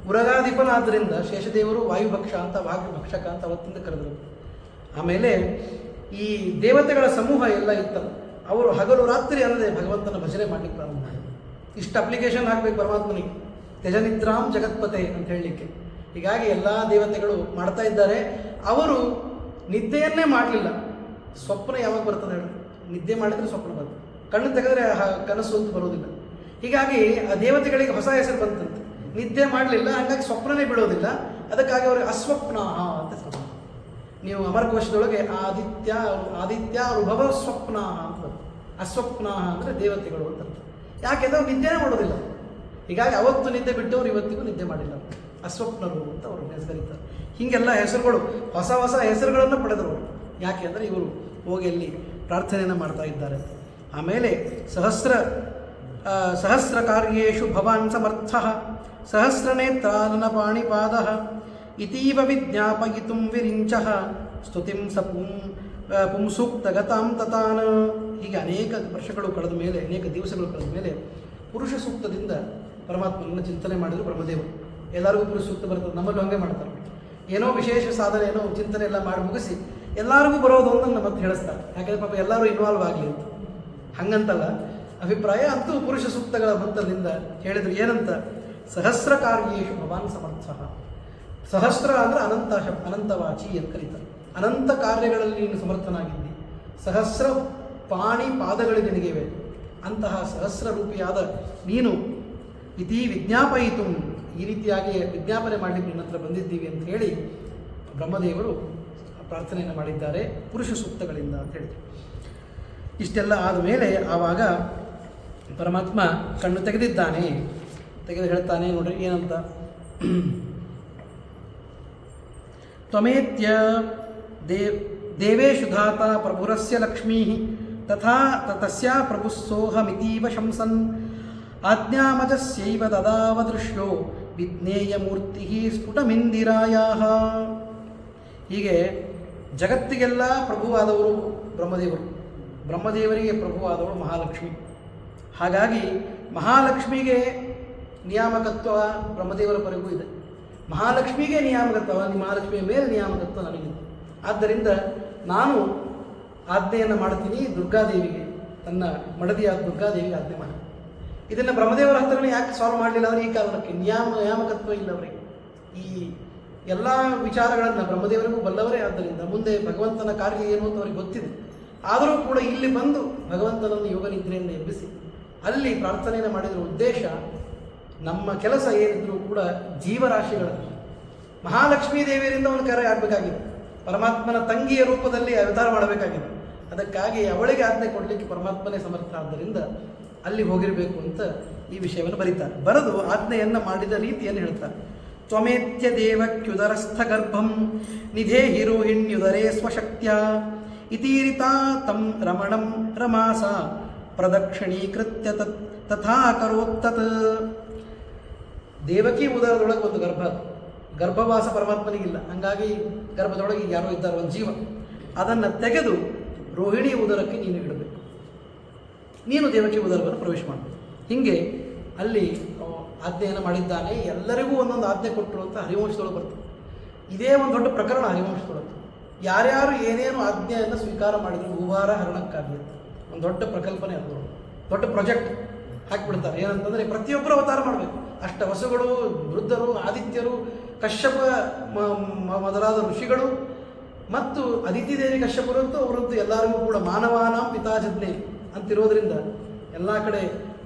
ಉರಗಾಧಿಪನಾದ್ದರಿಂದ ಶೇಷದೇವರು ವಾಯುಭಕ್ಷ ಅಂತ, ಭಕ್ಷಕ ಅಂತ ಅವತ್ತಿಂದ ಕರೆದರು. ಆಮೇಲೆ ಈ ದೇವತೆಗಳ ಸಮೂಹ ಎಲ್ಲ ಇತ್ತಲ್ಲ, ಅವರು ಹಗಲು ರಾತ್ರಿ ಅಲ್ಲದೆ ಭಗವಂತನ ಭಜನೆ ಮಾಡಲಿಕ್ಕೆ ಪ್ರಾರಂಭ ಮಾಡಿದರು. ಇಷ್ಟು ಅಪ್ಲಿಕೇಶನ್ ಹಾಕಬೇಕು ಪರಮಾತ್ಮನಿಗೆ, ತ್ಯಜನಿದ್ರಾಂ ಜಗತ್ಪತೆ ಅಂತ ಹೇಳಲಿಕ್ಕೆ. ಹೀಗಾಗಿ ಎಲ್ಲ ದೇವತೆಗಳು ಮಾಡ್ತಾ ಇದ್ದಾರೆ. ಅವರು ನಿದ್ದೆಯನ್ನೇ ಮಾಡಲಿಲ್ಲ. ಸ್ವಪ್ನ ಯಾವಾಗ ಬರ್ತದೆ ಹೇಳಿ? ನಿದ್ದೆ ಮಾಡಿದರೆ ಸ್ವಪ್ನ ಬರ್ತದೆ, ಕಣ್ಣು ತೆಗೆದರೆ ಕನಸು ಅಂತ ಬರೋದಿಲ್ಲ. ಹೀಗಾಗಿ ಆ ದೇವತೆಗಳಿಗೆ ಹೊಸ ಹೆಸರು ಬಂತಂತೆ, ನಿದ್ದೆ ಮಾಡಲಿಲ್ಲ, ಹಾಗಾಗಿ ಸ್ವಪ್ನನೇ ಬಿಡೋದಿಲ್ಲ. ಅದಕ್ಕಾಗಿ ಅವ್ರಿಗೆ ಅಸ್ವಪ್ನ ಅಂತ ಹೆಸರು. ನೀವು ಅಮರಕೋಶದೊಳಗೆ ಆದಿತ್ಯ ರುಭವ ಸ್ವಪ್ನ ಅಂತ ಬರ್ತದೆ. ಅಸ್ವಪ್ನ ಅಂದರೆ ದೇವತೆಗಳು ಅಂತ. ಯಾಕೆಂದ್ರೆ ಅವ್ರು ನಿದ್ದೆನೇ ಮಾಡೋದಿಲ್ಲ. ಹೀಗಾಗಿ ಅವತ್ತು ನಿದ್ದೆ ಬಿಟ್ಟವರು ಇವತ್ತಿಗೂ ನಿದ್ದೆ ಮಾಡಿಲ್ಲ, ಅಸ್ವಪ್ನರು ಅಂತ ಅವರು ಹೆಸರಿದ್ದಾರೆ. ಹೀಗೆಲ್ಲ ಹೆಸರುಗಳು, ಹೊಸ ಹೊಸ ಹೆಸರುಗಳನ್ನು ಪಡೆದರು. ಯಾಕೆ ಅಂದರೆ ಇವರು ಹೋಗಿ ಅಲ್ಲಿ ಪ್ರಾರ್ಥನೆಯನ್ನು ಮಾಡ್ತಾ ಇದ್ದಾರೆ. ಆಮೇಲೆ ಸಹಸ್ರ ಕಾರ್ಯೇಷು ಭವಾನ್ ಸಮರ್ಥ ಸಹಸ್ರನೇತ್ರಾನನ ಪಾಣಿಪಾದ ಇತೀವ ವಿಜ್ಞಾಪಯಿತುಂ ವಿರಿಂಚಃ ಸ್ತುತಿಂ ಸ ಪುಂಸೂಕ್ತಗತಾಂ ತತಾನ. ಹೀಗೆ ಅನೇಕ ವರ್ಷಗಳು ಕಳೆದ ಮೇಲೆ, ಅನೇಕ ದಿವಸಗಳು ಕಳೆದ ಮೇಲೆ ಪುರುಷ ಸೂಕ್ತದಿಂದ ಪರಮಾತ್ಮನನ್ನು ಚಿಂತನೆ ಮಾಡಿದರು ಬ್ರಹ್ಮದೇವರು. ಎಲ್ಲರಿಗೂ ಪುರುಷ ಸೂಕ್ತ ಬರ್ತದೆ, ನಮ್ಮಲ್ಲೂ ಹಂಗೆ ಮಾಡ್ತಾರೆ. ಏನೋ ವಿಶೇಷ ಸಾಧನೆ, ಏನೋ ಚಿಂತನೆ ಎಲ್ಲ ಮಾಡಿ ಮುಗಿಸಿ ಎಲ್ಲರಿಗೂ ಬರೋದು ಅಂತ ನನ್ನ ಮತ್ತೆ ಹೇಳಿಸ್ತಾರೆ. ಯಾಕಂದರೆ ಪಾಪ ಎಲ್ಲರೂ ಇನ್ವಾಲ್ವ್ ಆಗಲಿ ಅಂತ. ಹಂಗಂತಲ್ಲ ಅಭಿಪ್ರಾಯ. ಅಂತೂ ಪುರುಷ ಸೂಕ್ತಗಳ ಮಂತ್ರದಿಂದ ಹೇಳಿದ್ರು ಏನಂತ? ಸಹಸ್ರ ಕಾರ್ಯೇಷು ಭವಾನ್ ಸಮರ್ಥ. ಸಹಸ್ರ ಅಂದರೆ ಅನಂತವಾಚಿ ಅಂತ ಕರೀತಾರೆ. ಅನಂತ ಕಾರ್ಯಗಳಲ್ಲಿ ನೀನು ಸಮರ್ಥನಾಗಿದ್ದಿ. ಸಹಸ್ರ ಪಾದಗಳಿಗೆ ನಿನಗಿವೆ. ಅಂತಹ ಸಹಸ್ರ ರೂಪಿಯಾದ ನೀನು ಇತಿ ವಿಜ್ಞಾಪಯಿತು, ಈ ರೀತಿಯಾಗಿ ವಿಜ್ಞಾಪನೆ ಮಾಡಲಿಕ್ಕೆ ನಿನ್ನ ಹತ್ರ ಬಂದಿದ್ದೀವಿ ಅಂತ ಹೇಳಿ ಬ್ರಹ್ಮದೇವರು ಪ್ರಾರ್ಥನೆಯನ್ನು ಮಾಡಿದ್ದಾರೆ ಪುರುಷ ಸೂಕ್ತಗಳಿಂದ ಅಂತ ಹೇಳಿ. ಇಷ್ಟೆಲ್ಲ ಆದಮೇಲೆ ಆವಾಗ ಪರಮಾತ್ಮ ಕಣ್ಣು ತೆಗೆದಿದ್ದಾನೆ. ತೆಗೆದು ಹೇಳ್ತಾನೆ ನೋಡ್ರಿ ಏನಂತ. ತ್ವಮೇತ್ಯ ದೇವೇಶು ಧಾತ ಪ್ರಭುರಸ್ಯ ಲಕ್ಷ್ಮೀ ತಥಾ ತಸ್ಯಾ ಪ್ರಭುಸ್ಸೋಹಮಿತೀವ ಶಂಸನ್ ಆಜ್ಞಾಮಜಸ್ಯೈವ ದದಾವ ದೃಶ್ಯೋ ವಿಜ್ಞೇಯ ಮೂರ್ತಿ ಸ್ಫುಟಮಿಂದಿರಾಯಾಹ. ಹೀಗೆ ಜಗತ್ತಿಗೆಲ್ಲ ಪ್ರಭುವಾದವರು ಬ್ರಹ್ಮದೇವರು, ಬ್ರಹ್ಮದೇವರಿಗೆ ಪ್ರಭುವಾದವರು ಮಹಾಲಕ್ಷ್ಮಿ. ಹಾಗಾಗಿ ಮಹಾಲಕ್ಷ್ಮಿಗೆ ನಿಯಾಮಕತ್ವ ಬ್ರಹ್ಮದೇವರವರೆಗೂ ಇದೆ. ಮಹಾಲಕ್ಷ್ಮಿಗೆ ನಿಯಾಮಕತ್ವ, ಮಹಾಲಕ್ಷ್ಮಿಯ ಮೇಲೆ ನಿಯಾಮಕತ್ವ ನನಗಿದೆ. ಆದ್ದರಿಂದ ನಾನು ಆಜ್ಞೆಯನ್ನು ಮಾಡ್ತೀನಿ ದುರ್ಗಾದೇವಿಗೆ, ತನ್ನ ಮಡದಿಯಾದ ದುರ್ಗಾದೇವಿಗೆ ಆಜ್ಞೆ ಮಾಡಿ. ಇದನ್ನು ಬ್ರಹ್ಮದೇವರ ಹತ್ರನೇ ಯಾಕೆ ಸಾಲ್ವ್ ಮಾಡಲಿಲ್ಲ ಅಂದರೆ ಈ ಕಾರಣಕ್ಕೆ ನಿಯಾಮಕತ್ವ ಇಲ್ಲ ಅವರಿಗೆ. ಈ ಎಲ್ಲ ವಿಚಾರಗಳನ್ನು ಬ್ರಹ್ಮದೇವರಿಗೂ ಬಲ್ಲವರೇ. ಆದ್ದರಿಂದ ಮುಂದೆ ಭಗವಂತನ ಕಾರ್ಯ ಏನು ಅಂತ ಅವ್ರಿಗೆ ಗೊತ್ತಿದೆ. ಆದರೂ ಕೂಡ ಇಲ್ಲಿ ಬಂದು ಭಗವಂತನನ್ನು ಯೋಗ ನಿದ್ರೆಯನ್ನು ಎಬ್ಬಿಸಿ ಅಲ್ಲಿ ಪ್ರಾರ್ಥನೆಯನ್ನು ಮಾಡಿದ್ರ ಉದ್ದೇಶ, ನಮ್ಮ ಕೆಲಸ ಏನಿದ್ರೂ ಕೂಡ ಜೀವರಾಶಿಗಳಲ್ಲಿ ಮಹಾಲಕ್ಷ್ಮೀ ದೇವಿಯರಿಂದ ಅವನು ಕರೆ ಆಗಬೇಕಾಗಿದೆ. ಪರಮಾತ್ಮನ ತಂಗಿಯ ರೂಪದಲ್ಲಿ ಅವತಾರ ಮಾಡಬೇಕಾಗಿದೆ. ಅದಕ್ಕಾಗಿ ಅವಳಿಗೆ ಆಜ್ಞೆ ಕೊಡಲಿಕ್ಕೆ ಪರಮಾತ್ಮನೇ ಸಮರ್ಥ. ಆದ್ದರಿಂದ ಅಲ್ಲಿ ಹೋಗಿರಬೇಕು ಅಂತ ಈ ವಿಷಯವನ್ನು ಬರೀತಾರೆ. ಬರೆದು ಆಜ್ಞೆಯನ್ನು ಮಾಡಿದ ರೀತಿಯನ್ನು ಹೇಳ್ತಾರೆ. ತ್ವಮೇತ್ಯ ದೇವಕ್ಯುದರಸ್ಥ ಗರ್ಭಂ ನಿಧೇಹಿ ರೋಹಿಣ್ಯುದರೇ ಸ್ವಶಕ್ತ್ಯ ಇತೀರಿತಾ ತಂ ರಮಣಂ ರಮಾಸ ಪ್ರದಕ್ಷಿಣೀಕೃತ್ಯ ತಥಾ ಕರೋತ್ತತ್. ದೇವಕಿ ಉದರದೊಳಗೆ ಒಂದು ಗರ್ಭವಾಸ ಪರಮಾತ್ಮನಿಗಿಲ್ಲ. ಹಂಗಾಗಿ ಗರ್ಭದೊಳಗೆ ಯಾರೋ ಇದ್ದಾರೆ, ಒಂದು ಜೀವ. ಅದನ್ನು ತೆಗೆದು ರೋಹಿಣಿ ಉದರಕ್ಕೆ ನೀನು ಇಡಬೇಕು. ನೀನು ದೇವಕಿ ಉದರವನ್ನು ಪ್ರವೇಶ ಮಾಡಬೇಕು. ಹೀಗೆ ಅಲ್ಲಿ ಆಜ್ಞೆಯನ್ನು ಮಾಡಿದ್ದಾನೆ. ಎಲ್ಲರಿಗೂ ಒಂದೊಂದು ಆಜ್ಞೆ ಕೊಟ್ಟರು ಅಂತ ಹರಿವಂಶದೊಳಗೆ ಬರ್ತದೆ. ಇದೇ ಒಂದು ದೊಡ್ಡ ಪ್ರಕರಣ ಹರಿವಂಶದೊಳಗೆ. ಯಾರ್ಯಾರು ಏನೇನು ಆಜ್ಞೆಯನ್ನು ಸ್ವೀಕಾರ ಮಾಡಿದ್ರು ಭೂಭಾರ ಹರಣಕ್ಕಾಗಲಿ ಒಂದು ದೊಡ್ಡ ಪ್ರಕಲ್ಪನೆ, ಅದು ದೊಡ್ಡ ಪ್ರಾಜೆಕ್ಟ್ ಹಾಕಿಬಿಡ್ತಾರೆ. ಏನಂತಂದರೆ ಪ್ರತಿಯೊಬ್ಬರು ಅವತಾರ ಮಾಡಬೇಕು. ಅಷ್ಟವಸುಗಳು, ವೃದ್ಧರು, ಆದಿತ್ಯರು, ಕಶ್ಯಪ ಮೊದಲಾದ ಋಷಿಗಳು ಮತ್ತು ಅದಿತಿ ದೇವಿ ಕಶ್ಯಪರಂತೂ ಅವರಂತೂ ಎಲ್ಲರಿಗೂ ಕೂಡ ಮಾನವಾನಾಂ ಪಿತಾಜಜ್ಞೆ ಅಂತಿರೋದ್ರಿಂದ ಎಲ್ಲ ಕಡೆ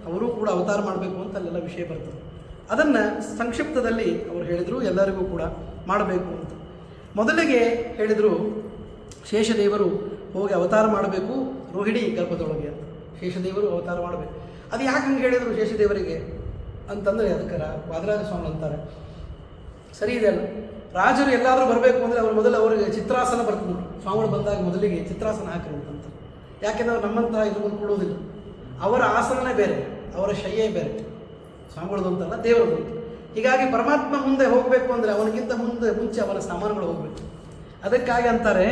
ಅವರೂ ಕೂಡ ಅವತಾರ ಮಾಡಬೇಕು ಅಂತ ಅಲ್ಲೆಲ್ಲ ವಿಷಯ ಬರ್ತದೆ. ಅದನ್ನು ಸಂಕ್ಷಿಪ್ತದಲ್ಲಿ ಅವರು ಹೇಳಿದರು, ಎಲ್ಲರಿಗೂ ಕೂಡ ಮಾಡಬೇಕು ಅಂತ. ಮೊದಲಿಗೆ ಹೇಳಿದರು ಶೇಷದೇವರು ಹೋಗಿ ಅವತಾರ ಮಾಡಬೇಕು ರೋಹಿಣಿ ಗರ್ಭದೊಳಗೆ ಅಂತ. ಶೇಷದೇವರು ಅವತಾರ ಮಾಡಬೇಕು. ಅದು ಯಾಕೆ ಹಂಗೆ ಹೇಳಿದರು ಶೇಷದೇವರಿಗೆ? ಅಂತಂದರೆ ಅದಕ್ಕೆ ವಾದರಾಜ ಸ್ವಾಮಿ ಅಂತಾರೆ. ಸರಿ ಇದೆ ಅಲ್ಲ, ರಾಜರು ಎಲ್ಲಾದರೂ ಬರಬೇಕು ಅಂದರೆ ಅವ್ರು ಮೊದಲು ಅವರಿಗೆ ಚಿತ್ರಾಸನ ಬರ್ತದೆ. ಸ್ವಾಮಿಗಳು ಬಂದಾಗ ಮೊದಲಿಗೆ ಚಿತ್ರಾಸನ ಹಾಕಿರು ಅಂತ. ಯಾಕೆಂದ್ರೆ ಅವ್ರು ನಮ್ಮಂತಹ ಇದು ಮುಂದೆ ಕೊಡುವುದಿಲ್ಲ. ಅವರ ಆಸನನೇ ಬೇರೆ, ಅವರ ಶಯ್ಯೇ ಬೇರೆ. ಸ್ವಾಮಿಗಳದ್ದು ಅಂತಲ್ಲ, ದೇವರದ್ದು. ಹೀಗಾಗಿ ಪರಮಾತ್ಮ ಮುಂದೆ ಹೋಗಬೇಕು ಅಂದರೆ ಅವನಿಗಿಂತ ಮುಂಚೆ ಅವನ ಸಾಮಾನುಗಳು ಹೋಗಬೇಕು. ಅದಕ್ಕಾಗಿ ಅಂತಾರೆ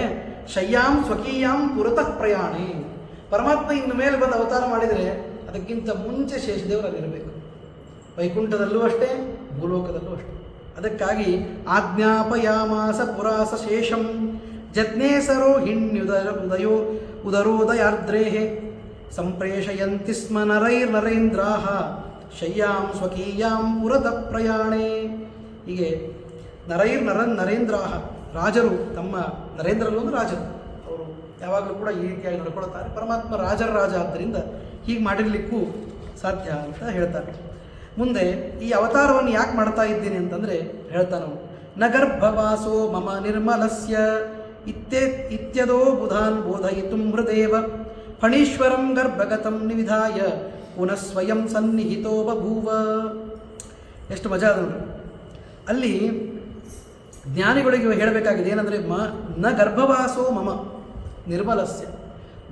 ಶಯ್ಯಾಂ ಸ್ವಕೀಯಾಂ ಪುರತಃ ಪ್ರಯಾಣಿ. ಪರಮಾತ್ಮ ಇನ್ನು ಮೇಲೆ ಬಂದು ಅವತಾರ ಮಾಡಿದರೆ ಅದಕ್ಕಿಂತ ಮುಂಚೆ ಶೇಷದೇವರು ಅಲ್ಲಿರಬೇಕು. ವೈಕುಂಠದಲ್ಲೂ ಅಷ್ಟೇ, ಭೂಲೋಕದಲ್ಲೂ ಅಷ್ಟೇ. ಅದಕ್ಕಾಗಿ ಆಜ್ಞಾಪಯಾಮಾಸ ಪುರಾಸ ಶೇಷಂ ಜಜ್ಞೇಸರೋ ಉದರೋದಯಾರ್ದ್ರೇಹೆ ಸಂಪ್ರೇಷಯಂತಿ ಸ್ಮ ನರೈರ್ನರೇಂದ್ರಾಹ ಶಯ್ಯಾಂ ಸ್ವಕೀಯಾಂ ಪುರತಃ ಪ್ರಯಾಣೇ. ಹೀಗೆ ನರೇಂದ್ರಾಹ, ರಾಜರು ತಮ್ಮ ನರೇಂದ್ರಲ್ಲೂ ಒಂದು ರಾಜರು, ಅವರು ಯಾವಾಗಲೂ ಕೂಡ ಈ ರೀತಿಯಾಗಿ ನಡ್ಕೊಳ್ತಾರೆ. ಪರಮಾತ್ಮ ರಾಜರ ರಾಜ ಆದ್ದರಿಂದ ಹೀಗೆ ಮಾಡಿರಲಿಕ್ಕೂ ಸಾಧ್ಯ ಅಂತ ಹೇಳ್ತಾರೆ. ಮುಂದೆ ಈ ಅವತಾರವನ್ನು ಯಾಕೆ ಮಾಡ್ತಾ ಇದ್ದೀನಿ ಅಂತಂದರೆ ಹೇಳ್ತಾನು, ನ ಗರ್ಭವಾಸೋ ಮಮ ನಿರ್ಮಲಸ್ಯ ಇತ್ಯದೋ ಬುಧಾನ್ ಬೋಧಯಿತು ಹೃದೇವ ಫಣೀಶ್ವರಂ ಗರ್ಭಗತಂ ನಿವಿಧಾಯ ಪುನಃ ಸ್ವಯಂ ಸನ್ನಿಹಿತೋ ಬಭೂವ. ಎಷ್ಟು ಮಜಾ ಅದು. ಅಲ್ಲಿ ಜ್ಞಾನಿಗಳಿಗೆ ಹೇಳಬೇಕಾಗಿದೆ ಏನಂದರೆ ನ ಗರ್ಭವಾಸೋ ಮಮ ನಿರ್ಮಲಸ್ಯ.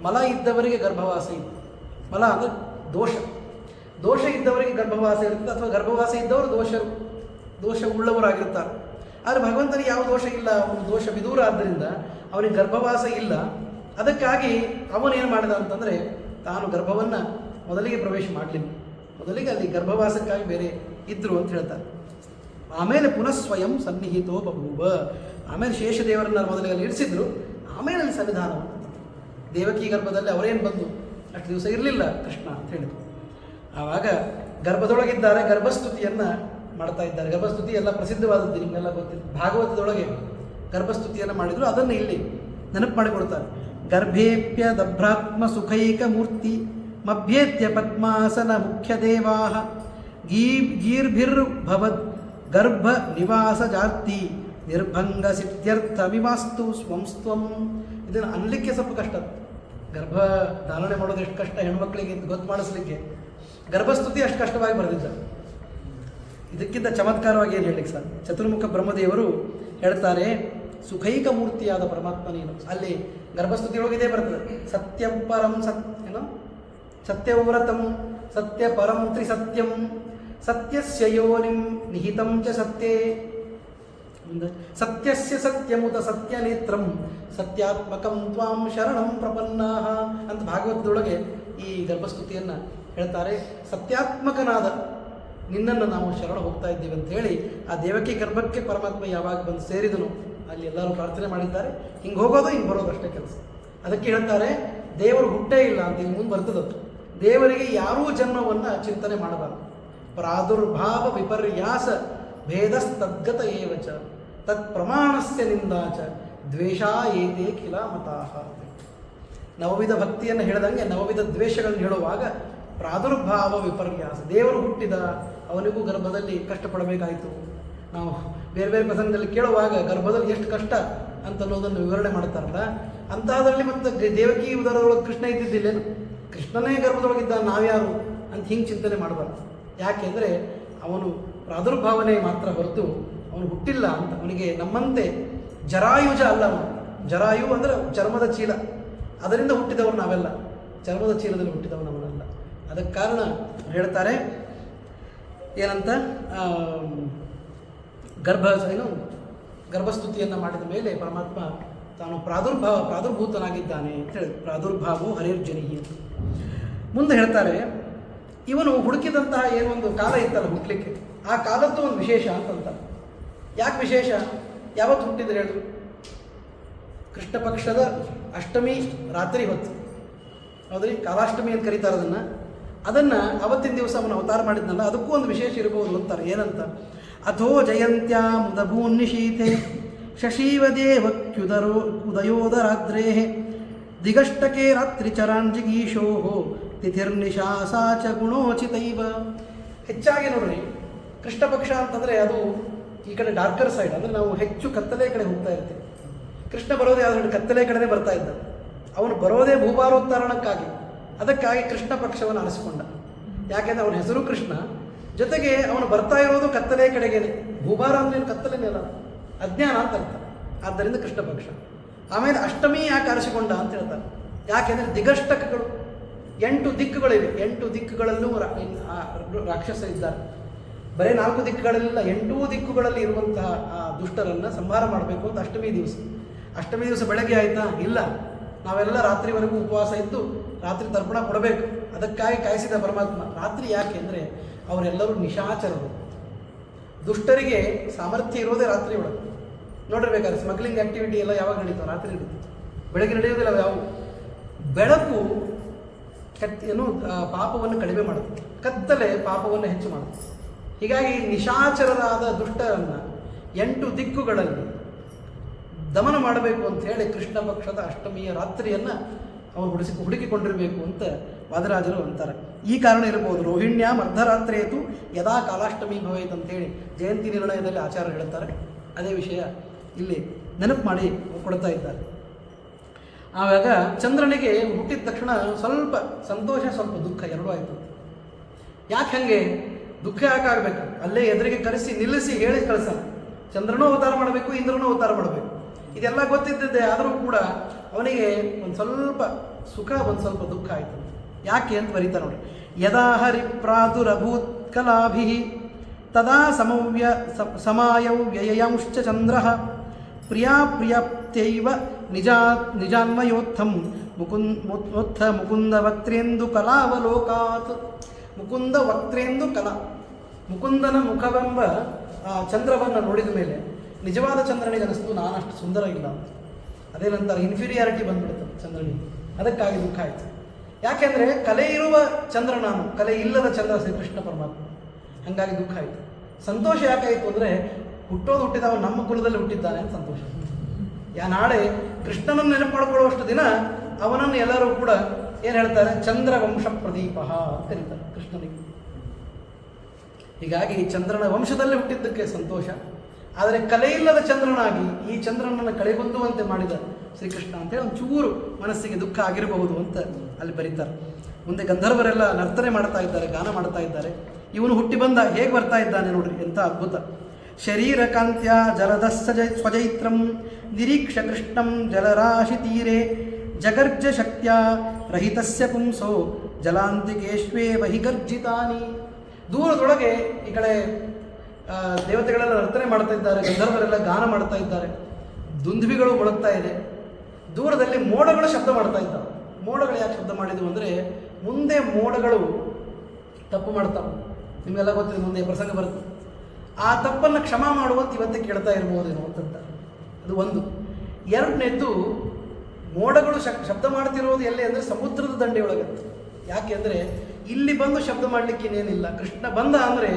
ಮಲ ಇದ್ದವರಿಗೆ ಗರ್ಭವಾಸ ಇದೆ. ಮಲ ಅಂದರೆ ದೋಷ ಇದ್ದವರಿಗೆ ಗರ್ಭವಾಸ ಇರ್ತದೆ, ಅಥವಾ ಗರ್ಭವಾಸ ಇದ್ದವರು ದೋಷ ಉಳ್ಳವರಾಗಿರ್ತಾರೆ. ಆದರೆ ಭಗವಂತನಿಗೆ ಯಾವ ದೋಷ ಇಲ್ಲ, ಅವನು ದೋಷ ವಿದೂರ. ಆದ್ದರಿಂದ ಅವನಿಗೆ ಗರ್ಭವಾಸ ಇಲ್ಲ. ಅದಕ್ಕಾಗಿ ಅವನೇನು ಮಾಡಿದ ಅಂತಂದರೆ ತಾನು ಗರ್ಭವನ್ನು ಮೊದಲಿಗೆ ಪ್ರವೇಶ ಮಾಡಲಿಲ್ಲ. ಮೊದಲಿಗೆ ಅಲ್ಲಿ ಗರ್ಭವಾಸಕ್ಕಾಗಿ ಬೇರೆ ಇದ್ದರು ಅಂತ ಹೇಳ್ತಾರೆ. ಆಮೇಲೆ ಪುನಃ ಸ್ವಯಂ ಸನ್ನಿಹಿತೋ ಬಭೂವ. ಆಮೇಲೆ ಶೇಷದೇವರನ್ನ ಮೊದಲಿಗೆ ಅಲ್ಲಿ ಇರಿಸಿದ್ರು, ಆಮೇಲೆ ಅಲ್ಲಿ ಸನ್ನಿಧಾನವನ್ನು. ದೇವಕಿ ಗರ್ಭದಲ್ಲಿ ಅವರೇನು ಬಂದು ಅಷ್ಟು ದಿವಸ ಇರಲಿಲ್ಲ ಕೃಷ್ಣ ಅಂತ ಹೇಳಿದರು. ಆವಾಗ ಗರ್ಭದೊಳಗಿದ್ದಾರೆ, ಗರ್ಭಸ್ತುತಿಯನ್ನು ಮಾಡ್ತಾ ಇದ್ದಾರೆ. ಗರ್ಭಸ್ತುತಿ ಎಲ್ಲ ಪ್ರಸಿದ್ಧವಾದದ್ದು, ನಿಮಗೆಲ್ಲ ಗೊತ್ತಿದೆ. ಭಾಗವತದೊಳಗೆ ಗರ್ಭಸ್ತುತಿಯನ್ನು ಮಾಡಿದರು, ಅದನ್ನು ಇಲ್ಲಿ ನೆನಪು ಮಾಡಿಕೊಡ್ತಾರೆ. ಗರ್ಭೇಪ್ಯ ದಭ್ರಾತ್ಮ ಸುಖೈಕ ಮೂರ್ತಿ ಮಭ್ಯೇತ್ಯ ಪದ್ಮಾಸನ ಮುಖ್ಯ ದೇವಾ ಗೀರ್ಭಿರ್ಭವದ್ ಗರ್ಭ ನಿವಾಸ ಜಾರ್ತಿ ನಿರ್ಭಂಗ ಸಿದ್ಧ್ಯರ್ಥಮಿವಾಸ್ತು ಸ್ವಂ. ಇದನ್ನು ಅನ್ಲಿಕ್ಕೆ ಸ್ವಲ್ಪ ಕಷ್ಟ. ಗರ್ಭ ಧಾರಣೆ ಮಾಡೋದು ಎಷ್ಟು ಕಷ್ಟ ಹೆಣ್ಮಕ್ಳಿಗೆ ಗೊತ್ತು ಮಾಡಿಸ್ಲಿಕ್ಕೆ. ಗರ್ಭಸ್ತುತಿ ಅಷ್ಟು ಕಷ್ಟವಾಗಿ ಬರೆದಿದ್ದ. ಇದಕ್ಕಿಂತ ಚಮತ್ಕಾರವಾಗಿ ಏನು ಹೇಳಲಿಕ್ಕೆ ಸರ್, ಚತುರ್ಮುಖ ಬ್ರಹ್ಮದೇವರು ಹೇಳ್ತಾರೆ, ಸುಖೈಕ ಮೂರ್ತಿಯಾದ ಪರಮಾತ್ಮ ನೀನು. ಅಲ್ಲಿ ಗರ್ಭಸ್ತುತಿಯೊಳಗಿದೆ ಬರ್ತದೆ, ಸತ್ಯಂ ಪರಂ ಸತ್ಯವ್ರತಂ ಸತ್ಯ ಪರಂ ತ್ರಿಸತ್ಯಂ ಸತ್ಯಸ್ಯ ಯೋನಿಂ ನಿಹಿತಂ ಚ ಸತ್ಯೇ ಸತ್ಯಸ್ಯ ಸತ್ಯಮುತ ಸತ್ಯನೇತ್ರಂ ಸತ್ಯಾತ್ಮಕಂ ತ್ವಾಂ ಶರಣಂ ಪ್ರಪನ್ನಾಹ ಅಂತ ಭಾಗವತದೊಳಗೆ ಈ ಗರ್ಭಸ್ತುತಿಯನ್ನು ಹೇಳ್ತಾರೆ. ಸತ್ಯಾತ್ಮಕನಾದ ನಿನ್ನನ್ನು ನಾವು ಶರಣ ಹೋಗ್ತಾ ಇದ್ದೀವಿ ಅಂತ ಹೇಳಿ ಆ ದೇವಕಿ ಗರ್ಭಕ್ಕೆ ಪರಮಾತ್ಮ ಯಾವಾಗ ಬಂದು ಸೇರಿದನು ಅಲ್ಲಿ ಎಲ್ಲರೂ ಪ್ರಾರ್ಥನೆ ಮಾಡಿದ್ದಾರೆ. ಹಿಂಗೆ ಹೋಗೋದು ಹಿಂಗೆ ಬರೋದು ಅಷ್ಟೇ ಕೆಲಸ. ಅದಕ್ಕೆ ಹೇಳ್ತಾರೆ ದೇವರು ಹುಟ್ಟೇ ಇಲ್ಲ ಅಂತ. ಹಿಂಗೆ ಮುಂದೆ ಬರ್ತದತ್ತು. ದೇವರಿಗೆ ಯಾರೂ ಜನ್ಮವನ್ನು ಚಿಂತನೆ ಮಾಡಬಾರದು. ಪ್ರಾದುರ್ಭಾವ ವಿಪರ್ಯಾಸ ಭೇದಸ್ತದ್ಗತ ಏವಚ ತತ್ ಪ್ರಮಾಣಸ್ಯ ನಿಂದಾಚ ದ್ವೇಷ ಏತೆ ಖಿಲ ಮತಾಹ. ನವವಿಧ ಭಕ್ತಿಯನ್ನು ಹೇಳಿದಂಗೆ ನವವಿಧ ದ್ವೇಷಗಳನ್ನು ಹೇಳುವಾಗ ಪ್ರಾದುರ್ಭಾವ ವಿಪರ್ಯಾಸ, ದೇವರು ಹುಟ್ಟಿದ, ಅವನಿಗೂ ಗರ್ಭದಲ್ಲಿ ಕಷ್ಟಪಡಬೇಕಾಯಿತು. ನಾವು ಬೇರೆ ಬೇರೆ ಪ್ರಸಂಗದಲ್ಲಿ ಕೇಳುವಾಗ ಗರ್ಭದಲ್ಲಿ ಎಷ್ಟು ಕಷ್ಟ ಅಂತ ಅನ್ನೋದನ್ನು ವಿವರಣೆ ಮಾಡ್ತಾರಲ್ಲ, ಅಂತಹದ್ರಲ್ಲಿ ಮತ್ತೆ ದೇವಕಿ ಉದರದೊಳಗೆ ಕೃಷ್ಣ ಇದ್ದಿದ್ದಿಲ್ಲೇನು? ಕೃಷ್ಣನೇ ಗರ್ಭದೊಳಗಿದ್ದ, ನಾವ್ಯಾರು ಅಂತ ಹಿಂಗೆ ಚಿಂತನೆ ಮಾಡಬಾರ್ದು. ಯಾಕೆಂದರೆ ಅವನು ಪ್ರಾದುರ್ಭಾವನೆ ಮಾತ್ರ ಹೊರತು ಅವನು ಹುಟ್ಟಿಲ್ಲ ಅಂತ. ಅವನಿಗೆ ನಮ್ಮಂತೆ ಜರಾಯುಜ ಅಲ್ಲ. ಅವನು ಜರಾಯು ಅಂದರೆ ಚರ್ಮದ ಚೀಲ, ಅದರಿಂದ ಹುಟ್ಟಿದವರು ನಾವೆಲ್ಲ. ಚರ್ಮದ ಚೀಲದಲ್ಲಿ ಹುಟ್ಟಿದವರು ನಾವೆಲ್ಲ. ಅದಕ್ಕೆ ಕಾರಣ ಹೇಳ್ತಾರೆ ಏನಂತ, ಗರ್ಭಸ್ತುತಿಯನ್ನು ಮಾಡಿದ ಮೇಲೆ ಪರಮಾತ್ಮ ತಾನು ಪ್ರಾದುರ್ಭೂತನಾಗಿದ್ದಾನೆ ಅಂತ ಹೇಳಿ, ಪ್ರಾದುರ್ಭಾವೋ ಹರಿರ್ಜನಿಹಿ ಅಂತ ಮುಂದೆ ಹೇಳ್ತಾರೆ. ಇವನು ಹುಡುಕಿದಂತಹ ಏನೊಂದು ಕಾಲ ಇತ್ತಲ್ಲ ಹುಟ್ಟಲಿಕ್ಕೆ, ಆ ಕಾಲದ್ದು ಒಂದು ವಿಶೇಷ ಅಂತಂತ. ಯಾಕೆ ವಿಶೇಷ? ಯಾವತ್ತು ಹುಟ್ಟಿದ್ರೆ ಹೇಳು? ಕೃಷ್ಣ ಪಕ್ಷದ ಅಷ್ಟಮಿ ರಾತ್ರಿ ಹೊತ್ತು, ಹೌದ್ರಿ, ಕಾಲಾಷ್ಟಮಿ ಅಂತ ಕರೀತಾರೆ ಅದನ್ನು ಅವತ್ತಿನ ದಿವಸ ಅವನು ಅವತಾರ ಮಾಡಿದ್ನಲ್ಲ, ಅದಕ್ಕೂ ಒಂದು ವಿಶೇಷ ಇರಬಹುದು ಅಂತಾರೆ. ಏನಂತ? ಅಥೋ ಜಯಂತ್ಯಾ ಮುದಭೂನ್ನಿಶೀತೆ ಶಶೀವದೇವಕ್ಯುದರೋ ಉದಯೋದರಾದ್ರೇ ದಿಗಷ್ಟಕೆ ರಾತ್ರಿಚರಾಂಜಿಗೀಶೋ ತಿಥಿರ್ನಿಶಾಸಾ ಚ ಗುಣೋಚಿತೈವ. ಹೆಚ್ಚಾಗಿ ನೋಡ್ರಿ, ಕೃಷ್ಣ ಪಕ್ಷ ಅಂತಂದರೆ ಅದು ಈ ಕಡೆ ಡಾರ್ಕರ್ ಸೈಡ್, ಅಂದರೆ ನಾವು ಹೆಚ್ಚು ಕತ್ತಲೆ ಕಡೆ ಹೋಗ್ತಾ ಇರ್ತೀವಿ. ಕೃಷ್ಣ ಬರೋದೇ ಆದರೆ ಕತ್ತಲೆ ಕಡೆನೇ ಬರ್ತಾ ಇದ್ದ. ಅವನು ಬರೋದೇ ಭೂಭಾರೋತ್ತಾರಣಕ್ಕಾಗಿ. ಅದಕ್ಕಾಗಿ ಕೃಷ್ಣ ಪಕ್ಷವನ್ನು ಆರಿಸಿಕೊಂಡ. ಯಾಕೆಂದರೆ ಅವನ ಹೆಸರು ಕೃಷ್ಣ, ಜೊತೆಗೆ ಅವನು ಬರ್ತಾ ಇರೋದು ಕತ್ತಲೆ ಕಡೆಗೇನೆ. ಭೂಭಾರ ಅಂದ್ರೆ ಕತ್ತಲೇನೆ ಅಲ್ಲ, ಅಜ್ಞಾನ ಅಂತ ಅರ್ಥ. ಆದ್ದರಿಂದ ಕೃಷ್ಣ ಪಕ್ಷ. ಆಮೇಲೆ ಅಷ್ಟಮಿ ಯಾಕೆ ಆರಿಸಿಕೊಂಡ ಅಂತ ಹೇಳ್ತಾರೆ. ಯಾಕೆಂದರೆ ದಿಗಷ್ಟಕಗಳು 8 ದಿಕ್ಕುಗಳಿವೆ. 8 ದಿಕ್ಕುಗಳಲ್ಲೂ ರಾಕ್ಷಸ ಇದ್ದಾರೆ. ಬರೀ 4 ದಿಕ್ಕುಗಳಲ್ಲ, 8 ದಿಕ್ಕುಗಳಲ್ಲಿ ಇರುವಂತಹ ಆ ದುಷ್ಟರನ್ನು ಸಂಹಾರ ಮಾಡಬೇಕು ಅಂತ ಅಷ್ಟಮಿ ದಿವಸ. ಅಷ್ಟಮಿ ದಿವಸ ಬೆಳಗ್ಗೆ ಆಯಿತಾ? ಇಲ್ಲ, ನಾವೆಲ್ಲ ರಾತ್ರಿವರೆಗೂ ಉಪವಾಸ ಇದ್ದು ರಾತ್ರಿ ತರ್ಪಣ ಕೊಡಬೇಕು. ಅದಕ್ಕಾಗಿ ಕಾಯಿಸಿದ ಪರಮಾತ್ಮ. ರಾತ್ರಿ ಯಾಕೆ ಅಂದರೆ ಅವರೆಲ್ಲರೂ ನಿಶಾಚರರು. ದುಷ್ಟರಿಗೆ ಸಾಮರ್ಥ್ಯ ಇರೋದೇ ರಾತ್ರಿ ಒಳಗೆ. ನೋಡಿರ್ಬೇಕಾದ್ರೆ ಸ್ಮಗ್ಲಿಂಗ್ ಆ್ಯಕ್ಟಿವಿಟಿ ಎಲ್ಲ ಯಾವಾಗ ನಡೀತಾವೆ? ರಾತ್ರಿ ನಡೀತದೆ, ಬೆಳಗ್ಗೆ ನಡೆಯೋದಿಲ್ಲ. ಯಾವ ಬೆಳಕು ಪಾಪವನ್ನು ಕಡಿಮೆ ಮಾಡುತ್ತೆ, ಕತ್ತಲೆ ಪಾಪವನ್ನು ಹೆಚ್ಚು ಮಾಡುತ್ತೆ. ಹೀಗಾಗಿ ನಿಶಾಚರರಾದ ದುಷ್ಟರನ್ನು 8 ದಿಕ್ಕುಗಳಲ್ಲಿ ದಮನ ಮಾಡಬೇಕು ಅಂತ ಹೇಳಿ ಕೃಷ್ಣ ಪಕ್ಷದ ಅಷ್ಟಮಿಯ ರಾತ್ರಿಯನ್ನು ಅವನು ಹುಡುಕಿಕೊಂಡಿರಬೇಕು ಅಂತ ವಾದರಾಜರು ಅಂತಾರೆ. ಈ ಕಾರಣ ಇರಬಹುದು. ರೋಹಿಣ್ಯಾಂ ಅರ್ಧರಾತ್ರಿಯತು ಯದಾ ಕಾಲಾಷ್ಟಮಿ ಭವೇತ್ ಅಂತೇಳಿ ಜಯಂತಿ ನಿರ್ಣಯದಲ್ಲಿ ಆಚಾರ್ಯರು ಹೇಳ್ತಾರೆ. ಅದೇ ವಿಷಯ ಇಲ್ಲಿ ನೆನಪು ಮಾಡಿ ಕೊಡ್ತಾ ಇದ್ದಾರೆ. ಆವಾಗ ಚಂದ್ರನಿಗೆ ಹುಟ್ಟಿದ ತಕ್ಷಣ ಸ್ವಲ್ಪ ಸಂತೋಷ, ಸ್ವಲ್ಪ ದುಃಖ ಎರಡೂ ಆಯಿತು. ಯಾಕೆ ಹಾಗೆ? ದುಃಖ ಯಾಕೆ ಆಗಬೇಕು? ಅಲ್ಲೇ ಎದುರಿಗೆ ಕರೆಸಿ ನಿಲ್ಲಿಸಿ ಹೇಳಿ ಕಳಿಸ. ಚಂದ್ರನೂ ಅವತಾರ ಮಾಡಬೇಕು, ಇಂದ್ರನೂ ಅವತಾರ ಮಾಡಬೇಕು, ಇದೆಲ್ಲ ಗೊತ್ತಿದ್ದಿದ್ದೆ. ಆದರೂ ಕೂಡ ಅವನಿಗೆ ಒಂದು ಸ್ವಲ್ಪ ಸುಖ, ಒಂದು ಸ್ವಲ್ಪ ದುಃಖ ಆಯಿತು. ಯಾಕೆ ಅಂತ ಬರೀತಾರೆ ನೋಡಿ. ಯದಾ ಹರಿ ಪ್ರಾದುರಭೂತ್ ಕಲಾಭಿ ತದಾ ಸಮಾಯೌ ವ್ಯಯಯಾಂಶ್ಚ ಚಂದ್ರ ಪ್ರಿಯಾಪ್ರಿಯಪ್ತೈವ ನಿಜಾನ್ವಯೋತ್ಥಂ ಮುಕುಂದ ವಕ್ತ್ರೇಂದು ಕಲಾವಲೋಕಾತ್. ಮುಕುಂದ ವಕ್ತ್ರೇಂದು ಕಲಾ, ಮುಕುಂದನ ಮುಖವೆಂಬ ಚಂದ್ರವನ್ನು ನೋಡಿದ ಮೇಲೆ ನಿಜವಾದ ಚಂದ್ರನಿಗೆ ಅನಿಸ್ತು ನಾನಷ್ಟು ಸುಂದರ ಇಲ್ಲ ಅಂತ. ಅದೇ ನಂತರ ಇನ್ಫೀರಿಯಾರಿಟಿ ಬಂದ್ಬಿಡುತ್ತೆ ಚಂದ್ರನಿಗೆ. ಅದಕ್ಕಾಗಿ ದುಃಖ ಆಯಿತು. ಯಾಕೆಂದರೆ ಕಲೆ ಇರುವ ಚಂದ್ರ ನಾನು, ಕಲೆ ಇಲ್ಲದ ಚಂದ್ರ ಶ್ರೀಕೃಷ್ಣ ಪರಮಾತ್ಮ. ಹಾಗಾಗಿ ದುಃಖ ಆಯಿತು. ಸಂತೋಷ ಯಾಕಾಯಿತು ಅಂದರೆ ಹುಟ್ಟಿದವ ನಮ್ಮ ಕುಲದಲ್ಲಿ ಹುಟ್ಟಿದ್ದಾನೆ ಅಂತ ಸಂತೋಷ. ನಾಳೆ ಕೃಷ್ಣನನ್ನು ನೆನಪು ಮಾಡಿಕೊಳ್ಳುವಷ್ಟು ದಿನ ಅವನನ್ನು ಎಲ್ಲರೂ ಕೂಡ ಏನು ಹೇಳ್ತಾರೆ? ಚಂದ್ರ ವಂಶ ಪ್ರದೀಪ ಅಂತ ಕರೀತಾರೆ ಕೃಷ್ಣನಿಗೆ. ಹೀಗಾಗಿ ಚಂದ್ರನ ವಂಶದಲ್ಲಿ ಹುಟ್ಟಿದ್ದಕ್ಕೆ ಸಂತೋಷ. ಆದರೆ ಕಲೆಯಿಲ್ಲದ ಚಂದ್ರನಾಗಿ ಈ ಚಂದ್ರನನ್ನು ಕಳೆಗುಂದುವಂತೆ ಮಾಡಿದ ಶ್ರೀಕೃಷ್ಣ ಅಂತೇಳಿ ಒಂಚೂರು ಮನಸ್ಸಿಗೆ ದುಃಖ ಆಗಿರಬಹುದು ಅಂತ ಅಲ್ಲಿ ಬರೀತಾರೆ. ಮುಂದೆ ಗಂಧರ್ವರೆಲ್ಲ ನರ್ತನೆ ಮಾಡ್ತಾ ಇದ್ದಾರೆ, ಗಾನ ಮಾಡ್ತಾ ಇದ್ದಾರೆ. ಇವನು ಹುಟ್ಟಿ ಬಂದ ಹೇಗೆ ಬರ್ತಾ ಇದ್ದಾನೆ ನೋಡ್ರಿ, ಎಂಥ ಅದ್ಭುತ. ಶರೀರ ಕಾಂತ್ಯ ಜಲದಸ್ಸ ಸ್ವಜೈತ್ರಂ ನಿರೀಕ್ಷ ಕೃಷ್ಣಂ ಜಲರಾಶಿ ತೀರೆ ಜಗರ್ಜ ಶಕ್ತ್ಯ ರಹಿತಸ್ಯ ಪುಂಸೋ ಜಲಾಂತಿಕೇಶ್ವೇವ ಹಿ ಗರ್ಜಿತಾನಿ. ದೂರದೊಳಗೆ ಈ ಕಡೆ ದೇವತೆಗಳೆಲ್ಲ ನರ್ತನೆ ಮಾಡ್ತಾ ಇದ್ದಾರೆ, ಗಂಧರ್ವರೆಲ್ಲ ಗಾನ ಮಾಡ್ತಾ ಇದ್ದಾರೆ, ದುಂದುಭಿಗಳು ಮೊಳಗ್ತಾ ಇದೆ. ದೂರದಲ್ಲಿ ಮೋಡಗಳು ಶಬ್ದ ಮಾಡ್ತಾ ಇದ್ದಾವೆ. ಮೋಡಗಳು ಯಾಕೆ ಶಬ್ದ ಮಾಡಿದ್ವು ಅಂದರೆ ಮುಂದೆ ಮೋಡಗಳು ತಪ್ಪು ಮಾಡ್ತಾವೆ. ನಿಮಗೆಲ್ಲ ಗೊತ್ತಿದೆ, ಮುಂದೆ ಪ್ರಸಂಗ ಬರುತ್ತೆ. ಆ ತಪ್ಪನ್ನು ಕ್ಷಮಾ ಮಾಡುವಂತ ಇವತ್ತೇ ಕೇಳ್ತಾ ಇರ್ಬೋದೇನೋ ಅಂತಂತ. ಅದು ಒಂದು. ಎರಡನೇದ್ದು, ಮೋಡಗಳು ಶಬ್ದ ಮಾಡ್ತಿರೋದು ಎಲ್ಲಿ ಅಂದರೆ ಸಮುದ್ರದ ದಂಡೆಯೊಳಗೆ. ಯಾಕೆ ಅಂದರೆ ಇಲ್ಲಿ ಬಂದು ಶಬ್ದ ಮಾಡಲಿಕ್ಕೆ ಇನ್ನೇನಿಲ್ಲ. ಕೃಷ್ಣ ಬಂದ ಅಂದರೆ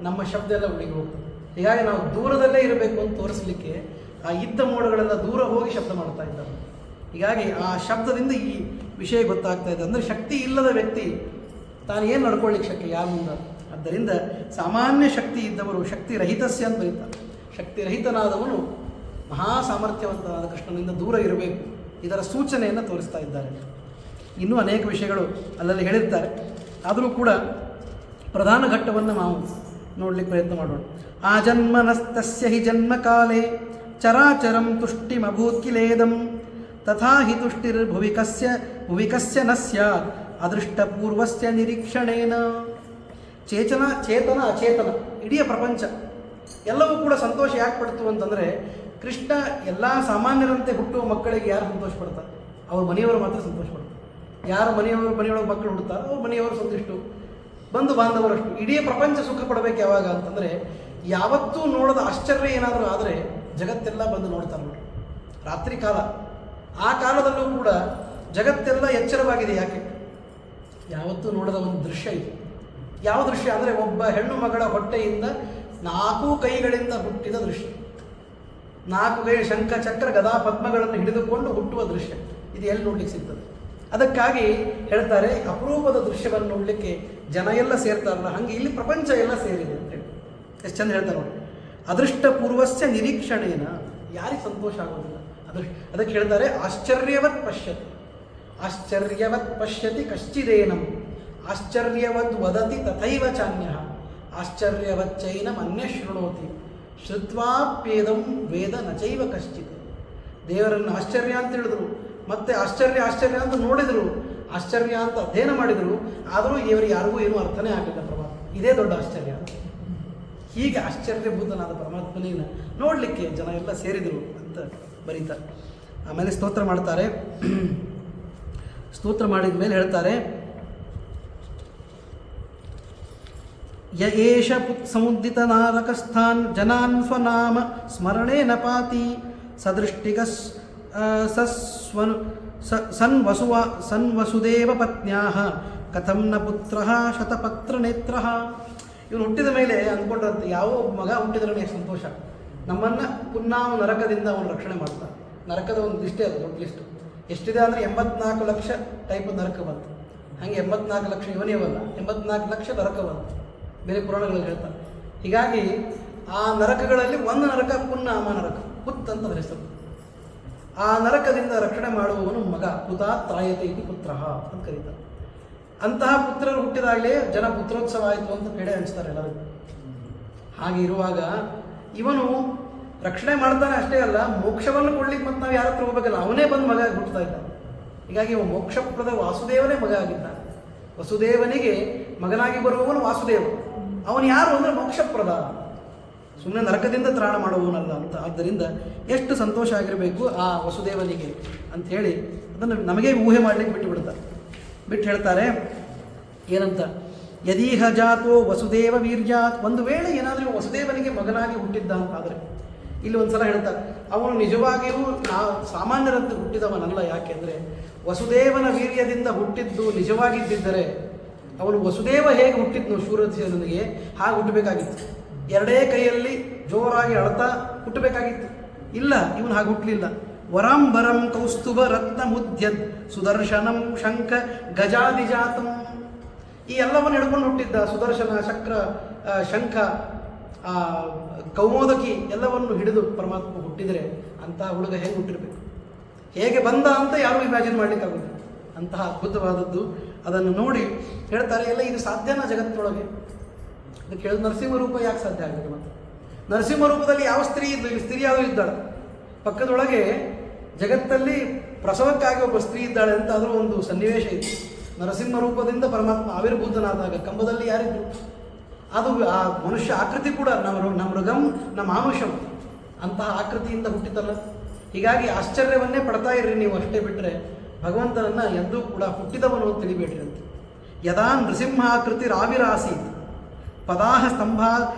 ನಮ್ಮ ಶಬ್ದ ಎಲ್ಲ ಉಳಿಗೆ ಹೋಗ್ತದೆ. ಹೀಗಾಗಿ ನಾವು ದೂರದಲ್ಲೇ ಇರಬೇಕು ಅಂತ ತೋರಿಸಲಿಕ್ಕೆ ಆ ಇದ್ದ ಮೋಡಗಳೆಲ್ಲ ದೂರ ಹೋಗಿ ಶಬ್ದ ಮಾಡ್ತಾ ಇದ್ದಾರೆ. ಹೀಗಾಗಿ ಆ ಶಬ್ದದಿಂದ ಈ ವಿಷಯ ಗೊತ್ತಾಗ್ತಾ ಇದೆ. ಅಂದರೆ ಶಕ್ತಿ ಇಲ್ಲದ ವ್ಯಕ್ತಿ ತಾನು ಏನು ನಡ್ಕೊಳ್ಳಿಕ್ಕೆ ಶಕ್ತಿ ಯಾರ ಮುಂದೆ? ಆದ್ದರಿಂದ ಸಾಮಾನ್ಯ ಶಕ್ತಿ ಇದ್ದವರು ಶಕ್ತಿ ರಹಿತಸ್ಯ ಅಂತ ಬರೀತಾರೆ. ಶಕ್ತಿರಹಿತನಾದವನು ಮಹಾ ಸಾಮರ್ಥ್ಯವಂತನಾದ ಕೃಷ್ಣನಿಂದ ದೂರ ಇರಬೇಕು. ಇದರ ಸೂಚನೆಯನ್ನು ತೋರಿಸ್ತಾ ಇದ್ದಾರೆ. ಇನ್ನೂ ಅನೇಕ ವಿಷಯಗಳು ಅಲ್ಲಲ್ಲಿ ಹೇಳಿರ್ತಾರೆ. ಆದರೂ ಕೂಡ ಪ್ರಧಾನ ಘಟ್ಟವನ್ನು ನಾವು ನೋಡಲಿಕ್ಕೆ ಪ್ರಯತ್ನ ಮಾಡೋಣ. ಆ ಜನ್ಮನಸ್ತಸ್ಯ ಹಿ ಜನ್ಮಕಾಲೇ ಚರಾಚರಂ ತುಷ್ಟಿಮಭೂತ್ ಕಿಲೇದಂ ತಥಾ ಹಿ ಭುವಿಕಸ್ಯ ನ ಸ್ಯಾತ್ ಅದೃಷ್ಟಪೂರ್ವಸ್ಯ ನಿರೀಕ್ಷಣೇನ. ಚೇತನ ಅಚೇತನ ಇಡೀ ಪ್ರಪಂಚ ಎಲ್ಲವೂ ಕೂಡ ಸಂತೋಷ ಯಾಕೆ ಪಡ್ತು ಅಂತಂದರೆ ಕೃಷ್ಣ ಎಲ್ಲ ಸಾಮಾನ್ಯರಂತೆ ಹುಟ್ಟುವ ಮಕ್ಕಳಿಗೆ ಯಾರು ಸಂತೋಷ ಪಡ್ತಾರೆ? ಅವ್ರ ಮನೆಯವರು ಮಾತ್ರ ಸಂತೋಷ ಪಡ್ತಾರೆ. ಯಾರು ಮನೆಯೊಳಗೆ ಮಕ್ಕಳು ಹುಡ್ತಾರೆ ಅವ್ರ ಮನೆಯವರು ಸಂತುಷ್ಟು, ಬಂಧು ಬಾಂಧವರಷ್ಟು. ಇಡೀ ಪ್ರಪಂಚ ಸುಖ ಪಡಬೇಕು ಯಾವಾಗ ಅಂತಂದರೆ ಯಾವತ್ತೂ ನೋಡದ ಆಶ್ಚರ್ಯ ಏನಾದರೂ ಆದರೆ ಜಗತ್ತೆಲ್ಲ ಬಂದು ನೋಡ್ತಾರೆ ನೋಡಿ. ರಾತ್ರಿ ಕಾಲ, ಆ ಕಾಲದಲ್ಲೂ ಕೂಡ ಜಗತ್ತೆಲ್ಲ ಎಚ್ಚರವಾಗಿದೆ. ಯಾಕೆ? ಯಾವತ್ತೂ ನೋಡದ ಒಂದು ದೃಶ್ಯ ಇದೆ. ಯಾವ ದೃಶ್ಯ ಅಂದರೆ ಒಬ್ಬ ಹೆಣ್ಣು ಮಗಳ ಹೊಟ್ಟೆಯಿಂದ 4 ಕೈಗಳಿಂದ ಹುಟ್ಟಿದ ದೃಶ್ಯ. 4 ಕೈ ಶಂಖ ಚಕ್ರ ಗದಾ ಪದ್ಮಗಳನ್ನು ಹಿಡಿದುಕೊಂಡು ಹುಟ್ಟುವ ದೃಶ್ಯ. ಇದು ಎಲ್ಲಿ ನೋಡ್ಲಿಕ್ಕೆ ಸಿಗ್ತದೆ? ಅದಕ್ಕಾಗಿ ಹೇಳ್ತಾರೆ ಅಪರೂಪದ ದೃಶ್ಯವನ್ನು ನೋಡಲಿಕ್ಕೆ ಜನ ಎಲ್ಲ ಸೇರ್ತಾರಲ್ಲ, ಹಾಗೆ ಇಲ್ಲಿ ಪ್ರಪಂಚ ಎಲ್ಲ ಸೇರಿದೆ ಅಂತೇಳಿ ಎಷ್ಟು ಚಂದ ಹೇಳ್ತಾರೆ ನೋಡಿ. ಅದೃಷ್ಟ ಪೂರ್ವಸ್ಯ ನಿರೀಕ್ಷಣೆನ, ಯಾರಿಗೆ ಸಂತೋಷ ಆಗೋದಿಲ್ಲ? ಅದಕ್ಕೆ ಹೇಳ್ತಾರೆ ಆಶ್ಚರ್ಯವತ್ ಪಶ್ಯತಿ ಕಶ್ಚಿದೇನಂ ಆಶ್ಚರ್ಯವದ್ ವದತಿ ತಥೈವ ಚಾನ್ಯ. ಆಶ್ಚರ್ಯವಚ್ಚೈನಂ ಅನ್ಯ ಶೃಣೋತಿ ಶ್ರುತ್ವಾಪ್ಯೇದಂ ವೇದ ನಚೈವ ಕಶ್ಚಿತ್. ದೇವರನ್ನು ಆಶ್ಚರ್ಯ ಅಂತ ಹೇಳಿದ್ರು, ಮತ್ತೆ ಆಶ್ಚರ್ಯ ಅಂತ ನೋಡಿದರು, ಆಶ್ಚರ್ಯ ಅಂತ ಅಧ್ಯಯನ ಮಾಡಿದರು, ಆದರೂ ಇವರಿಗೆ ಯಾರಿಗೂ ಏನೂ ಅರ್ಥನೇ ಆಗಲಿಲ್ಲ ಪರಮಾತ್ಮ. ಇದೇ ದೊಡ್ಡ ಆಶ್ಚರ್ಯ. ಹೀಗೆ ಆಶ್ಚರ್ಯಭೂತನಾದ ಪರಮಾತ್ಮನಿನ ನೋಡಲಿಕ್ಕೆ ಜನ ಎಲ್ಲ ಸೇರಿದರು ಅಂತ ಬರೀತಾರೆ. ಆಮೇಲೆ ಸ್ತೋತ್ರ ಮಾಡ್ತಾರೆ. ಸ್ತೋತ್ರ ಮಾಡಿದ ಮೇಲೆ ಹೇಳ್ತಾರೆ, ಯ ಏಷ ಸಮುದಿತ ನಾರಕಸ್ಥಾನ್ ಜನಾನ್ ಸ್ವನಾಮ ಸ್ಮರಣೇನ ಪಾತಿ ಸದೃಷ್ಟಿಗ ಸನ್ವಸುದೇವ ಪತ್ನ್ಯಾಹ ಕಥಂ ನ ಪುತ್ರ ಶತಪತ್ರ ನೇತ್ರ. ಇವನು ಹುಟ್ಟಿದ ಮೇಲೆ ಅಂದ್ಕೊಂಡ್ರಂತೆ ಯಾವ ಮಗ ಹುಟ್ಟಿದ್ರೆ ಸಂತೋಷ, ನಮ್ಮನ್ನು ಪುನ್ನಾಮ ನರಕದಿಂದ ಅವನು ರಕ್ಷಣೆ ಮಾಡ್ತಾನೆ. ನರಕದ ಒಂದು ಲಿಸ್ಟೇ ಅದು, ದೊಡ್ಡ ಲಿಸ್ಟು. ಎಷ್ಟಿದೆ ಅಂದರೆ 84 ಲಕ್ಷ ಟೈಪ್ ನರಕ ಬಂತು. ಹಾಗೆ 84 ಲಕ್ಷ ಇವನೇವಲ್ಲ, 84 ಲಕ್ಷ ನರಕ ಬಂತು, ಬೇರೆ ಪುರಾಣಗಳಲ್ಲಿ ಹೇಳ್ತಾರೆ. ಹೀಗಾಗಿ ಆ ನರಕಗಳಲ್ಲಿ ಒಂದು ನರಕ ಪುನ್ನಾಮ ನರಕ, ಪುತ್ ಅಂತ ಹೆಸರು. ಆ ನರಕದಿಂದ ರಕ್ಷಣೆ ಮಾಡುವವನು ಮಗ, ಪುತಾ ತ್ರಾಯತೆ ಇತಿ ಪುತ್ರ ಅಂತ ಕರೀತಾರೆ. ಅಂತಹ ಪುತ್ರರು ಹುಟ್ಟಿದಾಗಲೇ ಜನ ಪುತ್ರೋತ್ಸವ ಆಯಿತು ಅಂತ ಪೇಡೆ ಹಂಚ್ತಾರೆ ಎಲ್ಲರಿಗೂ. ಹಾಗೆ ಇರುವಾಗ ಇವನು ರಕ್ಷಣೆ ಮಾಡ್ತಾನೆ ಅಷ್ಟೇ ಅಲ್ಲ, ಮೋಕ್ಷವನ್ನು ಕೊಡ್ಲಿಕ್ಕೆ ಮತ್ತು ನಾವು ಯಾರ ಹತ್ರ ಹೋಗ್ಬೇಕಲ್ಲ, ಅವನೇ ಬಂದು ಮಗ ಹುಟ್ಟುತ್ತಾ ಇದ್ದ. ಹೀಗಾಗಿ ಇವ ಮೋಕ್ಷಪ್ರದ ವಾಸುದೇವನೇ ಮಗ ಆಗಿದ್ದಾನೆ. ವಸುದೇವನಿಗೆ ಮಗನಾಗಿ ಬರುವವನು ವಾಸುದೇವ. ಅವನು ಯಾರು ಅಂದರೆ ಮೋಕ್ಷಪ್ರದ, ಸುಮ್ಮನೆ ನರಕದಿಂದ ತ್ರಾಣ ಮಾಡುವವನಲ್ಲ ಅಂತ. ಆದ್ದರಿಂದ ಎಷ್ಟು ಸಂತೋಷ ಆಗಿರಬೇಕು ಆ ವಸುದೇವನಿಗೆ ಅಂಥೇಳಿ ಅದನ್ನು ನಮಗೆ ಊಹೆ ಮಾಡಲಿಕ್ಕೆ ಬಿಟ್ಟು ಬಿಡ್ತಾರೆ. ಬಿಟ್ಟು ಹೇಳ್ತಾರೆ ಏನಂತ, ಯದೀಹ ಜಾತೋ ವಸುದೇವ ವೀರ್ಯಾತ್. ಒಂದು ವೇಳೆ ಏನಾದರೂ ವಸುದೇವನಿಗೆ ಮಗನಾಗಿ ಹುಟ್ಟಿದ್ದ ಅಂತಾದರೆ, ಇಲ್ಲಿ ಒಂದು ಸಲ ಹೇಳ್ತಾರೆ, ಅವನು ನಿಜವಾಗಿಯೂ ಸಾಮಾನ್ಯರಂತೆ ಹುಟ್ಟಿದವನಲ್ಲ. ಯಾಕೆಂದರೆ ವಸುದೇವನ ವೀರ್ಯದಿಂದ ಹುಟ್ಟಿದ್ದು ನಿಜವಾಗಿದ್ದಿದ್ದರೆ ಅವನು ವಸುದೇವ ಹೇಗೆ ಹುಟ್ಟಿದ್ನು ಶೂರಸೇನನಿಗೆ ಹಾಗೆ ಹುಟ್ಟಬೇಕಾಗಿತ್ತು. ಎರಡೇ ಕೈಯಲ್ಲಿ ಜೋರಾಗಿ ಅಳ್ತಾ ಹುಟ್ಟಬೇಕಾಗಿತ್ತು. ಇಲ್ಲ, ಇವನು ಹಾಗೆ ಹುಟ್ಟಲಿಲ್ಲ. ವರಾಂಬರಂ ಕೌಸ್ತುಭ ರತ್ನ ಮುದ್ಯದ್ ಸುದರ್ಶನಂ ಶಂಖ ಗಜಾದಿಜಾತಂ. ಈ ಎಲ್ಲವನ್ನು ಹಿಡ್ಕೊಂಡು ಹುಟ್ಟಿದ್ದ. ಸುದರ್ಶನ, ಚಕ್ರ, ಶಂಖ, ಕೌಮೋದಕಿ ಎಲ್ಲವನ್ನು ಹಿಡಿದು ಪರಮಾತ್ಮ ಹುಟ್ಟಿದರೆ ಅಂತಹ ಹುಡುಗ ಹೇಗೆ ಹುಟ್ಟಿರಬೇಕು, ಹೇಗೆ ಬಂದ ಅಂತ ಯಾರೂ ಇಮ್ಯಾಜಿನ್ ಮಾಡಲಿಕ್ಕಾಗುತ್ತೆ. ಅಂತಹ ಅದ್ಭುತವಾದದ್ದು. ಅದನ್ನು ನೋಡಿ ಹೇಳ್ತಾರೆ, ಎಲ್ಲ ಇದು ಸಾಧ್ಯನಾ ಜಗತ್ತಿನೊಳಗೆ? ಅದಕ್ಕೆ ಹೇಳಿದ ನರಸಿಂಹ ರೂಪ ಯಾಕೆ ಸಾಧ್ಯ ಆಗುತ್ತೆ? ಮತ್ತು ನರಸಿಂಹ ರೂಪದಲ್ಲಿ ಯಾವ ಸ್ತ್ರೀ ಇದ್ದು, ಇಲ್ಲಿ ಸ್ತ್ರೀ ಯಾವುದೂ ಇದ್ದಾಳೆ ಪಕ್ಕದೊಳಗೆ. ಜಗತ್ತಲ್ಲಿ ಪ್ರಸವಕ್ಕಾಗಿ ಒಬ್ಬ ಸ್ತ್ರೀ ಇದ್ದಾಳೆ ಅಂತ ಅದರ ಒಂದು ಸನ್ನಿವೇಶ ಇತ್ತು. ನರಸಿಂಹ ರೂಪದಿಂದ ಪರಮಾತ್ಮ ಆವಿರ್ಭೂತನಾದಾಗ ಕಂಬದಲ್ಲಿ ಯಾರಿದ್ರು? ಅದು ಆ ಮನುಷ್ಯ ಆಕೃತಿ ಕೂಡ ನಮ್ಮ ಮೃಗಂ ನಮ್ಮ ಮಾನುಷಂ ಅಂತಹ ಆಕೃತಿಯಿಂದ ಹುಟ್ಟಿತಲ್ಲ. ಹೀಗಾಗಿ ಆಶ್ಚರ್ಯವನ್ನೇ ಪಡ್ತಾ ಇರ್ರಿ ನೀವು, ಅಷ್ಟೇ ಬಿಟ್ಟರೆ ಭಗವಂತನನ್ನು ಎಂದೂ ಕೂಡ ಹುಟ್ಟಿದವನು ಅಂತ ತಿಳಿಬೇಡ್ರಿ ಅಂತ. ಯದಾ ನೃಸಿಂಹಾಕೃತಿ ರಾವಿರಾಸೀತ್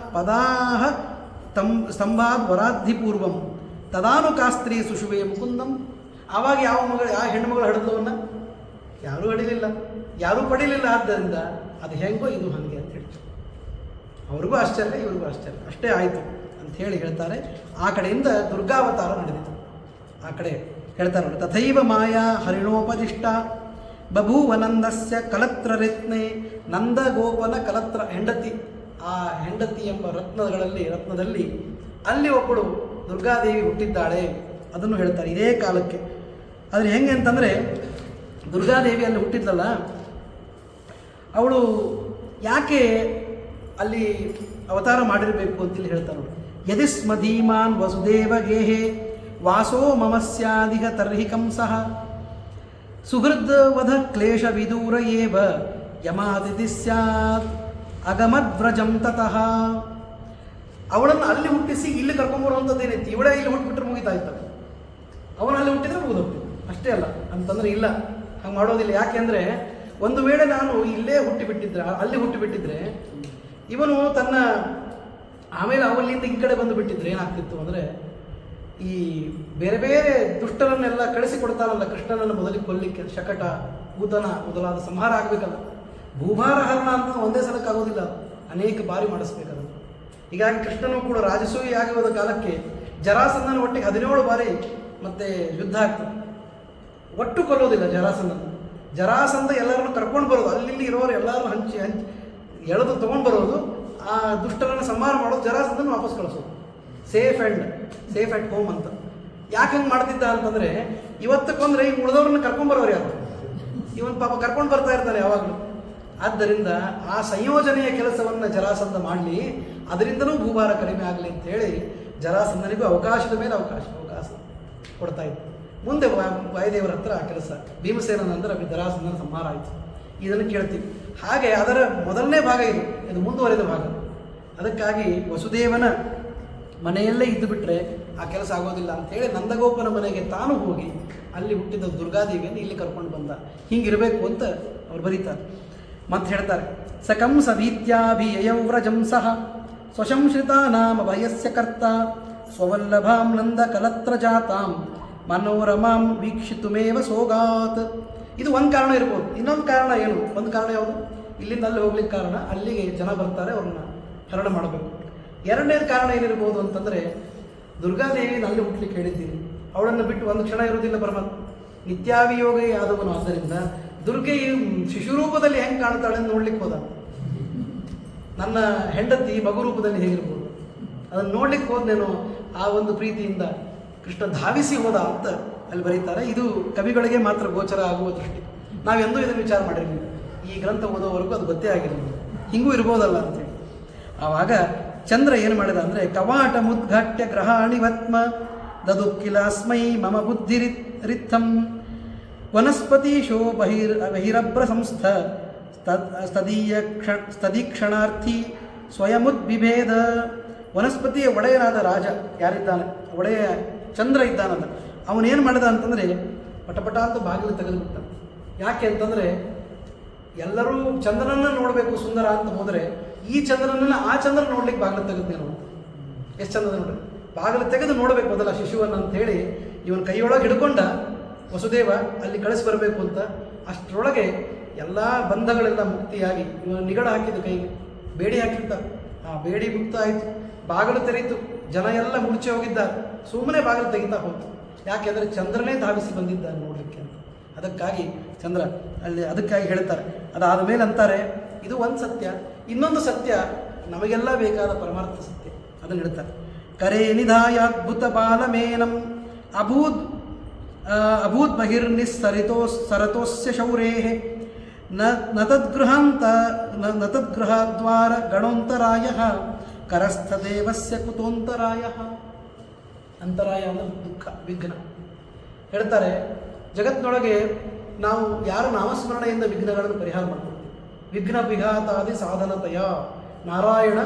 ಸ್ತಂಭಾದ್ ವರಾಧಿಪೂರ್ವಂ ತದಾನು ಕಾಸ್ತ್ರೀ ಸುಶುಭೆ ಮುಕುಂದಂ. ಆವಾಗ ಯಾವ ಹೆಣ್ಣುಮಗಳು ಹಡಿದವನ್ನ ಯಾರೂ ಹಡಿಲಿಲ್ಲ, ಯಾರೂ ಪಡಿಲಿಲ್ಲ. ಆದ್ದರಿಂದ ಅದು ಹೆಂಗೋ ಇದು ಹಾಗೆ ಅಂತ ಹೇಳ್ತಾರೆ. ಅವ್ರಿಗೂ ಆಶ್ಚರ್ಯ, ಇವ್ರಿಗೂ ಆಶ್ಚರ್ಯ, ಅಷ್ಟೇ ಆಯಿತು ಅಂಥೇಳಿ ಹೇಳ್ತಾರೆ. ಆ ಕಡೆಯಿಂದ ದುರ್ಗಾವತಾರ ನಡೆದಿತು. ಆ ಕಡೆ ಹೇಳ್ತಾರೆ ನೋಡಿ, ತಥೈವ ಮಾಯಾ ಹರಿಣೋಪದಿಷ್ಟ ಬಭೂವನಂದಸ್ಯ ಕಲತ್ರ ರತ್ನೆ. ನಂದಗೋಪನ ಕಲತ್ರ ಹೆಂಡತಿ, ಆ ಹೆಂಡತಿ ಎಂಬ ರತ್ನದಲ್ಲಿ ಅಲ್ಲಿ ಒಬ್ಬಳು ದುರ್ಗಾದೇವಿ ಹುಟ್ಟಿದ್ದಾಳೆ. ಅದನ್ನು ಹೇಳ್ತಾರೆ ಇದೇ ಕಾಲಕ್ಕೆ. ಆದರೆ ಹೆಂಗೆ ಅಂತಂದರೆ, ದುರ್ಗಾದೇವಿ ಅಲ್ಲಿ ಹುಟ್ಟಿದ್ಲಲ್ಲ, ಅವಳು ಯಾಕೆ ಅಲ್ಲಿ ಅವತಾರ ಮಾಡಿರಬೇಕು ಅಂತೇಳಿ ಹೇಳ್ತಾರೆ ನೋಡಿ. ಯದಿಸ್ಮಧೀಮಾನ್ ವಸುದೇವ ಗೇಹೆ ವಾಸೋ ಮಮಸ್ಯಾದಿಹ ತರ್ಹಿ ಕಂಸಃ ಸುಹೃದ್ವಧ ಕ್ಲೇಶ ವಿದೂರ ಏವ ಯಮಾದಿತಿ ಸ್ಯಾತ್ ಅಗಮದ್ವ್ರಜಂ ತತಃ. ಅವಳನ್ನು ಅಲ್ಲಿ ಹುಟ್ಟಿಸಿ ಇಲ್ಲಿ ಕರ್ಕೊಂಬರುವಂಥದ್ದೇನೈತಿ? ಇವಳೇ ಇಲ್ಲಿ ಹುಟ್ಟಿಬಿಟ್ರೆ ಮುಗಿತಾ ಇರ್ತವೆ. ಅವನಲ್ಲಿ ಹುಟ್ಟಿದ್ರೆ ಮುಗಿದೋಗ್ತೀವಿ ಅಷ್ಟೇ ಅಲ್ಲ ಅಂತಂದರೆ ಇಲ್ಲ, ಹಂಗೆ ಮಾಡೋದಿಲ್ಲ. ಯಾಕೆಂದರೆ ಒಂದು ವೇಳೆ ನಾನು ಇಲ್ಲೇ ಹುಟ್ಟಿಬಿಟ್ಟಿದ್ರೆ, ಅಲ್ಲಿ ಹುಟ್ಟಿಬಿಟ್ಟಿದ್ರೆ, ಇವನು ತನ್ನ ಆಮೇಲೆ ಅವಲ್ಲಿಂದ ಈ ಕಡೆ ಬಂದು ಬಿಟ್ಟಿದ್ರೆ ಏನಾಗ್ತಿತ್ತು ಅಂದರೆ, ಈ ಬೇರೆ ಬೇರೆ ದುಷ್ಟರನ್ನೆಲ್ಲ ಕಳಿಸಿಕೊಡ್ತಾನಲ್ಲ ಕೃಷ್ಣನನ್ನು ಮೊದಲಿಗೆ ಕೊಲ್ಲಿಕ್ಕೆ, ಶಕಟ, ಭೂತನ ಮೊದಲಾದ ಸಂಹಾರ ಆಗಬೇಕಲ್ಲ. ಭೂಭಾರ ಹರಣ ಅಂತ ಒಂದೇ ಸಲಕ್ಕಾಗೋದಿಲ್ಲ, ಅನೇಕ ಬಾರಿ ಮಾಡಿಸ್ಬೇಕಲ್ಲ. ಹೀಗಾಗಿ ಕೃಷ್ಣನು ಕೂಡ ರಾಜಸೂಯಿ ಆಗಿ ಹೋದ ಕಾಲಕ್ಕೆ ಜರಾಸಂಧನ ಒಟ್ಟಿಗೆ 17 ಬಾರಿ ಮತ್ತೆ ಯುದ್ಧ ಆಗ್ತದೆ. ಒಟ್ಟು ಕೊಲ್ಲೋದಿಲ್ಲ ಜರಾಸಂಧ ಎಲ್ಲರನ್ನು ಕರ್ಕೊಂಡು ಬರೋದು, ಅಲ್ಲಿ ಇರೋರು ಎಲ್ಲರೂ ಹಂಚಿ ಎಳೆದು ತೊಗೊಂಡು ಬರೋದು, ಆ ದುಷ್ಟರನ್ನು ಸಂಹಾರ ಮಾಡೋದು, ಜರಾಸಂಧನ ವಾಪಸ್ ಕಳಿಸೋದು. ಸೇಫ್ ಆ್ಯಟ್ ಹೋಮ್ ಅಂತ. ಯಾಕೆ ಹಂಗೆ ಮಾಡ್ತಿದ್ದ ಅಂತಂದರೆ, ಇವತ್ತು ಕೊಂದರೆ ಈಗ ಉಳಿದವ್ರನ್ನ ಕರ್ಕೊಂಡ್ಬರೋರು ಯಾರು? ಇವನ್ ಪಾಪ ಕರ್ಕೊಂಡು ಬರ್ತಾ ಇರ್ತಾರೆ ಯಾವಾಗಲೂ. ಆದ್ದರಿಂದ ಆ ಸಂಯೋಜನೆಯ ಕೆಲಸವನ್ನು ಜರಾಸಂಧ ಮಾಡಲಿ, ಅದರಿಂದಲೂ ಭೂಭಾರ ಕಡಿಮೆ ಆಗಲಿ ಅಂತೇಳಿ ಜರಾಸಂಧನಿಗೂ ಅವಕಾಶದ ಮೇಲೆ ಅವಕಾಶ ಕೊಡ್ತಾ ಇತ್ತು. ಮುಂದೆ ವಾಯುದೇವರ ಹತ್ರ ಆ ಕೆಲಸ, ಭೀಮಸೇನ ನಂತರ ಜರಾಸಂಧನ ಸಂಹಾರ ಆಯಿತು. ಇದನ್ನು ಕೇಳ್ತೀವಿ. ಹಾಗೆ ಅದರ ಮೊದಲನೇ ಭಾಗ ಇದು ಮುಂದುವರೆದ ಭಾಗ. ಅದಕ್ಕಾಗಿ ವಸುದೇವನ ಮನೆಯಲ್ಲೇ ಇದ್ದು ಬಿಟ್ಟರೆ ಆ ಕೆಲಸ ಆಗೋದಿಲ್ಲ ಅಂಥೇಳಿ ನಂದಗೋಪನ ಮನೆಗೆ ತಾನು ಹೋಗಿ ಅಲ್ಲಿ ಹುಟ್ಟಿದ ದುರ್ಗಾದೇವಿಯನ್ನು ಇಲ್ಲಿ ಕರ್ಕೊಂಡು ಬಂದ. ಹಿಂಗಿರಬೇಕು ಅಂತ ಅವ್ರು ಬರೀತಾರೆ. ಮತ್ತೆ ಹೇಳ್ತಾರೆ, ಸಕಂ ಸವೀತ್ಯಾಭಿಯವ್ರಜಂ ಸಹ ಸ್ವಶಂಶ್ರಿತ ನಾಮ ಭಯಸ್ಯ ಕರ್ತ ಸ್ವವಲ್ಲಭಾಂ ನಂದ ಕಲತ್ರ ಜಾತಾಂ ಮನೋರಮಾಂ ವೀಕ್ಷಿತುಮೇವ ಸೋಗಾತ್. ಇದು ಒಂದು ಕಾರಣ ಇರ್ಬೋದು. ಇನ್ನೊಂದು ಕಾರಣ ಏನು? ಒಂದು ಕಾರಣ ಯಾವುದು? ಇಲ್ಲಿಂದ ಅಲ್ಲಿ ಹೋಗ್ಲಿಕ್ಕೆ ಕಾರಣ, ಅಲ್ಲಿಗೆ ಜನ ಬರ್ತಾರೆ, ಅವ್ರನ್ನ ಹರಣ ಮಾಡಬೇಕು. ಎರಡನೇದು ಕಾರಣ ಏನಿರ್ಬೋದು ಅಂತಂದರೆ, ದುರ್ಗಾದೇವಿ ನಲ್ಲಿ ಹುಟ್ಟಲಿಕ್ಕೆ ಹೇಳಿದ್ದೀನಿ, ಅವಳನ್ನು ಬಿಟ್ಟು ಒಂದು ಕ್ಷಣ ಇರುವುದಿಲ್ಲ ಪರಮಾತ್ಮ. ನಿತ್ಯಾಭಿಯೋಗಿ ಆದವನು. ಆದ್ದರಿಂದ ದುರ್ಗೆಯು ಶಿಶುರೂಪದಲ್ಲಿ ಹೆಂಗೆ ಕಾಣ್ತಾಳೆ ಅಂತ ನೋಡ್ಲಿಕ್ಕೆ ಹೋದ. ನನ್ನ ಹೆಂಡತಿ ಮಗು ರೂಪದಲ್ಲಿ ಹೇಗಿರ್ಬೋದು ಅದನ್ನು ನೋಡ್ಲಿಕ್ಕೆ ಹೋದ್ನೇನೋ, ಆ ಒಂದು ಪ್ರೀತಿಯಿಂದ ಕೃಷ್ಣ ಧಾವಿಸಿ ಹೋದ ಅಂತ ಅಲ್ಲಿ ಬರೀತಾರೆ. ಇದು ಕವಿಗಳಿಗೆ ಮಾತ್ರ ಗೋಚರ ಆಗುವ ದೃಷ್ಟಿ. ನಾವೆಂದೂ ಇದನ್ನು ವಿಚಾರ ಮಾಡಿರಲಿಲ್ಲ. ಈ ಗ್ರಂಥ ಓದೋವರೆಗೂ ಅದು ಗೊತ್ತೇ ಆಗಿರಲಿಲ್ಲ, ಹಿಂಗೂ ಇರ್ಬೋದಲ್ಲ ಅಂತೇಳಿ. ಆವಾಗ ಚಂದ್ರ ಏನು ಮಾಡಿದ ಅಂದರೆ, ಕವಾಟ ಮುದ್ಘಾಟ್ಯ ಗ್ರಹಾಣಿವತ್ಮ ದದುಕ್ಕಿಲಾಸ್ಮೈ ಮಮ ಬುದ್ಧಿರಿತ್ತಂ ವನಸ್ಪತಿಶೋ ಬಹಿರಭ್ರ ಸಂಸ್ಥ ಸ್ತದೀಕ್ಷಣಾರ್ಥಿ ಸ್ವಯಮುದ್ವಿಭೇದ. ವನಸ್ಪತಿಯ ಒಡೆಯನಾದ ರಾಜ ಯಾರಿದ್ದಾನೆ, ಒಡೆಯ ಚಂದ್ರ ಇದ್ದಾನಲ್ಲ, ಅವನೇನು ಮಾಡಿದ ಅಂತಂದರೆ ಪಟಪಟ ಅಂತ ಬಾಗಿಲು ತೆಗೆದುಬಿಟ್ಟ. ಯಾಕೆ ಅಂತಂದರೆ, ಎಲ್ಲರೂ ಚಂದ್ರನನ್ನು ನೋಡಬೇಕು ಸುಂದರ ಅಂತ ಹೋದರೆ, ಈ ಚಂದ್ರನನ್ನು ಆ ಚಂದ್ರ ನೋಡ್ಲಿಕ್ಕೆ ಬಾಗಿಲು ತೆಗೆದ್ನೇನು. ಎಷ್ಟು ಚಂದದ ನೋಡ್ರಿ, ಬಾಗಿಲು ತೆಗೆದು ನೋಡಬೇಕು ಮೊದಲ ಶಿಶುವನ್ನು ಅಂತೇಳಿ ಇವನ ಕೈಯೊಳಗೆ ಹಿಡ್ಕೊಂಡ ವಸುದೇವ ಅಲ್ಲಿ ಕಳಿಸಿ ಬರಬೇಕು ಅಂತ. ಅಷ್ಟರೊಳಗೆ ಎಲ್ಲ ಬಂಧಗಳೆಲ್ಲ ಮುಕ್ತಿಯಾಗಿ ಇವನ ನಿಗಡ ಹಾಕಿದ ಕೈಗೆ ಬೇಡಿ ಹಾಕಿದ್ದ. ಆ ಬೇಡಿ ಮುಕ್ತ ಆಯಿತು, ಬಾಗಿಲು ತೆರೀತು. ಜನ ಎಲ್ಲ ಮುಡಿಚೆ ಹೋಗಿದ್ದಾರೆ, ಸುಮ್ಮನೆ ಬಾಗಿಲು ತೆಗಿತಾ ಹೋಯ್ತು. ಯಾಕೆಂದರೆ ಚಂದ್ರನೇ ಧಾವಿಸಿ ಬಂದಿದ್ದಾನೆ ನೋಡಲಿಕ್ಕೆ ಅಂತ. ಅದಕ್ಕಾಗಿ ಚಂದ್ರ ಅಲ್ಲಿ, ಅದಕ್ಕಾಗಿ ಹೇಳ್ತಾರೆ. ಅದಾದ ಮೇಲೆ ಅಂತಾರೆ, ಇದು ಒಂದು ಸತ್ಯ. ಇನ್ನೊಂದು ಸತ್ಯ ನಮಗೆಲ್ಲ ಬೇಕಾದ ಪರಮಾರ್ಥ ಸತ್ಯ, ಅದನ್ನು ಹೇಳ್ತಾರೆ. ಕರೆ ನಿಧಾಯಾದ್ಭುತ ಬಾಲಮೇನಂ ಅಭೂತ್ ಬಹಿರ್ನಿಸ್ಸರಿತೋಸ್ಯ ಶೌರೇ ನತದ್ಗೃಹಾದ್ವಾರ ಗಣೋಂತರಾಯ ಕರಸ್ಥದೇವಸ್ಯ ಕುತೋಂತರಾಯ. ಅಂತರಾಯ ಅಂದರೆ ದುಃಖ, ವಿಘ್ನ. ಹೇಳ್ತಾರೆ, ಜಗತ್ತಿನೊಳಗೆ ನಾವು ಯಾರ ನಾಮಸ್ಮರಣೆಯಿಂದ ವಿಘ್ನಗಳನ್ನು ಪರಿಹಾರ ಮಾಡ್ತೀವಿ. ವಿಘ್ನ ವಿಘಾತಾದಿ ಸಾಧನತೆಯ ನಾರಾಯಣ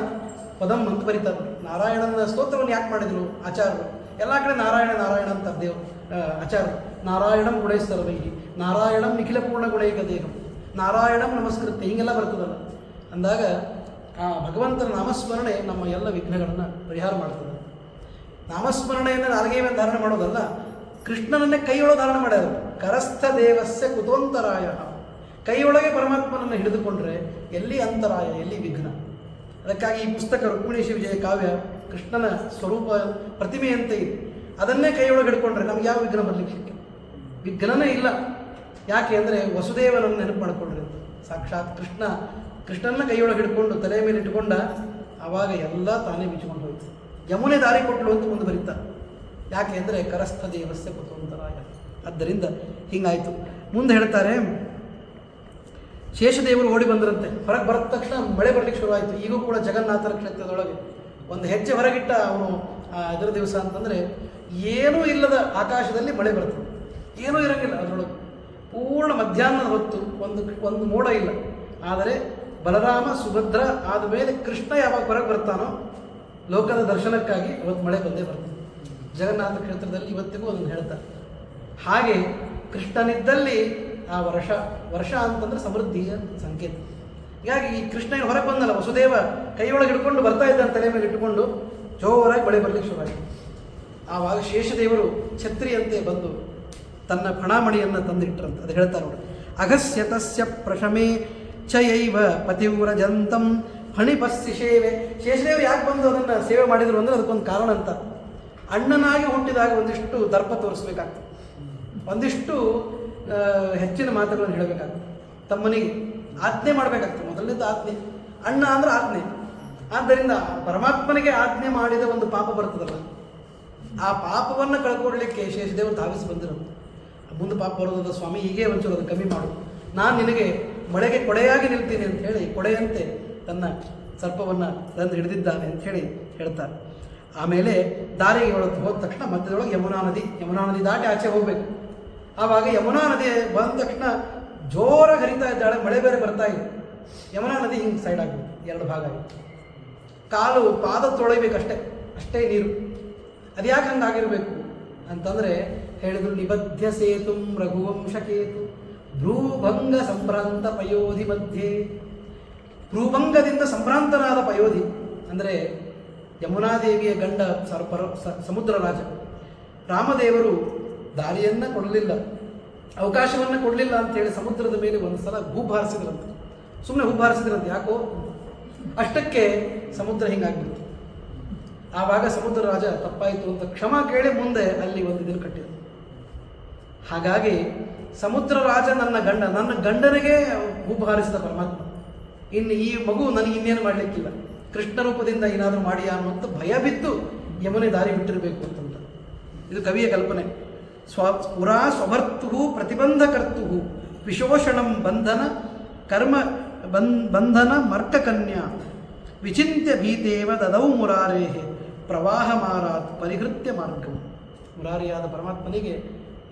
ಪದಂ ಅಂತ ಬರೀತಾರೆ. ನಾರಾಯಣನ ಸ್ತೋತ್ರವನ್ನು ಯಾಕೆ ಮಾಡಿದರು ಆಚಾರ್ಯರು? ಎಲ್ಲ ಕಡೆ ನಾರಾಯಣ ನಾರಾಯಣ ಅಂತ ದೇವ್ ಆಚಾರ್ಯರು. ನಾರಾಯಣಂ ಗುಣೈಸ್ತರವೈ, ನಾರಾಯಣಂ ನಿಖಿಲ ಪೂರ್ಣ ಗುಣೈಕ ದೇಹಂ, ನಾರಾಯಣಂ ನಮಸ್ಕೃತ್ಯ, ಹೀಗೆಲ್ಲ ಬರ್ತದಲ್ಲ. ಅಂದಾಗ ಆ ಭಗವಂತನ ನಾಮಸ್ಮರಣೆ ನಮ್ಮ ಎಲ್ಲ ವಿಘ್ನಗಳನ್ನು ಪರಿಹಾರ ಮಾಡ್ತದೆ. ನಾಮಸ್ಮರಣೆಯನ್ನು ನಾಲ್ಗೆ ಮೇಲೆ ಧಾರಣೆ ಮಾಡೋದಲ್ಲ, ಕೃಷ್ಣನನ್ನೇ ಕೈಯೊಳಗೆ ಧಾರಣೆ ಮಾಡ್ಯಾರ. ಕರಸ್ಥ ದೇವಸ್ಯ ಕುತೋಂತರಾಯ, ಕೈಯೊಳಗೆ ಪರಮಾತ್ಮನನ್ನು ಹಿಡಿದುಕೊಂಡ್ರೆ ಎಲ್ಲಿ ಅಂತರಾಯ, ಎಲ್ಲಿ ವಿಘ್ನ. ಅದಕ್ಕಾಗಿ ಈ ಪುಸ್ತಕ ರುಕ್ಮಿಣೀಶ ವಿಜಯ ಕಾವ್ಯ ಕೃಷ್ಣನ ಸ್ವರೂಪ ಪ್ರತಿಮೆಯಂತೆ ಇದೆ. ಅದನ್ನೇ ಕೈಯೊಳಗೆ ಹಿಡ್ಕೊಂಡ್ರೆ ನಮ್ಗೆ ಯಾವ ವಿಘ್ನ ಬರಲಿಕ್ಕೆ ಶಕ್ಯ? ವಿಘ್ನನೇ ಇಲ್ಲ. ಯಾಕೆ ಅಂದರೆ ವಸುದೇವನನ್ನು ನೆನಪು ಮಾಡಿಕೊಂಡ್ರೆ ಅಂತ. ಸಾಕ್ಷಾತ್ ಕೃಷ್ಣನ ಕೈಯೊಳಗೆ ಹಿಡ್ಕೊಂಡು ತಲೆಯ ಮೇಲೆ ಇಟ್ಕೊಂಡ, ಆವಾಗ ಎಲ್ಲ ತಾನೇ ಬಿಚ್ಚಿಕೊಂಡು ಹೋಯ್ತು. ಯಮುನೆ ದಾರಿ ಕೊಟ್ಟಳು ಅಂತ ಮುಂದೆ ಬರೀತಾ. ಯಾಕೆ ಅಂದರೆ ಕರಸ್ಥ ದೇವಸ್ಯ ಕುತೋಂತರಾಯ. ಆದ್ದರಿಂದ ಹಿಂಗಾಯಿತು. ಮುಂದೆ ಹೇಳ್ತಾರೆ, ಶೇಷದೇವರು ಓಡಿ ಬಂದರಂತೆ. ಹೊರಗೆ ಬರದ ತಕ್ಷಣ ಮಳೆ ಬರಲಿಕ್ಕೆ ಶುರುವಾಯಿತು. ಈಗೂ ಕೂಡ ಜಗನ್ನಾಥರ ಕ್ಷೇತ್ರದೊಳಗೆ ಒಂದು ಹೆಜ್ಜೆ ಹೊರಗಿಟ್ಟ ಅವನು ಇದರ ದಿವಸ ಅಂತಂದರೆ ಏನೂ ಇಲ್ಲದ ಆಕಾಶದಲ್ಲಿ ಮಳೆ ಬರ್ತದೆ. ಏನೂ ಇರೋಂಗಿಲ್ಲ ಅದರೊಳಗೆ. ಪೂರ್ಣ ಮಧ್ಯಾಹ್ನದ ಹೊತ್ತು ಒಂದು ಮೋಡ ಇಲ್ಲ. ಆದರೆ ಬಲರಾಮ ಸುಭದ್ರ ಆದ ಮೇಲೆ ಕೃಷ್ಣ ಯಾವಾಗ ಹೊರಗೆ ಬರ್ತಾನೋ ಲೋಕದ ದರ್ಶನಕ್ಕಾಗಿ ಅವತ್ತು ಮಳೆ ಬಂದೇ ಬರ್ತದೆ. ಜಗನ್ನಾಥ ಕ್ಷೇತ್ರದಲ್ಲಿ ಇವತ್ತಿಗೂ ಅದನ್ನು ಹೇಳ್ತಾರೆ. ಹಾಗೆ ಕೃಷ್ಣನಿದ್ದಲ್ಲಿ ಆ ವರ್ಷ ಅಂತಂದರೆ ಸಮೃದ್ಧಿಯ ಸಂಕೇತ. ಹೀಗಾಗಿ ಈ ಕೃಷ್ಣ ಹೊರಗೆ ಬಂದಲ್ಲ, ವಸುದೇವ ಕೈಯೊಳಗೆ ಹಿಡ್ಕೊಂಡು ಬರ್ತಾ ಇದ್ದಾನೆ, ತಲೆ ಮೇಲೆ ಇಟ್ಟುಕೊಂಡು ಜೋರಾಗಿ ಮಳೆ ಬರಲಿಕ್ಕೆ ಶುರುವಾಯಿತು. ಆವಾಗ ಶೇಷದೇವರು ಛತ್ರಿಯಂತೆ ಬಂದು ತನ್ನ ಫಣಾಮಣಿಯನ್ನು ತಂದಿಟ್ಟರಂತೆ. ಅದು ಹೇಳ್ತಾರೆ ನೋಡಿ, ಅಗಸ್ಯತಸ್ಯ ಪ್ರಶಮೇ ಚಯೈವ ಪತಿವ್ರಜಂತಂ ಫಣಿಪಸ್ಸಿ ಸೇವೆ. ಶೇಷದೇವರು ಯಾಕೆ ಬಂದು ಅದನ್ನು ಸೇವೆ ಮಾಡಿದರು ಅಂದರೆ ಅದಕ್ಕೊಂದು ಕಾರಣ ಅಂತ. ಅಣ್ಣನಾಗಿ ಹುಟ್ಟಿದಾಗ ಒಂದಿಷ್ಟು ದರ್ಪ ತೋರಿಸ್ಬೇಕಾಗ್ತದೆ, ಒಂದಿಷ್ಟು ಹೆಚ್ಚಿನ ಮಾತುಗಳನ್ನು ಹೇಳಬೇಕಾಗ್ತದೆ. ತಮ್ಮನಿಗೆ ಆಜ್ಞೆ ಮಾಡಬೇಕಾಗ್ತದೆ. ಮೊದಲನೇದು ಆಜ್ಞೆ, ಅಣ್ಣ ಅಂದ್ರೆ ಆಜ್ಞೆ. ಆದ್ದರಿಂದ ಪರಮಾತ್ಮನಿಗೆ ಆಜ್ಞೆ ಮಾಡಿದ ಒಂದು ಪಾಪ ಬರ್ತದಲ್ಲ, ಆ ಪಾಪವನ್ನು ಕಳ್ಕೊಡ್ಲಿಕ್ಕೆ ಶೇಷದೇವರು ಧಾವಿಸಿ ಬಂದಿರೋದು. ಮುಂದೆ ಪಾಪ ಬರೋದಲ್ಲ ಸ್ವಾಮಿ, ಹೀಗೆ ಒಂಚೂರು ಅದು ಕಮ್ಮಿ ಮಾಡು, ನಾನು ನಿನಗೆ ಮಳೆಗೆ ಕೊಡೆಯಾಗಿ ನಿಲ್ತೀನಿ ಅಂತ ಹೇಳಿ ಕೊಡೆಯಂತೆ ತನ್ನ ಸರ್ಪವನ್ನು ತಂದು ಹಿಡಿದಿದ್ದಾನೆ ಅಂತ ಹೇಳಿ ಹೇಳ್ತಾರೆ. ಆಮೇಲೆ ದಾರಿಗೆ ಹೋದ ತಕ್ಷಣ ಮಧ್ಯದೊಳಗೆ ಯಮುನಾ ನದಿ ದಾಟಿ ಆಚೆ ಹೋಗಬೇಕು. ಆವಾಗ ಯಮುನಾ ನದಿ ಬಂದ ತಕ್ಷಣ ಜೋರಾಗಿ ಹರಿತಾ ಇದ್ದಾಳೆ, ಮಳೆ ಬೇರೆ ಬರ್ತಾ ಇದೆ. ಯಮುನಾ ನದಿ ಹಿಂಗೆ ಸೈಡ್ ಆಗಬೇಕು, ಎರಡು ಭಾಗ ಆಗಿದೆ. ಕಾಲು ಪಾದ ತೊಳಿಬೇಕಷ್ಟೇ, ಅಷ್ಟೇ ನೀರು. ಅದ್ಯಾಕೆ ಹಂಗಾಗಿರ್ಬೇಕು ಅಂತಂದರೆ ಹೇಳಿದ್ರು, ನಿಬದ್ಧ ಸೇತುಂ ರಘುವಂಶಕೇತು ಭ್ರೂಭಂಗ ಸಂಭ್ರಾಂತ ಪಯೋಧಿ ಮಧ್ಯೆ. ಭ್ರೂಭಂಗದಿಂದ ಸಂಭ್ರಾಂತನಾದ ಪಯೋಧಿ ಅಂದರೆ ಯಮುನಾದೇವಿಯ ಗಂಡ ಸಮುದ್ರ ರಾಜ ರಾಮದೇವರು ದಾರಿಯನ್ನು ಕೊಡಲಿಲ್ಲ, ಅವಕಾಶವನ್ನು ಕೊಡಲಿಲ್ಲ ಅಂತೇಳಿ ಸಮುದ್ರದ ಮೇಲೆ ಒಂದು ಸಲ ಹೂಬಾರಿಸಿದ್ರಂತೆ. ಸುಮ್ಮನೆ ಹೂಬಾರಿಸಿದ್ರಂತೆ, ಯಾಕೋ ಅಷ್ಟಕ್ಕೆ ಸಮುದ್ರ ಹಿಂಗಾಗ್ಬಿಡ್ತು. ಆವಾಗ ಸಮುದ್ರ ರಾಜ ತಪ್ಪಾಯಿತು ಅಂತ ಕ್ಷಮಾ ಕೇಳಿ ಮುಂದೆ ಅಲ್ಲಿ ಒಂದು ಇದನ್ನು ಕಟ್ಟಿದ. ಹಾಗಾಗಿ ಸಮುದ್ರ ರಾಜ ನನ್ನ ಗಂಡನಿಗೆ ಹೂಬಾರಿಸಿದ ಪರಮಾತ್ಮ. ಇನ್ನು ಈ ಮಗು ನನಗೆ ಇನ್ನೇನು ಮಾಡಲಿಕ್ಕಿಲ್ಲ, ಕೃಷ್ಣ ರೂಪದಿಂದ ಏನಾದರೂ ಮಾಡಿ ಅನ್ನುವಂಥ ಭಯ ಬಿದ್ದು ಯಮುನೆ ದಾರಿ ಬಿಟ್ಟಿರಬೇಕು ಅಂತಂತ ಇದು ಕವಿಯ ಕಲ್ಪನೆ. ಪುರಾ ಸ್ವಭರ್ತು ಪ್ರತಿಬಂಧಕರ್ತು ವಿಶೋಷಣಂ ಬಂಧನ ಕರ್ಮ ಬಂಧನ ಮರ್ಕಕನ್ಯಾ ವಿಚಿಂತ್ಯ ಭೀತೇವ ದದೌ ಮುರಾರೇ ಪ್ರವಾಹ ಮಾರಾತ್ ಪರಿಹೃತ್ಯ ಮಾರ್ಗಂ. ಮುರಾರಿಯಾದ ಪರಮಾತ್ಮನಿಗೆ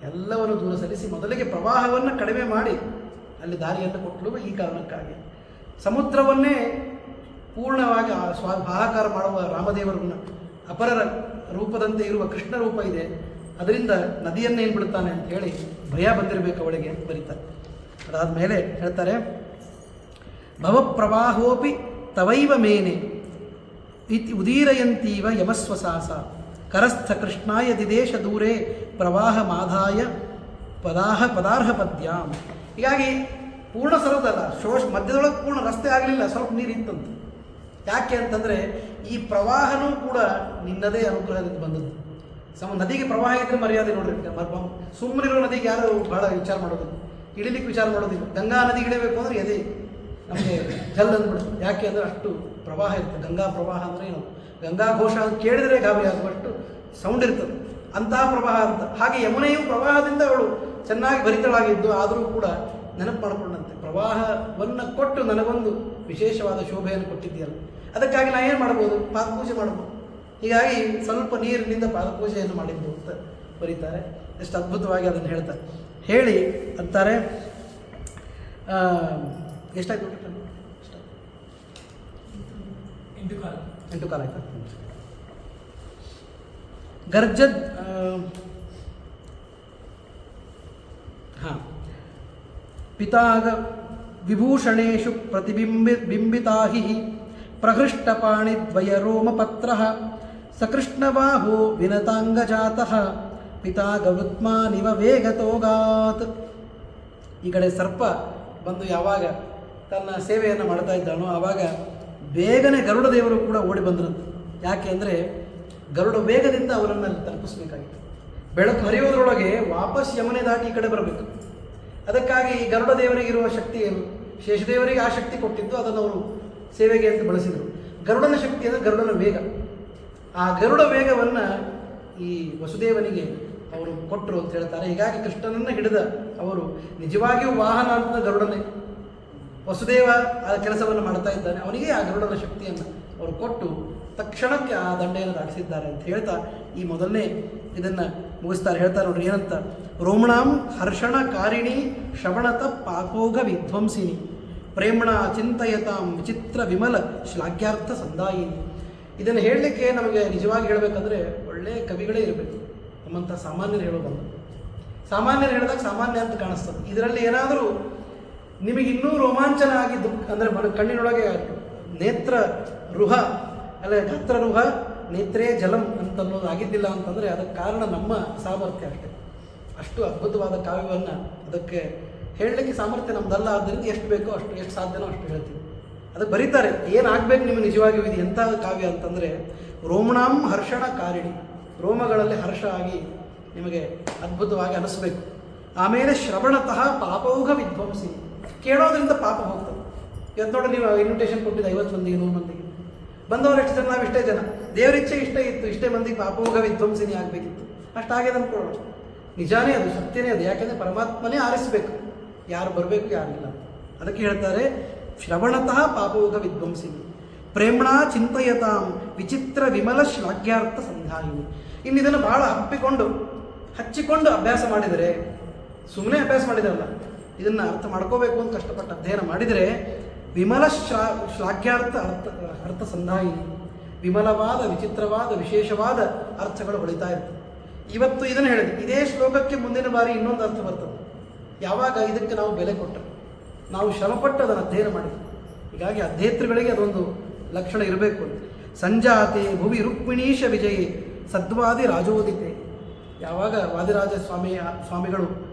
ಎಲ್ಲವನ್ನು ದೂರ ಸಲ್ಲಿಸಿ ಮೊದಲಿಗೆ ಪ್ರವಾಹವನ್ನು ಕಡಿಮೆ ಮಾಡಿ ಅಲ್ಲಿ ದಾರಿಯನ್ನು ಕೊಟ್ಟಲು. ಈ ಕಾರಣಕ್ಕಾಗಿ ಸಮುದ್ರವನ್ನೇ ಪೂರ್ಣವಾಗಿ ಹಾಹಾಕಾರ ಮಾಡುವ ರಾಮದೇವರನ್ನು ಅಪರರ ರೂಪದಂತೆ ಇರುವ ಕೃಷ್ಣ ರೂಪ ಇದೆ, ಅದರಿಂದ ನದಿಯನ್ನೇನು ಬಿಡ್ತಾನೆ ಅಂತ ಹೇಳಿ ಭಯ ಬಂದಿರಬೇಕು ಅವಳಿಗೆ ಅಂತ ಬರೀತಾರೆ. ಅದಾದ ಮೇಲೆ ಹೇಳ್ತಾರೆ, ಭವಪ್ರವಾಹೋಪಿ ತವೈವ ಮೇನೆ ಇತಿ ಉದೀರಯಂತೀವ ಯಮಸ್ವಸಾಸ ಕರಸ್ಥ ಕೃಷ್ಣಾಯ ದಿದೇಶ ದೂರೇ ಪ್ರವಾಹ ಮಾಧಾಯ ಪದಾರ್ಹ ಪದ್ಯಾಂ. ಹೀಗಾಗಿ ಪೂರ್ಣ ಸರೋದಲ್ಲ, ಮಧ್ಯದೊಳಗೆ ಪೂರ್ಣ ರಸ್ತೆ ಆಗಲಿಲ್ಲ, ಸ್ವಲ್ಪ ನೀರು ಇತ್ತಂತ. ಯಾಕೆ ಅಂತಂದರೆ ಈ ಪ್ರವಾಹನೂ ಕೂಡ ನಿನ್ನದೇ ಅನುಗ್ರಹದಿಂದ ಬಂದದ್ದು. ನದಿಗೆ ಪ್ರವಾಹ ಇದ್ರೆ ಮರ್ಯಾದೆ ನೋಡ್ರಿ. ಸುಮ್ಮನಿರೋ ನದಿಗೆ ಯಾರು ಬಹಳ ವಿಚಾರ ಮಾಡೋದಿಲ್ಲ, ಇಳಿಲಿಕ್ಕೆ ವಿಚಾರ ಮಾಡೋದಿಲ್ಲ. ಗಂಗಾ ನದಿ ಇಳಿಬೇಕು ಅಂದರೆ ಎದೆ ನಮಗೆ ಜಲ್ ಅಂದ್ಬಿಡ್ತು. ಯಾಕೆ ಅಂದರೆ ಅಷ್ಟು ಪ್ರವಾಹ ಇರ್ತದೆ. ಗಂಗಾ ಪ್ರವಾಹ ಅಂದರೆ ಏನು, ಗಂಗಾ ಘೋಷ ಕೇಳಿದರೆ ಗಾಬರಿ ಆಗುವಷ್ಟು ಸೌಂಡ್ ಇರ್ತದೆ, ಅಂತಹ ಪ್ರವಾಹ ಅಂತ. ಹಾಗೆ ಯಮುನೆಯು ಪ್ರವಾಹದಿಂದ ಅವಳು ಚೆನ್ನಾಗಿ ಭರಿತಳಾಗಿದ್ದು, ಆದರೂ ಕೂಡ ನೆನಪು ಮಾಡಿಕೊಂಡಂತೆ ಪ್ರವಾಹವನ್ನು ಕೊಟ್ಟು ನನಗೊಂದು ವಿಶೇಷವಾದ ಶೋಭೆಯನ್ನು ಕೊಟ್ಟಿದ್ದೀಯಲ್ಲ, ಅದಕ್ಕಾಗಿ ನಾ ಏನು ಮಾಡ್ಬೋದು, ಪಾದಪೂಜೆ ಮಾಡ್ಬೋದು. ಹೀಗಾಗಿ ಸ್ವಲ್ಪ ನೀರಿನಿಂದ ಪಾದಪೂಜೆಯನ್ನು ಮಾಡಿದ್ದು ಅಂತ ಬರೀತಾರೆ. ಎಷ್ಟು ಅದ್ಭುತವಾಗಿ ಅದನ್ನು ಹೇಳ್ತಾರೆ. ಹೇಳಿ ಅಂತಾರೆ, ಎಷ್ಟಾಯ್ತು? 8 ಕಾಲ ಆಯ್ತಾ? ಗರ್ಜದ್ ಪಿತಾಗ ವಿಭೂಷಣೇಶು ಬಿಂಬಿತಾಹಿ ಪ್ರಹೃಷ್ಟಪಾಣಿದ್ವಯ ರೋಮಪತ್ರಃ ಸಕೃಷ್ಣಬಾಹೋ ವಿನತಾಂಗಜಾತಃ ಪಿತಾಗವೃತ್ಮಾನಿವ ವೇಗತೋಗಾತ್. ಈ ಕಡೆ ಸರ್ಪ ಬಂದು ಯಾವಾಗ ತನ್ನ ಸೇವೆಯನ್ನು ಮಾಡ್ತಾ ಇದ್ದಾನೋ ಆವಾಗ ಬೇಗನೆ ಗರುಡ ದೇವರು ಕೂಡ ಓಡಿ ಬಂದ್ರಂತೆ. ಯಾಕೆ ಅಂದರೆ ಗರುಡ ವೇಗದಿಂದ ಅವರನ್ನು ತಲುಪಿಸ್ಬೇಕಾಗಿತ್ತು. ಬೆಳಕು ಹರಿಯೋದ್ರೊಳಗೆ ವಾಪಸ್ ಯಮುನೆ ದಾಟಿ ಈ ಕಡೆ ಬರಬೇಕು. ಅದಕ್ಕಾಗಿ ಗರುಡ ದೇವರಿಗಿರುವ ಶಕ್ತಿ ಏನು, ಶೇಷದೇವರಿಗೆ ಆ ಶಕ್ತಿ ಕೊಟ್ಟಿದ್ದು, ಅದನ್ನು ಅವರು ಸೇವೆಗೆ ಅಂತ ಬಳಸಿದರು. ಗರುಡನ ಶಕ್ತಿ ಅಂದರೆ ಗರುಡನ ವೇಗ. ಆ ಗರುಡ ವೇಗವನ್ನು ಈ ವಸುದೇವನಿಗೆ ಅವರು ಕೊಟ್ಟರು ಅಂತ ಹೇಳ್ತಾರೆ. ಹೀಗಾಗಿ ಕೃಷ್ಣನನ್ನು ಹಿಡಿದ ಅವರು ನಿಜವಾಗಿಯೂ ವಾಹನ ಅಂತ ಗರುಡನೇ. ವಸುದೇವ ಆ ಕೆಲಸವನ್ನು ಮಾಡ್ತಾ ಇದ್ದಾನೆ, ಅವನಿಗೆ ಆ ಗರುಡನ ಶಕ್ತಿಯನ್ನು ಅವರು ಕೊಟ್ಟು ತಕ್ಷಣಕ್ಕೆ ಆ ದಂಡೆಯನ್ನು ದಾಟಿಸಿದ್ದಾರೆ ಅಂತ ಹೇಳ್ತಾ ಈ ಮೊದಲನೇ ಇದನ್ನು ಮುಗಿಸ್ತಾರೆ. ಹೇಳ್ತಾರೆ ನೋಡ್ರಿ ಏನಂತ, ರೋಮಣಾಂ ಹರ್ಷಣ ಕಾರಿಣಿ ಶ್ರವಣತ ಪಾಪೋಘ ವಿಧ್ವಂಸಿನಿ ಪ್ರೇಮಣ ಚಿಂತಯತಾಂ ವಿಚಿತ್ರ ವಿಮಲ ಶ್ಲಾಘ್ಯಾರ್ಥ ಸಂದಾಯಿನಿ. ಇದನ್ನು ಹೇಳಲಿಕ್ಕೆ ನಮಗೆ ನಿಜವಾಗಿ ಹೇಳಬೇಕಂದ್ರೆ ಒಳ್ಳೆಯ ಕವಿಗಳೇ ಇರಬೇಕು. ನಮ್ಮಂಥ ಸಾಮಾನ್ಯರು ಹೇಳೋದಲ್ಲ. ಸಾಮಾನ್ಯರು ಹೇಳಿದಾಗ ಸಾಮಾನ್ಯ ಅಂತ ಕಾಣಿಸ್ತದೆ. ಇದರಲ್ಲಿ ಏನಾದರೂ ನಿಮಗೆ ಇನ್ನೂ ರೋಮಾಂಚನ ಆಗಿದ್ದು ಅಂದರೆ ಕಣ್ಣಿನೊಳಗೆ ನೇತ್ರ ರುಹ ಅಲ್ಲ ಗಾತ್ರ ರುಹ ನೇತ್ರೇ ಜಲಂ ಅಂತನ್ನೋದು ಆಗಿದ್ದಿಲ್ಲ ಅಂತಂದರೆ ಅದಕ್ಕೆ ಕಾರಣ ನಮ್ಮ ಸಾಮರ್ಥ್ಯ ಅಷ್ಟೇ. ಅಷ್ಟು ಅದ್ಭುತವಾದ ಕಾವ್ಯವನ್ನು ಅದಕ್ಕೆ ಹೇಳಲಿಕ್ಕೆ ಸಾಮರ್ಥ್ಯ ನಮ್ಮದಲ್ಲ. ಆದ್ದರಿಂದ ಎಷ್ಟು ಬೇಕೋ ಅಷ್ಟು, ಎಷ್ಟು ಸಾಧ್ಯನೋ ಅಷ್ಟು ಹೇಳ್ತೀವಿ. ಅದಕ್ಕೆ ಬರೀತಾರೆ ಏನಾಗಬೇಕು ನಿಮಗೆ ನಿಜವಾಗಿಯೂ ಇದು ಎಂಥ ಕಾವ್ಯ ಅಂತಂದರೆ, ರೋಮಣಾಂ ಹರ್ಷಣ ಕಾರಿಣಿ, ರೋಮಗಳಲ್ಲಿ ಹರ್ಷ ಆಗಿ ನಿಮಗೆ ಅದ್ಭುತವಾಗಿ ಅನಿಸ್ಬೇಕು. ಆಮೇಲೆ ಶ್ರವಣತಃ ಪಾಪೌಘ ವಿಧ್ವಂಸಿನಿ, ಕೇಳೋದ್ರಿಂದ ಪಾಪ ಹೋಗ್ತದೆ. ಇವತ್ತು ನೋಡಿ ನೀವು ಇನ್ವಿಟೇಷನ್ ಕೊಟ್ಟಿದ್ದು 50 ಮಂದಿಗೆ 100 ಮಂದಿಗೆ ಬಂದವರು ಎಷ್ಟು ಜನ, ನಾವು ಇಷ್ಟೇ ಜನ. ದೇವರಿಚ್ಛೆ ಇಷ್ಟೇ ಇತ್ತು, ಇಷ್ಟೇ ಮಂದಿಗೆ ಪಾಪೋಘ ವಿಧ್ವಂಸಿನಿ ಆಗಬೇಕಿತ್ತು. ಅಷ್ಟಾಗಿದೆ ಅಂದ್ಕೊಳ್ಳೋಣ. ನಿಜಾನೇ ಅದು, ಸತ್ಯನೇ ಅದು. ಯಾಕೆಂದರೆ ಪರಮಾತ್ಮನೇ ಆರಿಸಬೇಕು ಯಾರು ಬರಬೇಕು ಯಾರಿಲ್ಲ. ಅದಕ್ಕೆ ಹೇಳ್ತಾರೆ ಶ್ರವಣತಃ ಪಾಪೋಗ ವಿದ್ವಂಸಿನಿ ಪ್ರೇಮ್ಣ ಚಿಂತಯತಾಂ ವಿಚಿತ್ರ ವಿಮಲ ಶ್ಲಾಘ್ಯಾರ್ಥ ಸಂಧಾಯಿನಿ. ಇನ್ನು ಇದನ್ನು ಬಹಳ ಹಚ್ಚಿಕೊಂಡು ಅಭ್ಯಾಸ ಮಾಡಿದರೆ, ಸುಮ್ಮನೆ ಅಭ್ಯಾಸ ಮಾಡಿದ್ರಲ್ಲ, ಇದನ್ನು ಅರ್ಥ ಮಾಡ್ಕೋಬೇಕು ಅಂತ ಕಷ್ಟಪಟ್ಟು ಅಧ್ಯಯನ ಮಾಡಿದರೆ ವಿಮಲ ಶ್ಲಾಘ್ಯಾರ್ಥ ಅರ್ಥ ಸಂಧಾಯಿನಿ, ವಿಮಲವಾದ ವಿಚಿತ್ರವಾದ ವಿಶೇಷವಾದ ಅರ್ಥಗಳು ಹೊಳಿತಾ ಇರ್ತವೆ. ಇವತ್ತು ಇದನ್ನು ಹೇಳಿದೆ, ಇದೇ ಶ್ಲೋಕಕ್ಕೆ ಮುಂದಿನ ಬಾರಿ ಇನ್ನೊಂದು ಅರ್ಥ ಬರ್ತದೆ. ಯಾವಾಗ ಇದಕ್ಕೆ ನಾವು ಬೆಲೆ ಕೊಟ್ಟರೆ, ನಾವು ಶ್ರಮಪಟ್ಟು ಅದನ್ನು ಅಧ್ಯಯನ ಮಾಡಿದ್ವಿ. ಹೀಗಾಗಿ ಅಧ್ಯೇತೃಗಳಿಗೆ ಅದೊಂದು ಲಕ್ಷಣ ಇರಬೇಕು ಅಂತ. ಸಂಜಾತೆ ಭುವಿ ರುಕ್ಮಿಣೀಶ ವಿಜಯೇ ಸದ್ವಾದಿ ರಾಜೋದಿತೆ. ಯಾವಾಗ ವಾದಿರಾಜ ಸ್ವಾಮಿಗಳು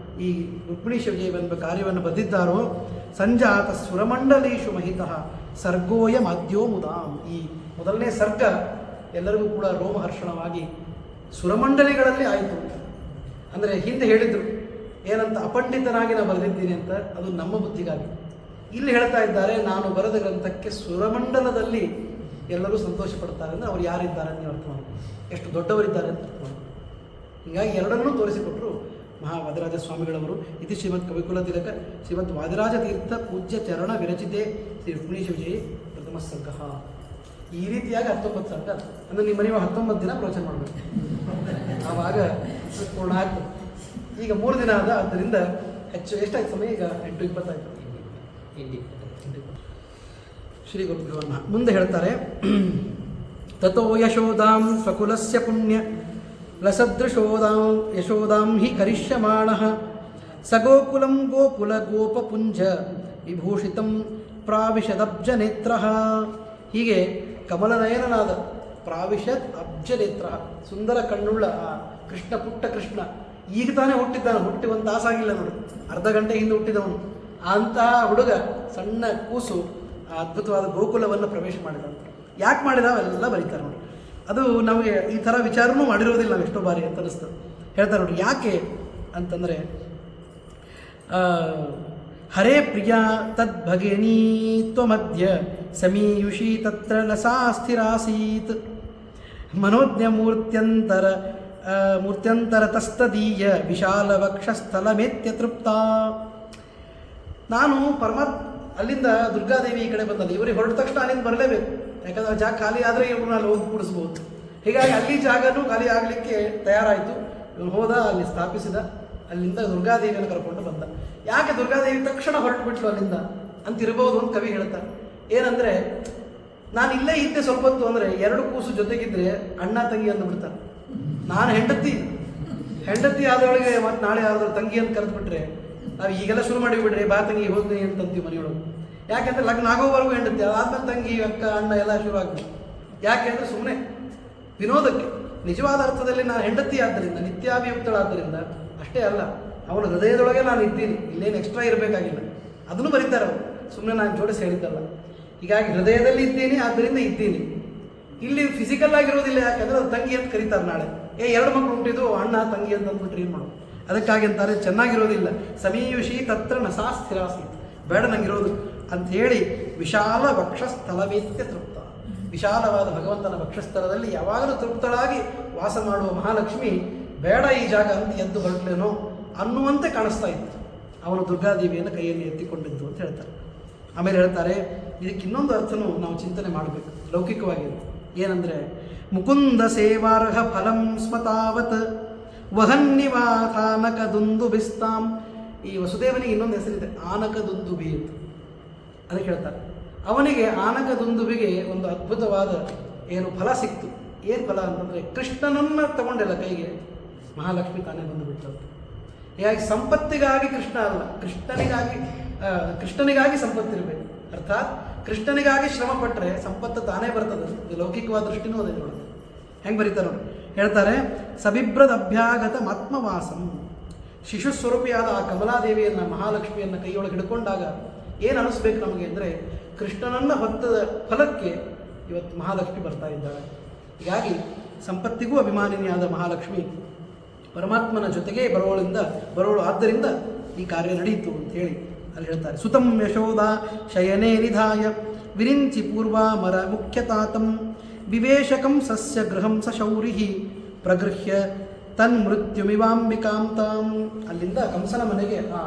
ಈ ರುಕ್ಮಿಣೀಶ ವಿಜಯವೆಂಬ ಕಾರ್ಯವನ್ನು ಬರೆದಿದ್ದಾರೋ, ಸಂಜಾತ ಸುರಮಂಡಲೀಶು ಮಹಿತಃ ಸರ್ಗೋಯ ಮಾದ್ಯೋ ಮುದಾಂ. ಈ ಮೊದಲನೇ ಸರ್ಗ ಎಲ್ಲರಿಗೂ ಕೂಡ ರೋಮಹರ್ಷಣವಾಗಿ ಸುರಮಂಡಲಿಗಳಲ್ಲಿ ಆಯಿತು. ಅಂದರೆ ಹಿಂದೆ ಹೇಳಿದರು ಏನಂತ, ಅಪಂಡಿತನಾಗಿ ನಾನು ಬರೆದಿದ್ದೀನಿ ಅಂತ, ಅದು ನಮ್ಮ ಬುದ್ಧಿಗಾಗಿ. ಇಲ್ಲಿ ಹೇಳ್ತಾ ಇದ್ದಾರೆ, ನಾನು ಬರೆದ ಗ್ರಂಥಕ್ಕೆ ಸುರಮಂಡಲದಲ್ಲಿ ಎಲ್ಲರೂ ಸಂತೋಷ ಪಡ್ತಾರೆ. ಅಂದರೆ ಅವ್ರು ಯಾರಿದ್ದಾರೆ ಅಂತ ಅರ್ಥ ಮಾಡಿ, ಎಷ್ಟು ದೊಡ್ಡವರಿದ್ದಾರೆ ಅಂತ ಅರ್ಥ ಮಾಡಿ. ಹೀಗಾಗಿ ಎರಡನ್ನೂ ತೋರಿಸಿಕೊಟ್ಟರು ವಾದಿರಾಜ ಸ್ವಾಮಿಗಳವರು. ಇತಿ ಶ್ರೀಮದ್ ಕವಿಕುಲ ತಿಲಕ ಶ್ರೀಮದ್ ವಾದಿರಾಜ ತೀರ್ಥ ಪೂಜ್ಯ ಚರಣ ವಿರಚಿತೆ ಶ್ರೀ ರುಕ್ಮಿಣೀಶ ವಿಜಯ ಪ್ರಥಮ ಸರ್ಗ. ಈ ರೀತಿಯಾಗಿ 19 ಸರ್ಗ. ಅಂದರೆ ನಿಮ್ಮ ನೀವು 19 ದಿನ ಪ್ರವಚನ ಮಾಡಬೇಕು, ಆವಾಗ ಪೂರ್ಣ ಆಗ್ತದೆ. ಈಗ 3 ದಿನ ಆದ, ಆದ್ದರಿಂದ ಹೆಚ್ಚು ಎಷ್ಟಾಯ್ತು ಸಮಯ? ಈಗ 8:20 ಆಯಿತು. ಶ್ರೀ ಗುರುಭ್ಯೋ ನಮಃ. ಮುಂದೆ ಹೇಳ್ತಾರೆ, ತಥೋ ಯಶೋದಾಂ ಸ್ವಕುಲಸ್ಯ ಪುಣ್ಯ ಲಸದೃಶೋದಾಂ ಯಶೋದಾಂ ಹಿ ಕರಿಷ್ಯಮಾಣಃ ಸಗೋಕುಲಂ ಗೋಕುಲ ಗೋಪಪುಂಜ ವಿಭೂಷಿತಂ ಪ್ರಾವಿಶದಬ್ಜ ನೇತ್ರಃ. ಹೀಗೆ ಕಮಲನಯನನಾದ ಪ್ರಾವಿಶದ್ ಅಬ್ಜ ನೇತ್ರ, ಸುಂದರ ಕಣ್ಣುಳ್ಳ ಕೃಷ್ಣ, ಪುಟ್ಟ ಕೃಷ್ಣ, ಈಗ ತಾನೇ ಹುಟ್ಟಿದ್ದಾನೆ, ಹುಟ್ಟಿ ಒಂದು ತಾಸಾಗಿಲ್ಲ ನೋಡಿ, ಅರ್ಧ ಗಂಟೆ ಹಿಂದೆ ಹುಟ್ಟಿದವನು. ಅಂತಹ ಹುಡುಗ, ಸಣ್ಣ ಕೂಸು, ಆ ಅದ್ಭುತವಾದ ಗೋಕುಲವನ್ನು ಪ್ರವೇಶ ಮಾಡಿದ. ಯಾಕೆ ಮಾಡಿದ ಅವೆಲ್ಲ ಬರೀತಾರೆ ನೋಡಿ. ಅದು ನಮಗೆ ಈ ಥರ ವಿಚಾರನೂ ಮಾಡಿರೋದಿಲ್ಲ ನಾವು ಎಷ್ಟೋ ಬಾರಿ ಅಂತ ಅನಿಸ್ತದೆ. ಹೇಳ್ತಾರೆ ನೋಡಿ ಯಾಕೆ ಅಂತಂದರೆ, ಹರೇ ಪ್ರಿಯ ತದ್ಭಗಿನೀ ತ್ವಮದ್ಯ ಸಮೀಯುಷಿ ತತ್ರ ಲಸಾ ಸ್ಥಿರಾಸೀತ್ ಮನೋಜ್ಞ ಮೂರ್ತ್ಯಂತರ ತಸ್ತದೀಯ ವಿಶಾಲ ವಕ್ಷಸ್ಥಲಮೇತ್ಯ ತೃಪ್ತ. ನಾನು ಅಲ್ಲಿಂದ ದುರ್ಗಾದೇವಿ ಈ ಕಡೆ ಬಂದಲ್ಲ, ಇವರಿಗೆ ಹೊರಟ ತಕ್ಷಣ ಅಲ್ಲಿಂದ ಬರಲೇಬೇಕು, ಯಾಕಂದ್ರೆ ಜಾಗ ಖಾಲಿ ಆದರೆ ಇವ್ರನ್ನ ಅಲ್ಲಿ ಹೋಗಿ ಕೂಡಿಸ್ಬೋದು. ಹೀಗಾಗಿ ಅಲ್ಲಿ ಜಾಗನೂ ಖಾಲಿ ಆಗಲಿಕ್ಕೆ ತಯಾರಾಯಿತು. ಇವನು ಹೋದ, ಅಲ್ಲಿ ಸ್ಥಾಪಿಸಿದ, ಅಲ್ಲಿಂದ ದುರ್ಗಾದೇವಿಯನ್ನು ಕರ್ಕೊಂಡು ಬಂದ. ಯಾಕೆ ದುರ್ಗಾದೇವಿ ತಕ್ಷಣ ಹೊರಟು ಬಿಟ್ಲು ಅಲ್ಲಿಂದ ಅಂತಿರ್ಬೋದು ಅಂತ ಕವಿ ಹೇಳ್ತಾರೆ. ಏನಂದರೆ, ನಾನು ಇಲ್ಲೇ ಇದ್ದೆ ಸ್ವಲ್ಪ ಹೊತ್ತು ಅಂದರೆ 2 ಕೂಸು ಜೊತೆಗಿದ್ರೆ ಅಣ್ಣ ತಂಗಿ ಅಂದುಬಿಡ್ತಾರೆ. ನಾನು ಹೆಂಡತಿ ಆದವಳಿಗೆ ಮತ್ತು ನಾಳೆ ಯಾರಾದ್ರೂ ತಂಗಿ ಅಂತ ಕರೆದುಬಿಟ್ರೆ ನಾವು ಈಗೆಲ್ಲ ಶುರು ಮಾಡಿಬಿಡ್ರಿ, ಬಾ ತಂಗಿ ಹೋಗ್ತೀನಿ ಅಂತಂತೀವಿ ಮನೆಯೊಳಗೆ. ಯಾಕೆಂದರೆ ಲಗ್ನ ಆಗೋವರೆಗೂ ಹೆಂಡತಿ, ಅದಾದ್ಮೇಲೆ ತಂಗಿ ಅಕ್ಕ ಅಣ್ಣ ಎಲ್ಲ ಶುರು ಆಗ್ಬೋದು. ಯಾಕೆಂದರೆ ಸುಮ್ಮನೆ ವಿನೋದಕ್ಕೆ. ನಿಜವಾದ ಅರ್ಥದಲ್ಲಿ ನಾನು ಹೆಂಡತಿ ಆದ್ದರಿಂದ, ನಿತ್ಯಾಭಿಯುಕ್ತಳಾದ್ದರಿಂದ ಅಷ್ಟೇ ಅಲ್ಲ, ಅವನ ಹೃದಯದೊಳಗೆ ನಾನು ಇದ್ದೀನಿ, ಇಲ್ಲೇನು ಎಕ್ಸ್ಟ್ರಾ ಇರಬೇಕಾಗಿಲ್ಲ. ಅದನ್ನು ಬರೀತಾರೆ ಅವರು, ಸುಮ್ಮನೆ ನಾನು ಜೋಡಿಸಿ ಹೇಳಿದ್ದಲ್ಲ. ಹೀಗಾಗಿ ಹೃದಯದಲ್ಲಿ ಇದ್ದೀನಿ, ಆದ್ದರಿಂದ ಇದ್ದೀನಿ. ಇಲ್ಲಿ ಫಿಸಿಕಲ್ ಆಗಿರೋದಿಲ್ಲ, ಯಾಕೆಂದರೆ ಅದು ತಂಗಿ ಅಂತ ಕರೀತಾರೆ. ನಾಳೆ 2 ಮಕ್ಕಳು ಹುಟ್ಟಿದ್ದು ಅಣ್ಣ ತಂಗಿ ಅಂತ ಅಂದ್ಬಿಟ್ರೆ ಏನು ಮಾಡೋದು? ಅದಕ್ಕಾಗಿ ಅಂತಾರೆ ಚೆನ್ನಾಗಿರೋದಿಲ್ಲ. ಸಮೀಯುಷಿ ತತ್ರ ನಸಾ ಸ್ಥಿರಾಸಿ, ಬೇಡ ನಂಗಿರೋದು ಅಂಥೇಳಿ ವಿಶಾಲ ವಕ್ಷಸ್ಥಲವೇತ್ಯ ತೃಪ್ತ. ವಿಶಾಲವಾದ ಭಗವಂತನ ವಕ್ಷಸ್ಥಳದಲ್ಲಿ ಯಾವಾಗಲೂ ತೃಪ್ತಳಾಗಿ ವಾಸ ಮಾಡುವ ಮಹಾಲಕ್ಷ್ಮಿ ಬೇಡ ಈ ಜಾಗ ಅಂತ ಎದ್ದು ಹೊರಟ್ಲೇನೋ ಅನ್ನುವಂತೆ ಕಾಣಿಸ್ತಾ ಇತ್ತು. ಅವನು ದುರ್ಗಾದೇವಿಯನ್ನು ಕೈಯಲ್ಲಿ ಎತ್ತಿಕೊಂಡಿದ್ದು ಅಂತ ಹೇಳ್ತಾರೆ. ಆಮೇಲೆ ಹೇಳ್ತಾರೆ, ಇದಕ್ಕೆ ಇನ್ನೊಂದು ಅರ್ಥನೂ ನಾವು ಚಿಂತನೆ ಮಾಡಬೇಕು ಲೌಕಿಕವಾಗಿ. ಏನಂದರೆ, ಮುಕುಂದ ಸೇವಾರ್ಹ ಫಲಂ ಸ್ಮತಾವತ್ ವಹನ್ನಿವಾಥಾನಕ ದುಂದುಬಿಸ್ತಾಂ. ಈ ವಸುದೇವನಿಗೆ ಇನ್ನೊಂದು ಹೆಸರಿದೆ, ಆನಕ ದುಂದುಬಿ ಅಂತ. ಅದಕ್ಕೆ ಹೇಳ್ತಾರೆ, ಅವನಿಗೆ ಆನಕ ದುಂದುಬಿಗೆ ಒಂದು ಅದ್ಭುತವಾದ ಫಲ ಸಿಕ್ತು. ಏನು ಫಲ ಅಂತಂದರೆ, ಕೃಷ್ಣನನ್ನು ತಗೊಂಡೆಲ್ಲ ಕೈಗೆ, ಮಹಾಲಕ್ಷ್ಮಿ ತಾನೇ ಬಂದುಬಿಟ್ಟಳು. ಹೀಗಾಗಿ ಸಂಪತ್ತಿಗಾಗಿ ಕೃಷ್ಣ ಅಲ್ಲ, ಕೃಷ್ಣನಿಗಾಗಿ ಸಂಪತ್ತಿರಬೇಕು. ಅರ್ಥಾತ್ ಕೃಷ್ಣನಿಗಾಗಿ ಶ್ರಮ ಪಟ್ಟರೆ ಸಂಪತ್ತು ತಾನೇ ಬರ್ತದೆ. ಇದು ಲೌಕಿಕವಾದ ದೃಷ್ಟಿನೂ ಅದೇ ನೋಡೋದು. ಹೆಂಗೆ ಬರೀತಾರೆ ನೋಡಿ, ಹೇಳ್ತಾರೆ, ಸಬಿಭ್ರದಭ್ಯಾಗತ ಆತ್ಮವಾಸಂ. ಶಿಶು ಸ್ವರೂಪಿಯಾದ ಆ ಕಮಲಾದೇವಿಯನ್ನು, ಮಹಾಲಕ್ಷ್ಮಿಯನ್ನು ಕೈಯೊಳಗೆ ಹಿಡ್ಕೊಂಡಾಗ ಏನು ಅನಿಸ್ಬೇಕು ನಮಗೆ ಅಂದರೆ, ಕೃಷ್ಣನನ್ನು ಹೊತ್ತದ ಫಲಕ್ಕೆ ಇವತ್ತು ಮಹಾಲಕ್ಷ್ಮಿ ಬರ್ತಾ ಇದ್ದಾಳೆ. ಹೀಗಾಗಿ ಸಂಪತ್ತಿಗೂ ಅಭಿಮಾನಿನಿಯಾದ ಮಹಾಲಕ್ಷ್ಮಿ ಪರಮಾತ್ಮನ ಜೊತೆಗೇ ಬರೋಳು ಆದ್ದರಿಂದ ಈ ಕಾರ್ಯ ನಡೆಯಿತು ಅಂತ ಹೇಳಿ ಅಲ್ಲಿ ಹೇಳ್ತಾರೆ. ಸುತಂ ಯಶೋದ ಶಯನೇ ನಿಧಾಯ ವಿರಿಂಚಿ ಪೂರ್ವಾಮರ ಮುಖ್ಯತಾತಂ ವಿವೇಶಕಂ ಸಸ್ಯ ಗೃಹಂ ಸಶೌರಿ ಪ್ರಗೃಹ್ಯ ತನ್ಮೃತ್ಯುಮಿವಾಂಬಿಕಾಂ ತಾಂ. ಅಲ್ಲಿಂದ ಕಂಸನ ಮನೆಗೆ ಆ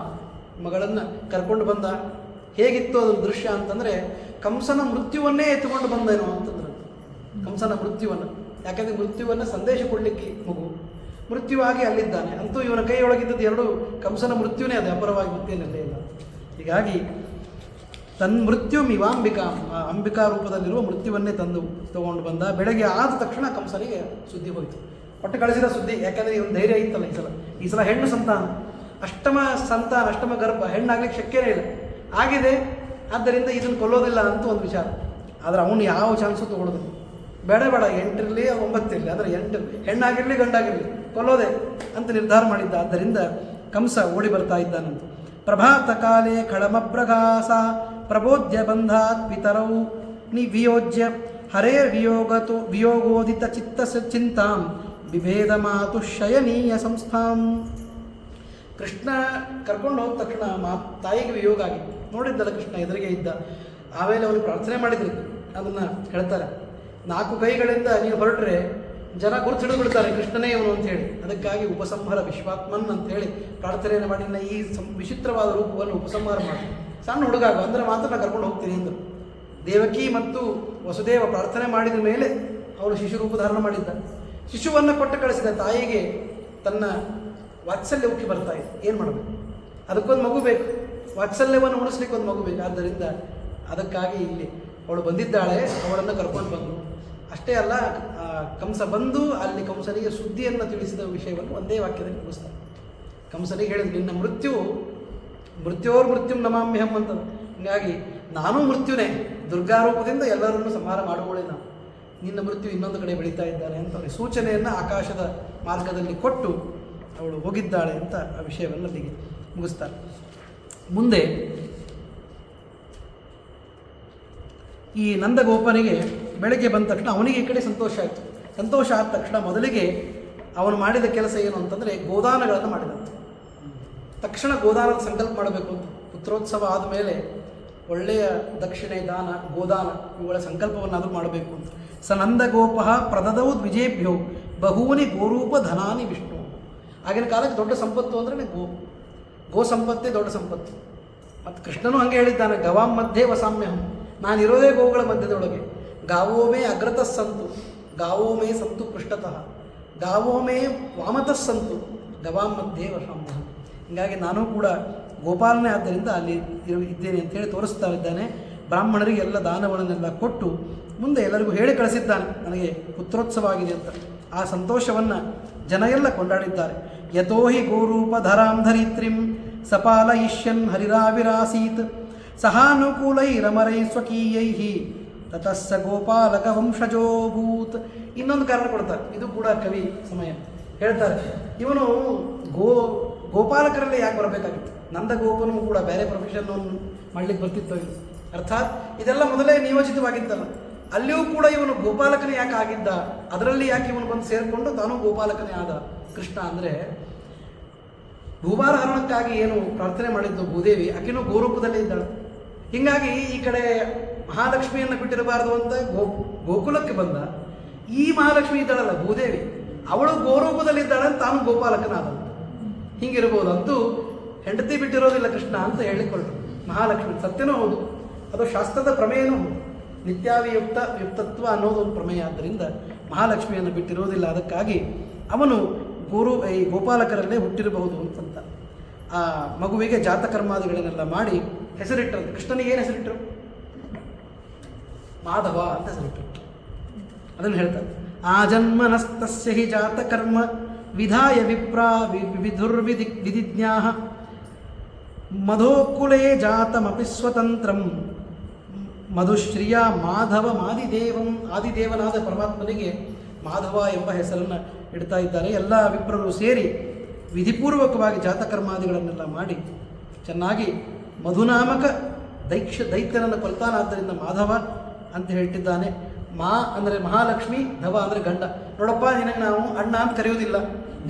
ಮಗಳನ್ನು ಕರ್ಕೊಂಡು ಬಂದ. ಹೇಗಿತ್ತು ಅದ್ರ ದೃಶ್ಯ ಅಂತಂದರೆ ಕಂಸನ ಮೃತ್ಯುವನ್ನೇ ಎತ್ತುಕೊಂಡು ಬಂದೇನೋ ಅಂತಂದ್ರೆ, ಕಂಸನ ಮೃತ್ಯುವನ್ನು. ಯಾಕಂದರೆ ಮೃತ್ಯುವನ್ನು ಸಂದೇಶ ಕೊಡಲಿಕ್ಕೆ ಮಗು ಮೃತ್ಯುವಾಗಿ ಅಲ್ಲಿದ್ದಾನೆ. ಅಂತೂ ಇವನ ಕೈಯೊಳಗಿದ್ದದ್ದು ಎರಡು ಕಂಸನ ಮೃತ್ಯುನೇ ಅದು, ಅಪರವಾಗಿ ಮತ್ತೇನಲ್ಲೇ ಇಲ್ಲ. ಹೀಗಾಗಿ ತನ್ನ ಮೃತ್ಯು ಇವಾಂಬಿಕಾ, ಅಂಬಿಕಾ ರೂಪದಲ್ಲಿರುವ ಮೃತ್ಯುವನ್ನೇ ತಗೊಂಡು ಬಂದ. ಬೆಳಗ್ಗೆ ಆದ ತಕ್ಷಣ ಕಂಸನಿಗೆ ಸುದ್ದಿ ಹೋಯಿತು, ಹೊಟ್ಟೆ ಕಳಿಸಿದ ಸುದ್ದಿ. ಯಾಕಂದರೆ ಇವನು ಧೈರ್ಯ ಇತ್ತಲ್ಲ ಈ ಸಲ ಹೆಣ್ಣು ಸಂತಾನ, ಅಷ್ಟಮ ಗರ್ಭ, ಹೆಣ್ಣಾಗ್ಲಿಕ್ಕೆ ಶಕ್ಯನೇ ಇಲ್ಲ, ಆಗಿದೆ. ಆದ್ದರಿಂದ ಇದನ್ನು ಕೊಲ್ಲೋದಿಲ್ಲ ಅಂತ ಒಂದು ವಿಚಾರ. ಆದರೆ ಅವನು ಯಾವ ಚಾನ್ಸು ತೊಗೊಳ್ಳೋದು, ಬೇಡ 8 ಇರಲಿ 9 ಇರಲಿ, ಅಂದರೆ 8 ಹೆಣ್ಣಾಗಿರಲಿ ಗಂಡಾಗಿರಲಿ ಕೊಲ್ಲೋದೆ ಅಂತ ನಿರ್ಧಾರ ಮಾಡಿದ್ದ. ಆದ್ದರಿಂದ ಕಂಸ ಓಡಿ ಬರ್ತಾ ಇದ್ದಾನಂತ. ಪ್ರಭಾತ ಕಾಲೇ ಖಳಮಪ್ರಘಾಸ ಪ್ರಬೋಧ್ಯ ಬಂಧಾತ್ ಪಿತರೌ ವಿಯೋಜ್ಯ ಹರೇರ್ ವಿಯೋಗೋದಿತ ಚಿಂತಾಂ ವಿಭೇದ ಮಾತು ಶಯನೀಯ ಸಂಸ್ಥಾಂ. ಕೃಷ್ಣ ಕರ್ಕೊಂಡು ಹೋದ ತಕ್ಷಣ ತಾಯಿಗೆ ವಿಯೋಗ ಆಗಿ ನೋಡಿದ್ದಲ್ಲ, ಕೃಷ್ಣ ಎದುರಿಗೆ ಇದ್ದ. ಆಮೇಲೆ ಅವನು ಪ್ರಾರ್ಥನೆ ಮಾಡಿದ್ರು, ಅದನ್ನು ಹೇಳ್ತಾರೆ, 4 ಕೈಗಳಿಂದ ನೀವು ಹೊರಟ್ರೆ ಜನ ಗುರುತಿಡಿದು ಬಿಡ್ತಾರೆ ಕೃಷ್ಣನೇ ಇವನು ಅಂತ ಹೇಳಿ. ಅದಕ್ಕಾಗಿ ಉಪಸಂಹಾರ ವಿಶ್ವಾತ್ಮನ್ ಅಂತ ಹೇಳಿ ಪ್ರಾರ್ಥನೆಯನ್ನು ಮಾಡಿ ಈ ವಿಚಿತ್ರವಾದ ರೂಪವನ್ನು ಉಪಸಂಹಾರ ಮಾಡಿ, ಸಣ್ಣ ಹುಡುಗಾಗ ಅಂದರೆ ಮಾತ್ರ ನಾನು ಕರ್ಕೊಂಡು ಹೋಗ್ತೀನಿ ಅಂದರು. ದೇವಕಿ ಮತ್ತು ವಸುದೇವ ಪ್ರಾರ್ಥನೆ ಮಾಡಿದ ಮೇಲೆ ಅವನು ಶಿಶು ರೂಪ ಧಾರಣ ಮಾಡಿದ್ದ. ಶಿಶುವನ್ನು ಕೊಟ್ಟು ಕಳಿಸಿದ ತಾಯಿಗೆ ತನ್ನ ವಾತ್ಸಲ್ಯ ಉಕ್ಕಿ ಬರ್ತಾ ಇದೆ. ಏನು ಮಾಡಬೇಕು, ಅದಕ್ಕೊಂದು ಮಗು ಬೇಕು, ವಾತ್ಸಲ್ಯವನ್ನು ಉಣಿಸ್ಲಿಕ್ಕೆ ಒಂದು ಮಗು ಬೇಕು. ಆದ್ದರಿಂದ ಅದಕ್ಕಾಗಿ ಇಲ್ಲಿ ಅವಳು ಬಂದಿದ್ದಾಳೆ, ಅವಳನ್ನು ಕರ್ಕೊಂಡು ಬಂದು. ಅಷ್ಟೇ ಅಲ್ಲ, ಕಂಸ ಬಂದು ಅಲ್ಲಿ ಕಂಸನಿಗೆ ಸುದ್ದಿಯನ್ನು ತಿಳಿಸಿದ ವಿಷಯವನ್ನು ಒಂದೇ ವಾಕ್ಯದಲ್ಲಿ ಮುಗಿಸ್ತಾರೆ. ಕಂಸನಿಗೆ ಹೇಳಿದ್ರು, ನಿನ್ನ ಮೃತ್ಯೋರ್ ಮೃತ್ಯುಂ ನಮಾಮ್ಯಹಂ ಅಂತ. ಹೀಗಾಗಿ ನಾನೂ ಮೃತ್ಯುನೇ, ದುರ್ಗಾರೂಪದಿಂದ ಎಲ್ಲರನ್ನು ಸಂಹಾರ ಮಾಡುವಳೆ ನಾನು, ನಿನ್ನ ಮೃತ್ಯು ಇನ್ನೊಂದು ಕಡೆ ಬೆಳೀತಾ ಇದ್ದಾನೆ ಅಂತ ಅವರಿಗೆ ಸೂಚನೆಯನ್ನು ಆಕಾಶದ ಮಾರ್ಗದಲ್ಲಿ ಕೊಟ್ಟು ಅವಳು ಹೋಗಿದ್ದಾಳೆ ಅಂತ ಆ ವಿಷಯವನ್ನು ಅಲ್ಲಿಗೆ ಮುಗಿಸ್ತಾರೆ. ಮುಂದೆ ಈ ನಂದಗೋಪನಿಗೆ ಬೆಳಗ್ಗೆ ಬಂದ ತಕ್ಷಣ ಅವನಿಗೆ ಈ ಕಡೆ ಸಂತೋಷ ಆಯಿತು. ಸಂತೋಷ ಆದ ತಕ್ಷಣ ಮೊದಲಿಗೆ ಅವನು ಮಾಡಿದ ಕೆಲಸ ಏನು ಅಂತಂದರೆ ಗೋದಾನಗಳನ್ನು ಮಾಡಿದಂತೆ. ತಕ್ಷಣ ಗೋದಾನದ ಸಂಕಲ್ಪ ಮಾಡಬೇಕು ಅಂತ, ಪುತ್ರೋತ್ಸವ ಆದಮೇಲೆ ಒಳ್ಳೆಯ ದಕ್ಷಿಣೆ, ದಾನ, ಗೋದಾನ ಇವುಗಳ ಸಂಕಲ್ಪವನ್ನಾದರೂ ಮಾಡಬೇಕು ಅಂತ. ಸ ನಂದಗೋಪ ಪ್ರದದೌ ದ್ವಿಜೇಭ್ಯೋ ಬಹೂನಿ ಗೋರೂಪ ಧನಾನಿ ವಿಷ್ಣು. ಆಗಿನ ಕಾಲಕ್ಕೆ ದೊಡ್ಡ ಸಂಪತ್ತು ಅಂದರೆ ಗೋ ಸಂಪತ್ತೇ ದೊಡ್ಡ ಸಂಪತ್ತು. ಮತ್ತು ಕೃಷ್ಣನು ಹಾಗೆ ಹೇಳಿದ್ದಾನೆ, ಗವಾಂ ಮಧ್ಯೆ ವಸಾಮ್ಯಹಂ, ನಾನಿರೋದೇ ಗೋವುಗಳ ಮಧ್ಯದೊಳಗೆ. ಗಾವೋಮೇ ಅಗ್ರತಃ ಸಂತು, ಗಾವೋಮೇ ಸಂತು ಪೃಷ್ಠತಃ, ಗಾವೋಮೇ ವಾಮತಃ ಸಂತು, ಗವಾಂ ಮಧ್ಯೆ ವಸಾಮ್ಯಹಂ. ಹೀಗಾಗಿ ನಾನು ಕೂಡ ಗೋಪಾಲನೆ ಆದ್ದರಿಂದ ಅಲ್ಲಿ ಇದ್ದೇನೆ ಅಂತೇಳಿ ತೋರಿಸ್ತಾ ಇದ್ದಾನೆ. ಬ್ರಾಹ್ಮಣರಿಗೆ ಎಲ್ಲ ದಾನಗಳನ್ನೆಲ್ಲ ಕೊಟ್ಟು ಮುಂದೆ ಎಲ್ಲರಿಗೂ ಹೇಳಿ ಕಳಿಸಿದ್ದಾನೆ, ನನಗೆ ಪುತ್ರೋತ್ಸವ ಆಗಿದೆ ಅಂತ. ಆ ಸಂತೋಷವನ್ನು ಜನ ಎಲ್ಲ ಕೊಂಡಾಡಿದ್ದಾರೆ. ಯತೋ ಹಿ ಗೋರೂಪ ಧರಾಂ ಧರಿತ್ರಿಂ ಸಪಾಲಯಿಷ್ಯನ್ ಹರಿರಾವಿರಾಸೀತ್ ಸಹಾನುಕೂಲೈರಮರೈ ಸ್ವಕೀಯೈ ತತಸ್ಸ ಗೋಪಾಲಕ ವಂಶಜೋಭೂತ್. ಇನ್ನೊಂದು ಕಾರಣ ಕೊಡ್ತಾರೆ, ಇದು ಕೂಡ ಕವಿ ಸಮಯ ಹೇಳ್ತಾರೆ, ಇವನು ಗೋಪಾಲಕರಲ್ಲೇ ಯಾಕೆ ಬರಬೇಕಾಗಿತ್ತು, ನಂದಗೋಪನೂ ಕೂಡ ಬೇರೆ ಪ್ರೊಫೆಷನ್ನನ್ನು ಮಾಡಲಿಕ್ಕೆ ಬರ್ತಿತ್ತು. ಅರ್ಥಾತ್ ಇದೆಲ್ಲ ಮೊದಲೇ ನಿಯೋಜಿತವಾಗಿತ್ತಲ್ಲ, ಅಲ್ಲಿಯೂ ಕೂಡ ಇವನು ಗೋಪಾಲಕನೇ ಯಾಕೆ ಆಗಿದ್ದ, ಅದರಲ್ಲಿ ಯಾಕೆ ಇವನು ಬಂದು ಸೇರಿಕೊಂಡು ತಾನೂ ಗೋಪಾಲಕನೇ ಆದ ಕೃಷ್ಣ. ಅಂದರೆ ಭೂಭಾರ ಹರಣಕ್ಕಾಗಿ ಏನು ಪ್ರಾರ್ಥನೆ ಮಾಡಿದ್ದು ಭೂದೇವಿ, ಆಕೆನೂ ಗೋರೂಪದಲ್ಲೇ ಇದ್ದಾಳೆ. ಹೀಗಾಗಿ ಈ ಕಡೆ ಮಹಾಲಕ್ಷ್ಮಿಯನ್ನು ಬಿಟ್ಟಿರಬಾರ್ದು ಅಂತ ಗೋಕುಲಕ್ಕೆ ಬಂದ. ಈ ಮಹಾಲಕ್ಷ್ಮಿ ಇದ್ದಾಳಲ್ಲ ಭೂದೇವಿ, ಅವಳು ಗೋರೂಪದಲ್ಲಿದ್ದಾಳೆ ಅಂತ ತಾನು ಗೋಪಾಲಕನಾದ. ಹಿಂಗಿರ್ಬೋದು. ಅಂತೂ ಹೆಂಡತಿ ಬಿಟ್ಟಿರೋದಿಲ್ಲ ಕೃಷ್ಣ ಅಂತ ಹೇಳಿಕೊಳ್ಳು ಮಹಾಲಕ್ಷ್ಮಿ. ಸತ್ಯನೂ ಹೌದು, ಅದು ಶಾಸ್ತ್ರದ ಪ್ರಮೇಯನೂ ಹೌದು. ಯುಕ್ತತ್ವ ಅನ್ನೋದು ಒಂದು ಪ್ರಮೇಯ. ಆದ್ದರಿಂದ ಮಹಾಲಕ್ಷ್ಮಿಯನ್ನು ಬಿಟ್ಟಿರೋದಿಲ್ಲ. ಅದಕ್ಕಾಗಿ ಅವನು ಈ ಗೋಪಾಲಕರಲ್ಲೇ ಹುಟ್ಟಿರಬಹುದು ಅಂತಂತ ಆ ಮಗುವಿಗೆ ಜಾತಕರ್ಮಾದಿಗಳನ್ನೆಲ್ಲ ಮಾಡಿ ಹೆಸರಿಟ್ಟರು. ಕೃಷ್ಣನಿಗೆ ಏನು ಹೆಸರಿಟ್ಟರು? ಮಾಧವ ಅಂತ ಹೆಸರಿಟ್ಟರು. ಅದನ್ನು ಹೇಳ್ತಾರೆ, ಆ ಜನ್ಮನಸ್ತಸ್ಯ ಹಿ ಜಾತಕರ್ಮ ವಿಧಾಯ ವಿಪ್ರಾ ವಿಧಿಜ್ಞಾ ಮಧೋಕುಲೇ ಜಾತಮಪಿ ಸ್ವತಂತ್ರಂ ಮಧುಶ್ರಿಯ ಮಾಧವ ಮಾದಿದೇವಂ. ಆದಿದೇವನಾದ ಪರಮಾತ್ಮನಿಗೆ ಮಾಧವ ಎಂಬ ಹೆಸರನ್ನು ಇಡ್ತಾ ಇದ್ದಾರೆ. ಎಲ್ಲ ವಿಪ್ರರು ಸೇರಿ ವಿಧಿಪೂರ್ವಕವಾಗಿ ಜಾತಕರ್ಮಾದಿಗಳನ್ನೆಲ್ಲ ಮಾಡಿ ಚೆನ್ನಾಗಿ ಮಧುನಾಮಕ ದೈತ್ಯನನ್ನು ಕೊಲ್ತಾನಾದ್ದರಿಂದ ಮಾಧವ ಅಂತ ಹೇಳ್ತಿದ್ದಾನೆ. ಮಾ ಅಂದರೆ ಮಹಾಲಕ್ಷ್ಮಿ, ಧವ ಅಂದರೆ ಗಂಡ. ನೋಡಪ್ಪ, ನಿನಗೆ ನಾವು ಅಣ್ಣ ಅಂತ ಕರೆಯೋದಿಲ್ಲ,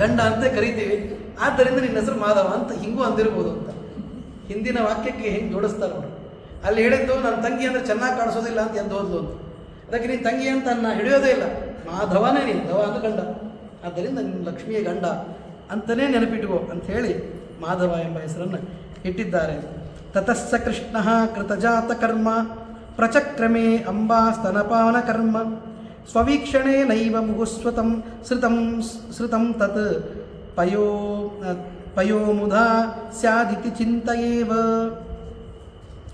ಗಂಡ ಅಂತ ಕರಿತೀವಿ, ಆದ್ದರಿಂದ ನಿನ್ನ ಹೆಸರು ಮಾಧವ ಅಂತ ಹಿಂಗೂ ಅಂದಿರ್ಬೋದು ಅಂತ ಹಿಂದಿನ ವಾಕ್ಯಕ್ಕೆ ಹೆಂಗೆ ಜೋಡಿಸ್ತಾರೆ ಅವರು. ಅಲ್ಲಿ ಹೇಳಿದ್ದು ನನ್ನ ತಂಗಿ ಅಂದರೆ ಚೆನ್ನಾಗಿ ಕಾಣಿಸೋದಿಲ್ಲ ಅಂತ ಎಂದು ಹೋದ್ಲು ಅಂತ. ಅದಕ್ಕೆ ನೀನು ತಂಗಿ ಅಂತ ಹಿಡಿಯೋದೇ ಇಲ್ಲ, ಮಾಧವನೇ ನೀನು, ಧವ ಅಂದ್ರೆ ಗಂಡ, ಆದ್ದರಿಂದ ನಿನ್ನ ಲಕ್ಷ್ಮಿಯ ಗಂಡ ಅಂತಲೇ ನೆನಪಿಟ್ಕೋ ಅಂಥೇಳಿ ಮಾಧವ ಎಂಬ ಹೆಸರನ್ನು ಇಟ್ಟಿದ್ದಾರೆ. ತತಸ್ಸ ಕೃಷ್ಣ ಕೃತಜಾತಕರ್ಮ ಪ್ರಚಕ್ರಮೇ ಅಂಬಾ ಸ್ತನಪಾನಕರ್ಮ ಸ್ವವೀಕ್ಷಣೆ ನೈವ ಮುಗುಸ್ವತಂ ಸೃತಂ ತತ್ ಪಯೋ ಮುಧಾ ಸ್ಯಾದಿತಿ ಚಿಂತೆಯೇವ.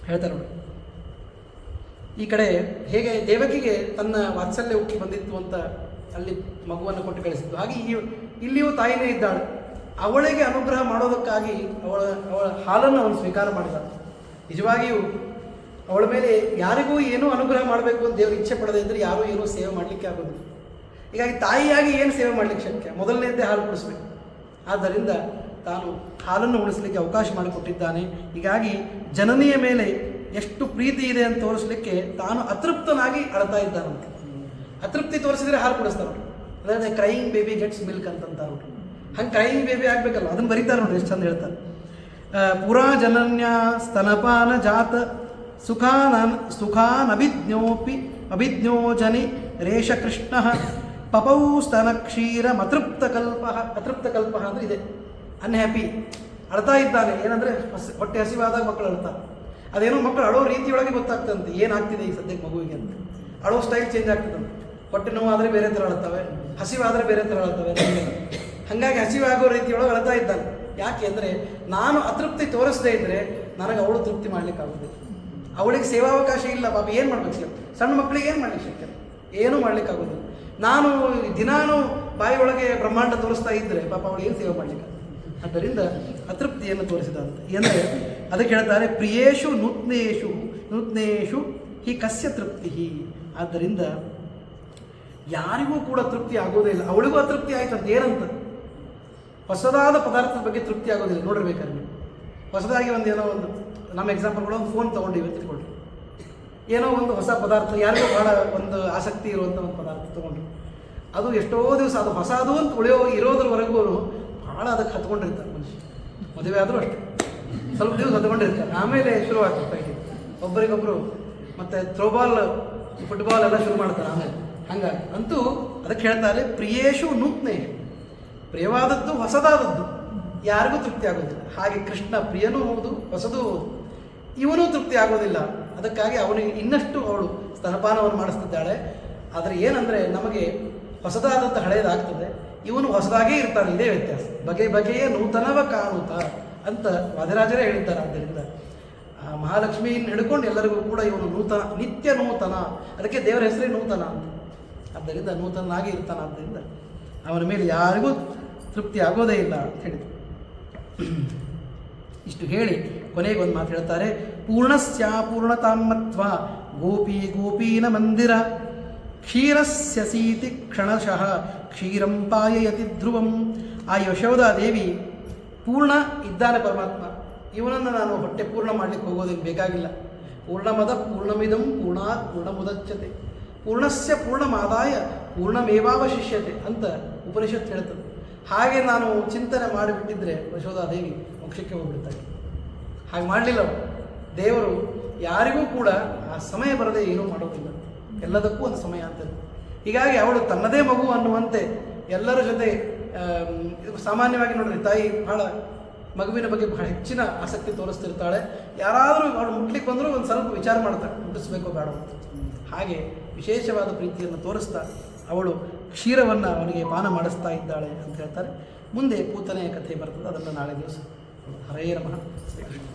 ಹೇಳ್ತಾರೆ ನೋಡಿ, ಈ ಕಡೆ ಹೇಗೆ ದೇವಕಿಗೆ ತನ್ನ ವಾತ್ಸಲ್ಯ ಉಕ್ಕಿ ಬಂದಿತ್ತು ಅಂತ ಅಲ್ಲಿ ಮಗುವನ್ನು ಕೊಟ್ಟು ಕಳಿಸಿದ್ದು, ಹಾಗೆ ಇಲ್ಲಿಯೂ ತಾಯಿನೇ ಇದ್ದಾಳೆ. ಅವಳಿಗೆ ಅನುಗ್ರಹ ಮಾಡೋದಕ್ಕಾಗಿ ಅವಳ ಹಾಲನ್ನು ಅವನು ಸ್ವೀಕಾರ ಮಾಡಿದ. ನಿಜವಾಗಿಯೂ ಅವಳ ಮೇಲೆ ಯಾರಿಗೂ ಏನೂ ಅನುಗ್ರಹ ಮಾಡಬೇಕು ಅಂತ ದೇವರು ಇಚ್ಛೆ ಪಡದೇ ಇದ್ದರೆ ಯಾರೂ ಏನೂ ಸೇವೆ ಮಾಡಲಿಕ್ಕೆ ಆಗೋದಿಲ್ಲ. ಹೀಗಾಗಿ ತಾಯಿಯಾಗಿ ಏನು ಸೇವೆ ಮಾಡಲಿಕ್ಕೆ ಶಕ್ಯ? ಮೊದಲನೇದ್ದೇ ಹಾಲು ಕುಡಿಸ್ಬೇಕು. ಆದ್ದರಿಂದ ತಾನು ಹಾಲನ್ನು ಉಳಿಸಲಿಕ್ಕೆ ಅವಕಾಶ ಮಾಡಿಕೊಟ್ಟಿದ್ದಾನೆ. ಹೀಗಾಗಿ ಜನನಿಯ ಮೇಲೆ ಎಷ್ಟು ಪ್ರೀತಿ ಇದೆ ಅಂತ ತೋರಿಸಲಿಕ್ಕೆ ತಾನು ಅತೃಪ್ತನಾಗಿ ಅಳ್ತಾ ಇದ್ದಾನಂತೆ. ಅತೃಪ್ತಿ ತೋರಿಸಿದ್ರೆ ಹಾಲು ಕುಡಿಸ್ತಾರೆ, ಅದೇ ಕ್ರೈಯಿಂಗ್ ಬೇಬಿ ಗೆಟ್ಸ್ ಮಿಲ್ಕ್ ಅಂತಂತಾರೆ. ಹಂಗೆ ಕ್ರೈಯಿಂಗ್ ಬೇಬಿ ಆಗಬೇಕಲ್ಲ, ಅದನ್ನು ಬರೀತಾರೆ ನೋಡಿ, ಎಷ್ಟು ಚಂದ ಹೇಳ್ತಾರೆ. ಪುರಾ ಜನನ್ಯ ಸ್ತನಪಾನ ಜಾತ ಸುಖಾನಭಿಜ್ಞೋಜನಿ ರೇಷ ಕೃಷ್ಣ ಪಪೌ ಸ್ತನ ಕ್ಷೀರಮತೃಪ್ತಕಲ್ಪ. ಅತೃಪ್ತಕಲ್ಪ ಅಂದರೆ ಇದೆ, ಅನ್ಹ್ಯಾಪಿ, ಅಳ್ತಾ ಇದ್ದಾನೆ. ಏನಂದರೆ ಹೊಟ್ಟೆ ಹಸಿವಾದಾಗ ಮಕ್ಕಳು ಅಳ್ತಾರೆ. ಅದೇನೋ ಮಕ್ಕಳು ಅಳೋ ರೀತಿಯೊಳಗೆ ಗೊತ್ತಾಗ್ತಂತೆ ಏನಾಗ್ತಿದೆ ಈ ಸದ್ಯಕ್ಕೆ ಮಗುವಿಗೆ ಅಂತ. ಅಳೋ ಸ್ಟೈಲ್ ಚೇಂಜ್ ಆಗ್ತದಂತೆ. ಹೊಟ್ಟೆ ನೋವಾದರೆ ಬೇರೆ ಥರ ಅಳ್ತವೆ, ಹಸಿವಾದರೆ ಬೇರೆ ಥರ ಅಳ್ತವೆ. ಹಾಗಾಗಿ ಹಸಿವಾಗೋ ರೀತಿಯೊಳಗೆ ಅಳ್ತಾ ಇದ್ದಾನೆ. ಯಾಕೆ ಅಂದರೆ ನಾನು ಅತೃಪ್ತಿ ತೋರಿಸದೇ ಇದ್ದರೆ ನನಗೆ ಅವಳು ತೃಪ್ತಿ ಮಾಡಲಿಕ್ಕಾಗೋದಿಲ್ಲ. ಅವಳಿಗೆ ಸೇವಾವಕಾಶ ಇಲ್ಲ. ಪಾಪ ಏನು ಮಾಡ್ಬೇಕು? ಸಣ್ಣ ಮಕ್ಕಳಿಗೆ ಏನು ಮಾಡ್ಲಿಕ್ಕೆ ಶಕ್ಯ? ಏನೂ ಮಾಡ್ಲಿಕ್ಕಾಗೋದಿಲ್ಲ. ನಾನು ದಿನಾನು ಬಾಯಿ ಒಳಗೆ ಬ್ರಹ್ಮಾಂಡ ತೋರಿಸ್ತಾ ಇದ್ದರೆ ಪಾಪ ಅವಳು ಏನು ಸೇವೆ ಮಾಡಲಿಕ್ಕೆ? ಆದ್ದರಿಂದ ಅತೃಪ್ತಿಯನ್ನು ತೋರಿಸಿದಂತ ಎಂದರೆ ಅದಕ್ಕೆ ಹೇಳ್ತಾರೆ, ಪ್ರಿಯೇಶು ನೂತ್ನೇಶು ಹಿ ಕಸ್ಯ ತೃಪ್ತಿ. ಆದ್ದರಿಂದ ಯಾರಿಗೂ ಕೂಡ ತೃಪ್ತಿ ಆಗೋದೇ ಇಲ್ಲ. ಅವಳಿಗೂ ಅತೃಪ್ತಿ ಆಯ್ತು ಅಂತ. ಏನಂತ? ಹೊಸದಾದ ಪದಾರ್ಥದ ಬಗ್ಗೆ ತೃಪ್ತಿ ಆಗೋದಿಲ್ಲ. ನೋಡಿರ್ಬೇಕಾದ್ರೆ ನೀವು ಹೊಸದಾಗಿ ಏನೋ ಒಂದು ನಮ್ಮ ಎಕ್ಸಾಂಪಲ್ಗಳು, ಒಂದು ಫೋನ್ ತೊಗೊಂಡಿವಿ ಅಂತ ತಿಳ್ಕೊಳ್ರಿ. ಏನೋ ಒಂದು ಹೊಸ ಪದಾರ್ಥ, ಯಾರಿಗೂ ಭಾಳ ಒಂದು ಆಸಕ್ತಿ ಇರುವಂಥ ಒಂದು ಪದಾರ್ಥ ತೊಗೊಂಡ್ರು. ಅದು ಎಷ್ಟೋ ದಿವಸ ಅದು ಹೊಸದು ಅಂತ ಇರೋದ್ರವರೆಗೂ ಭಾಳ ಅದಕ್ಕೆ ಹತ್ಕೊಂಡಿರ್ತಾರೆ ಮನುಷ್ಯ. ಮದುವೆ ಆದರೂ ಅಷ್ಟೇ ಸ್ವಲ್ಪ ದಿವಸ ಹತ್ಕೊಂಡಿರ್ತಾರೆ, ಆಮೇಲೆ ಶುರುವಾಗ್ತದೆ ಫೈಟಿಂಗ್ ಒಬ್ಬರಿಗೊಬ್ಬರು. ಮತ್ತು ಥ್ರೋಬಾಲ್, ಫುಟ್ಬಾಲ್ ಎಲ್ಲ ಶುರು ಮಾಡ್ತಾರೆ ಆಮೇಲೆ. ಹಂಗಾಗಿ ಅಂತೂ ಅದಕ್ಕೆ ಹೇಳ್ತಾರೆ, ಪ್ರಿಯೇಶು ನೂತ್ನೇಶು, ಪ್ರಿಯವಾದದ್ದು ಹೊಸದಾದದ್ದು ಯಾರಿಗೂ ತೃಪ್ತಿ ಆಗೋದಿಲ್ಲ. ಹಾಗೆ ಕೃಷ್ಣ ಪ್ರಿಯನೂ ಹೌದು, ಹೊಸದೂ ಹೌದು. ಇವನೂ ತೃಪ್ತಿ ಆಗೋದಿಲ್ಲ. ಅದಕ್ಕಾಗಿ ಅವನಿಗೆ ಇನ್ನಷ್ಟು ಅವಳು ಸ್ತನಪಾನವನ್ನು ಮಾಡಿಸ್ತಿದ್ದಾಳೆ. ಆದರೆ ಏನಂದರೆ ನಮಗೆ ಹೊಸದಾದಂಥ ಹಳೆಯದಾಗ್ತದೆ, ಇವನು ಹೊಸದಾಗೇ ಇರ್ತಾನೆ. ಇದೇ ವ್ಯತ್ಯಾಸ. ಬಗೆಯ ನೂತನವ ಕಾಣುತ್ತ ಅಂತ ವಾದಿರಾಜರೇ ಹೇಳಿದ್ದಾರೆ. ಆದ್ದರಿಂದ ಮಹಾಲಕ್ಷ್ಮಿಯನ್ನು ಹಿಡ್ಕೊಂಡು ಎಲ್ಲರಿಗೂ ಕೂಡ ಇವನು ನೂತನ, ನಿತ್ಯ ನೂತನ. ಅದಕ್ಕೆ ದೇವರ ಹೆಸರೇ ನೂತನ ಅಂತ. ಆದ್ದರಿಂದ ನೂತನಾಗಿ ಇರ್ತಾನೆ. ಆದ್ದರಿಂದ ಅವನ ಮೇಲೆ ಯಾರಿಗೂ ತೃಪ್ತಿ ಆಗೋದೇ ಇಲ್ಲ ಅಂತ ಹೇಳಿದರು. ಇಷ್ಟು ಹೇಳಿ ಕೊನೆಗೆ ಒಂದು ಮಾತು ಹೇಳ್ತಾರೆ, ಪೂರ್ಣಸ್ಯ ಪೂರ್ಣತಾಮತ್ವ ಗೋಪೀನ ಮಂದಿರ ಕ್ಷೀರಸ್ಯ ಸೀತಿ ಕ್ಷಣಶಃ ಕ್ಷೀರಂ ಪಾಯಯತಿ ಧ್ರುವಂ. ಆ ಯಶೋಧಾದೇವಿ ಪೂರ್ಣ ಇದ್ದಾನೆ ಪರಮಾತ್ಮ. ಇವನನ್ನು ನಾನು ಹೊಟ್ಟೆ ಪೂರ್ಣ ಮಾಡಲಿಕ್ಕೆ ಹೋಗೋದೇನು ಬೇಕಾಗಿಲ್ಲ. ಪೂರ್ಣಮದ ಪೂರ್ಣಮಿದಂ ಪೂರ್ಣಾತ್ ಪೂರ್ಣಮುದಚ್ಯತೆ ಪೂರ್ಣಸ್ಯ ಪೂರ್ಣಮಾದಾಯ ಪೂರ್ಣಮೇವಾವಶಿಷ್ಯತೆ ಅಂತ ಉಪನಿಷತ್ತು ಹೇಳ್ತದೆ. ಹಾಗೆ ನಾನು ಚಿಂತನೆ ಮಾಡಿಬಿಟ್ಟಿದ್ರೆ ಯಶೋಧಾದೇವಿ ಮೋಕ್ಷಕ್ಕೆ ಹೋಗ್ಬಿಡ್ತಾಳೆ. ಹಾಗೆ ಮಾಡಲಿಲ್ಲ ದೇವರು. ಯಾರಿಗೂ ಕೂಡ ಆ ಸಮಯ ಬರದೆ ಏನೂ ಮಾಡೋದಿಲ್ಲ. ಎಲ್ಲದಕ್ಕೂ ಒಂದು ಸಮಯ ಅಂತದೆ. ಹೀಗಾಗಿ ಅವಳು ತನ್ನದೇ ಮಗು ಅನ್ನುವಂತೆ ಎಲ್ಲರ ಜೊತೆ ಸಾಮಾನ್ಯವಾಗಿ ನೋಡ್ರಿ, ತಾಯಿ ಬಹಳ ಮಗುವಿನ ಬಗ್ಗೆ ಬಹಳ ಹೆಚ್ಚಿನ ಆಸಕ್ತಿ ತೋರಿಸ್ತಿರ್ತಾಳೆ. ಯಾರಾದರೂ ಅವಳು ಮುಟ್ಲಿಕ್ಕೆ ಬಂದರೂ ಒಂದು ಸ್ವಲ್ಪ ವಿಚಾರ ಮಾಡ್ತಾಳೆ, ಮುಟ್ಟಿಸ್ಬೇಕೋ ಬೇಡ ಅಂತ. ಹಾಗೆ ವಿಶೇಷವಾದ ಪ್ರೀತಿಯನ್ನು ತೋರಿಸ್ತಾ ಅವಳು ಕ್ಷೀರವನ್ನು ಅವನಿಗೆ ಪಾನ ಮಾಡಿಸ್ತಾ ಇದ್ದಾಳೆ ಅಂತ ಹೇಳ್ತಾರೆ. ಮುಂದೆ ಪೂತನೆಯ ಕಥೆ ಬರ್ತದೆ, ಅದನ್ನು ನಾಳೆ ದಿವಸ. ಹರೇ ನಮಃ ಶ್ರೀಕೃಷ್ಣ.